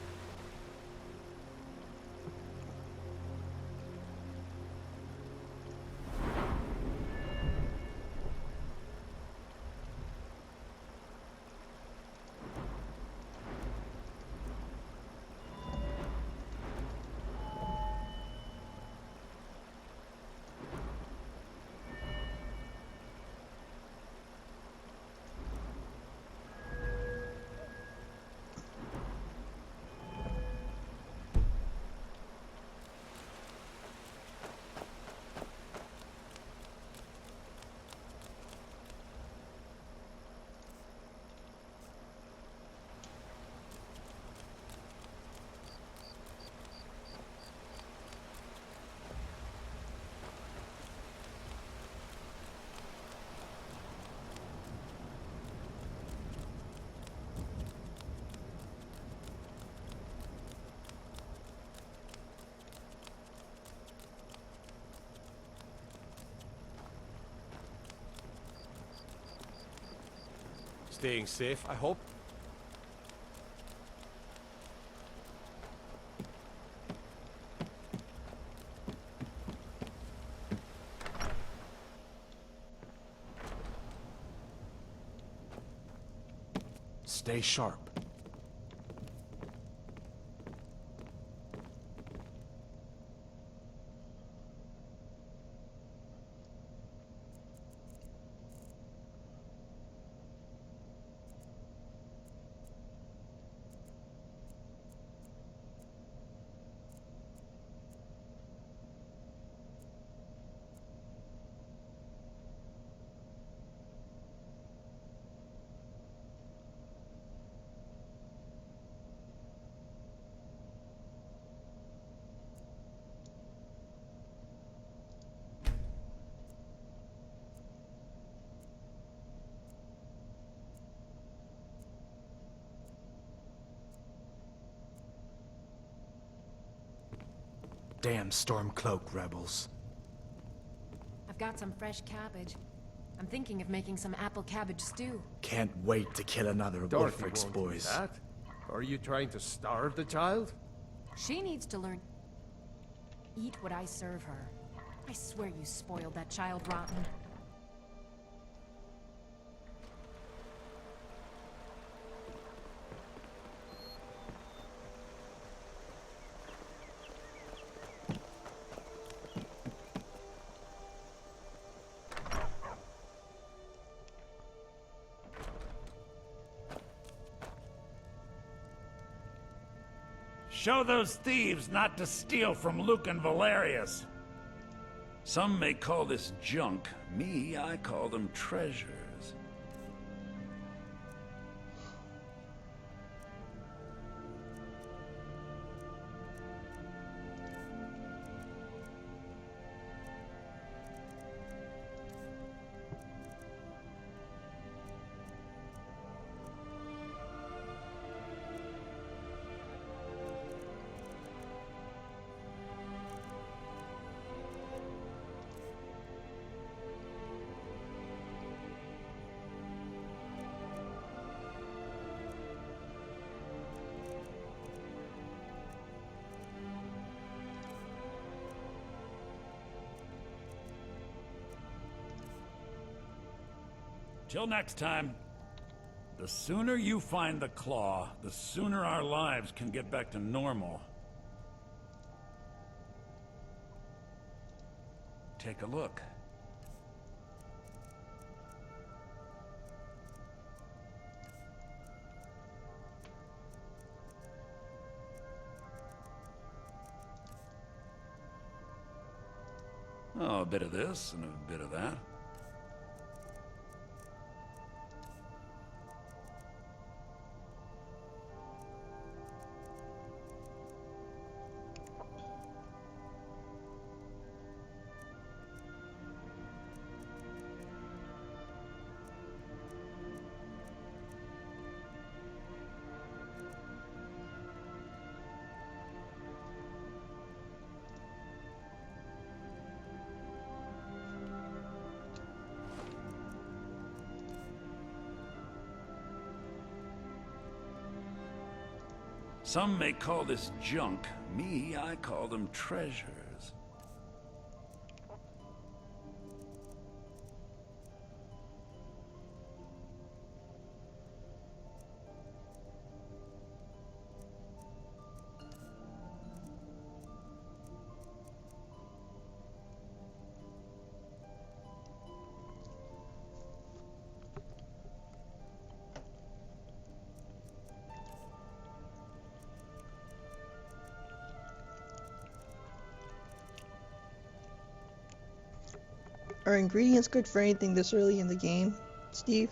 Speaker 18: Staying safe, I hope? Stay sharp.
Speaker 6: Damn Stormcloak rebels.
Speaker 8: I've got some fresh cabbage. I'm thinking of making some apple cabbage stew.
Speaker 6: Can't wait to kill another of
Speaker 1: Dorothy
Speaker 6: Ulfric's
Speaker 1: won't do
Speaker 6: boys.
Speaker 1: that. Are you trying to starve the child?
Speaker 8: She needs to learn. Eat what I serve her. I swear you spoiled that child rotten.
Speaker 9: Show those thieves not to steal from Luke and Valerius. Some may call this junk. Me, I call them treasures. Till next time. The sooner you find the claw, the sooner our lives can get back to normal. Take a look. Oh, a bit of this and a bit of that. Some may call this junk. Me, I call them treasures.
Speaker 14: Are ingredients good for anything this early in the game, Steve?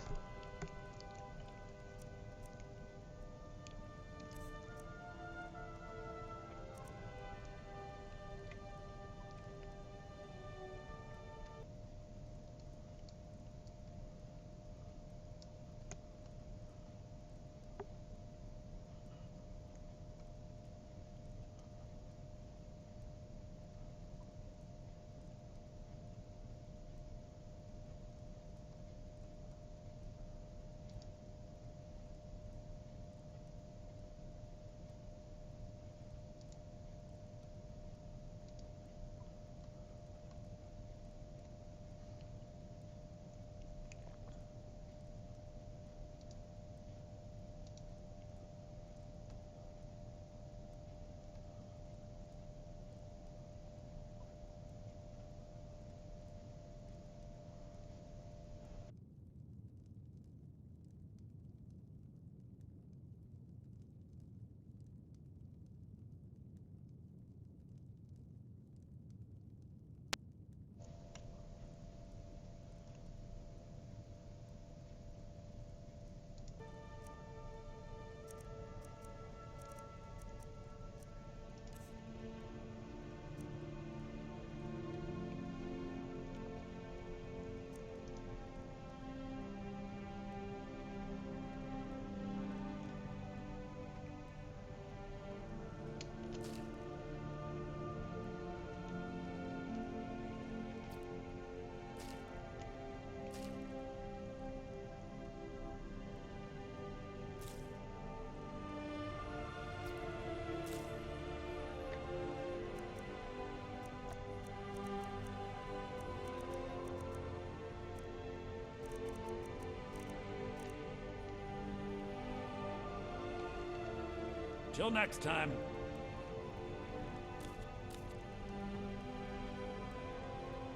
Speaker 9: Till next time.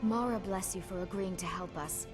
Speaker 5: Mara bless you for agreeing to help us.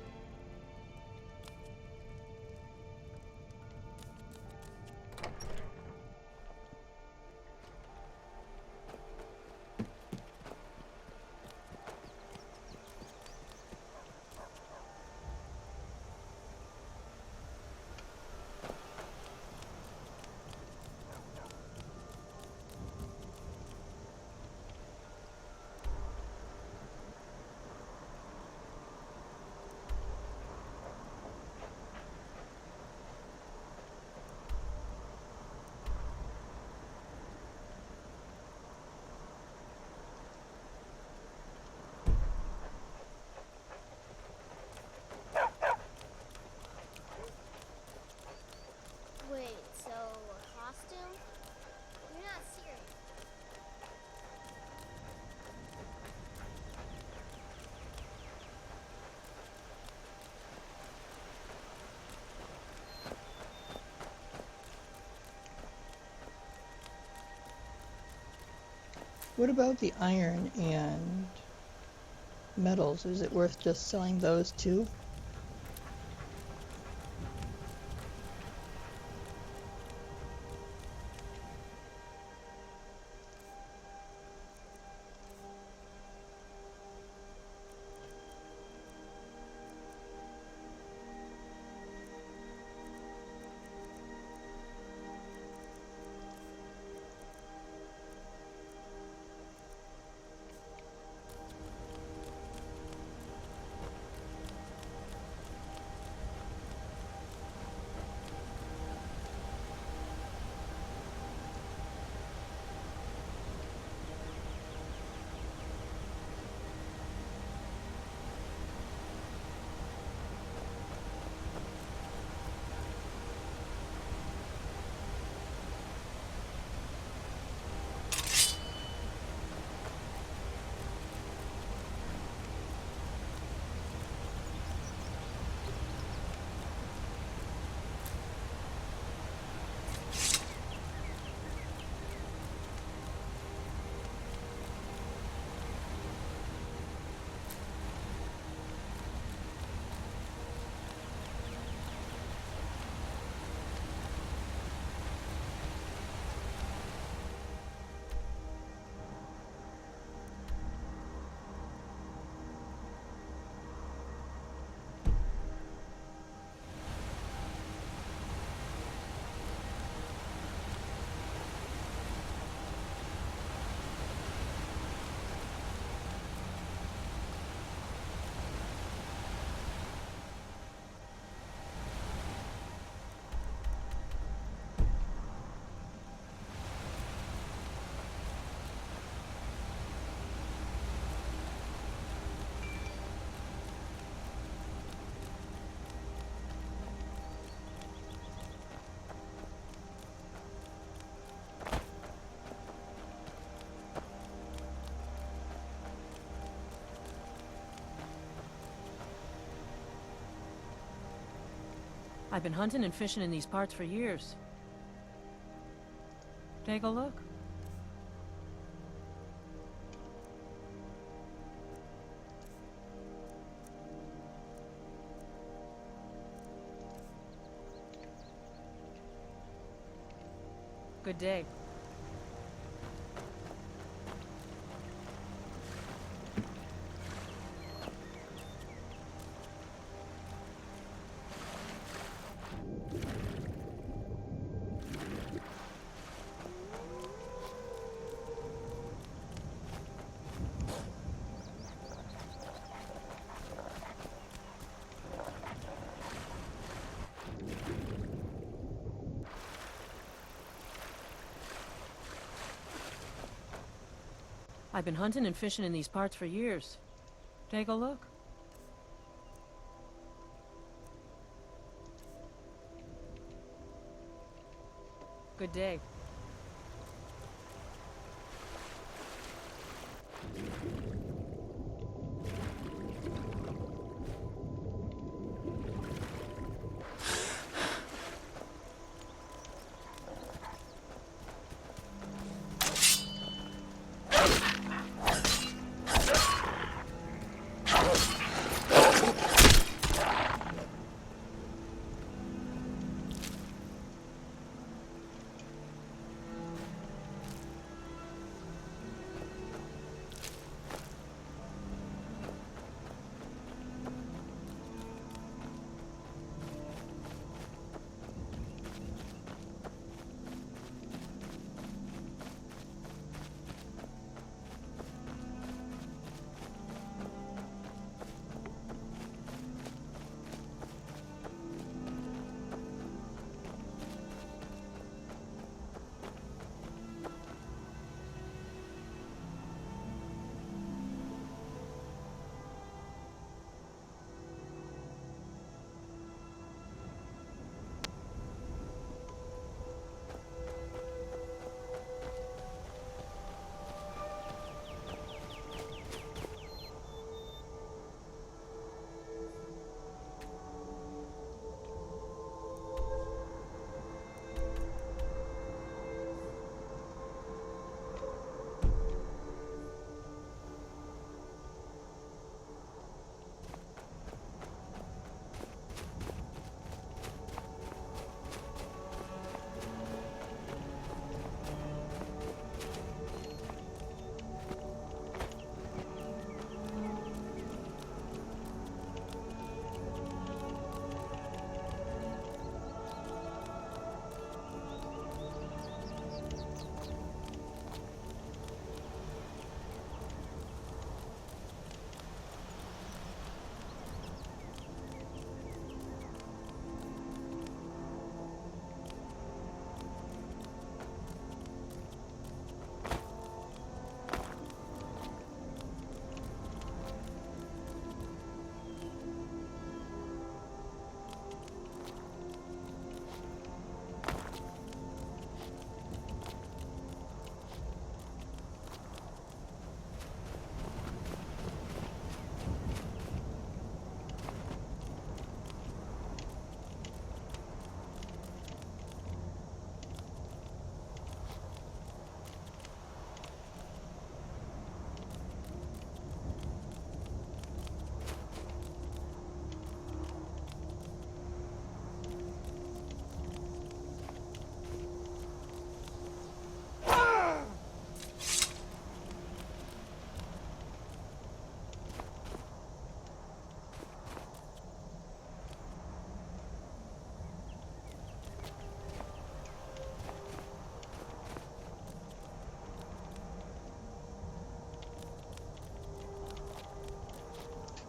Speaker 14: What about the iron and metals? Is it worth just selling those too?
Speaker 7: I've been hunting and fishing in these parts for years. Take a look. Good day. I've been hunting and fishing in these parts for years. Take a look. Good day.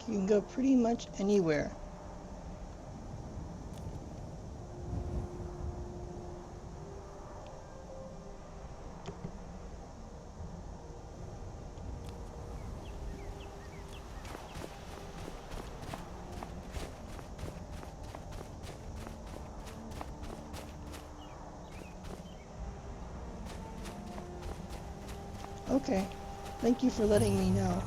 Speaker 14: You can go pretty much anywhere. Okay, thank you for letting me know.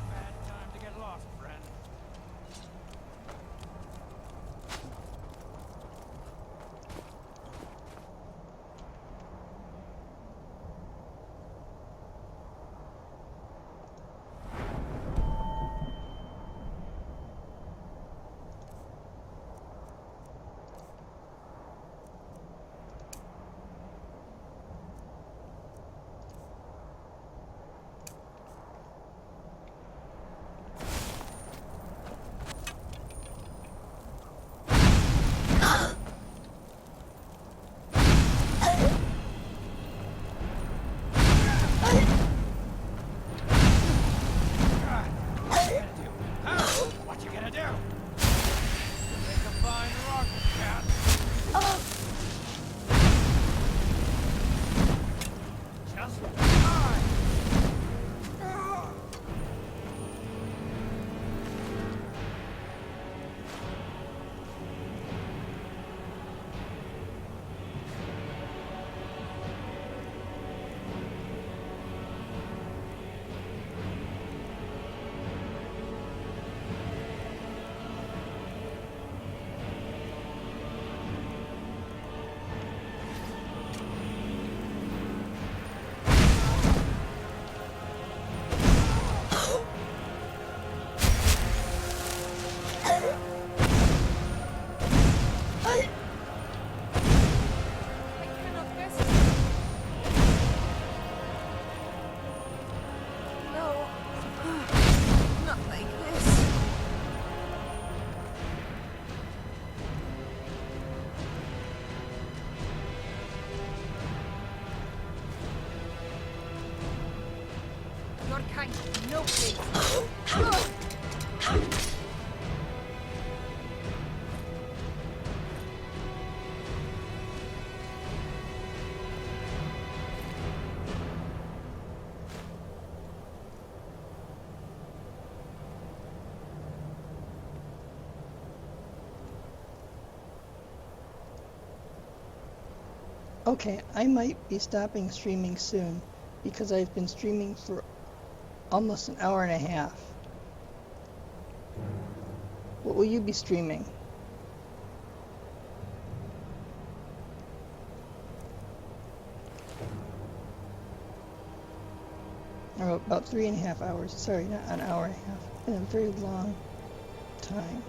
Speaker 21: No place.
Speaker 14: Okay, I might be stopping streaming soon because I've been streaming for almost an hour and a half. What will you be streaming? Oh, about 3.5 hours. Sorry, not an hour and a half. Been a very long time.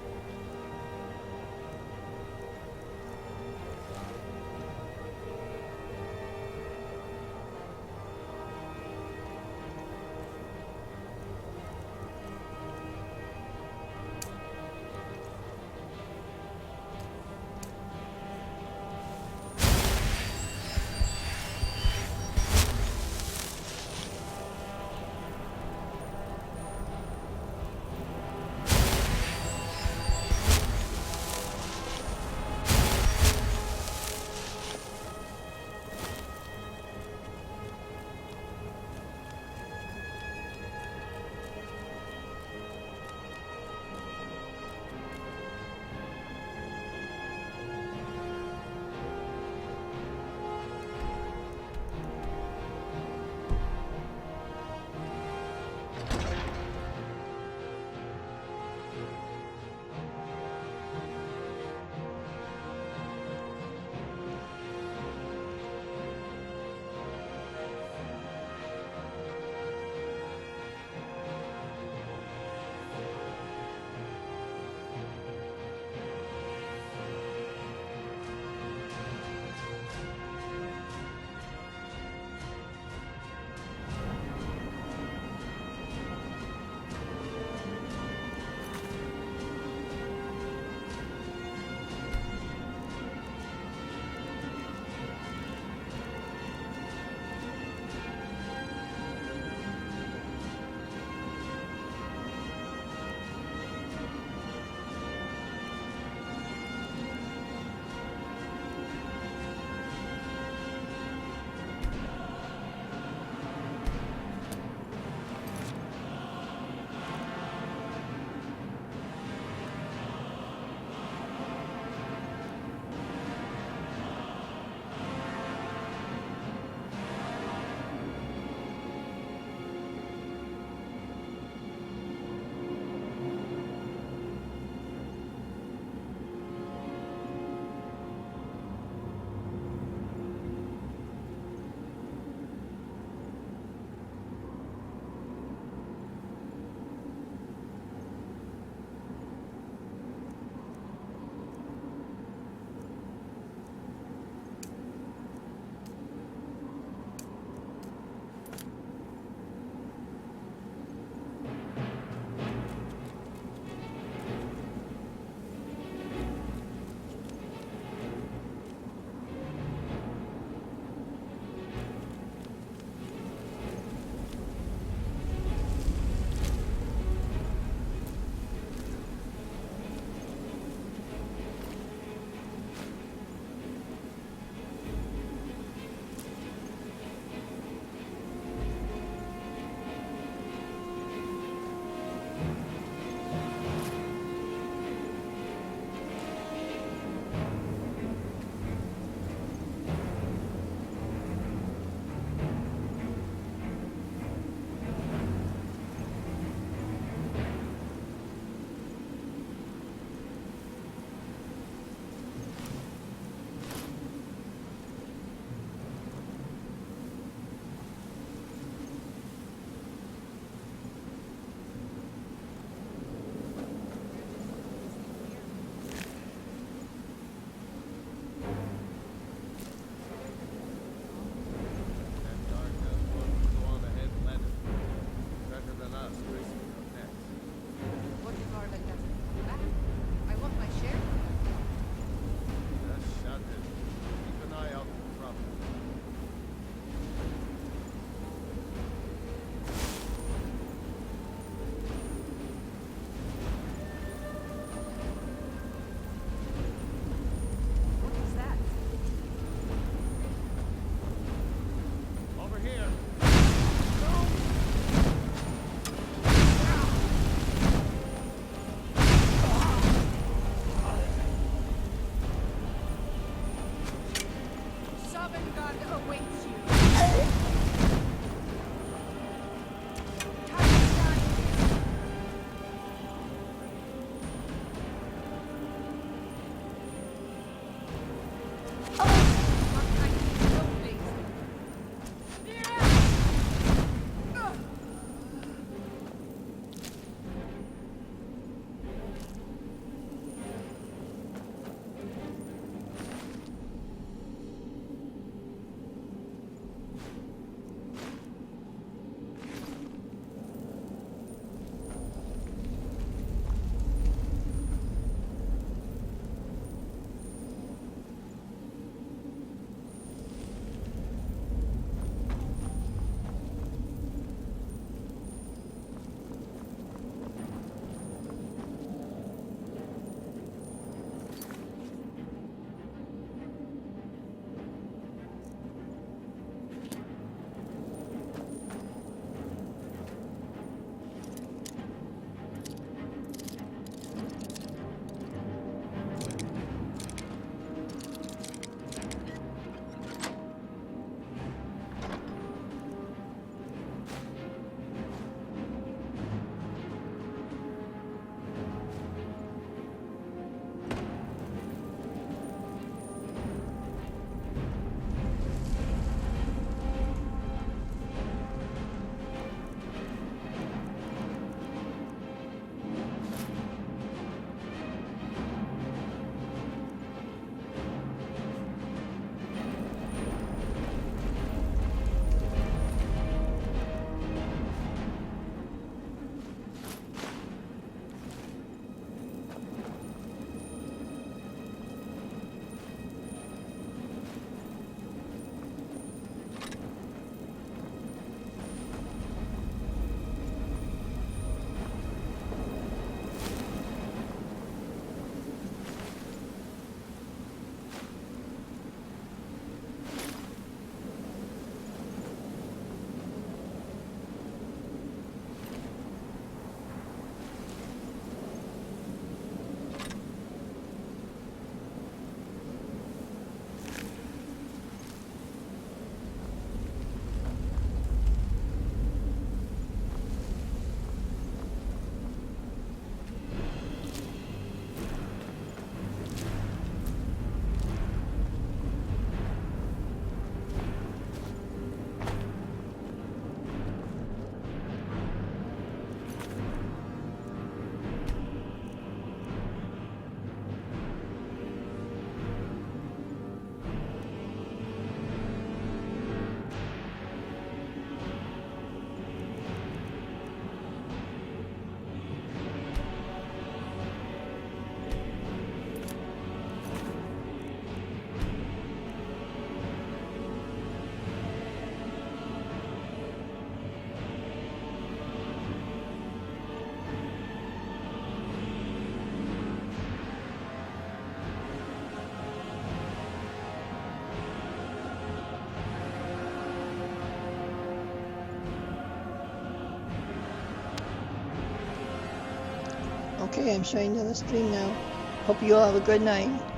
Speaker 14: Okay, I'm shutting down the stream now. Hope you all have a good night.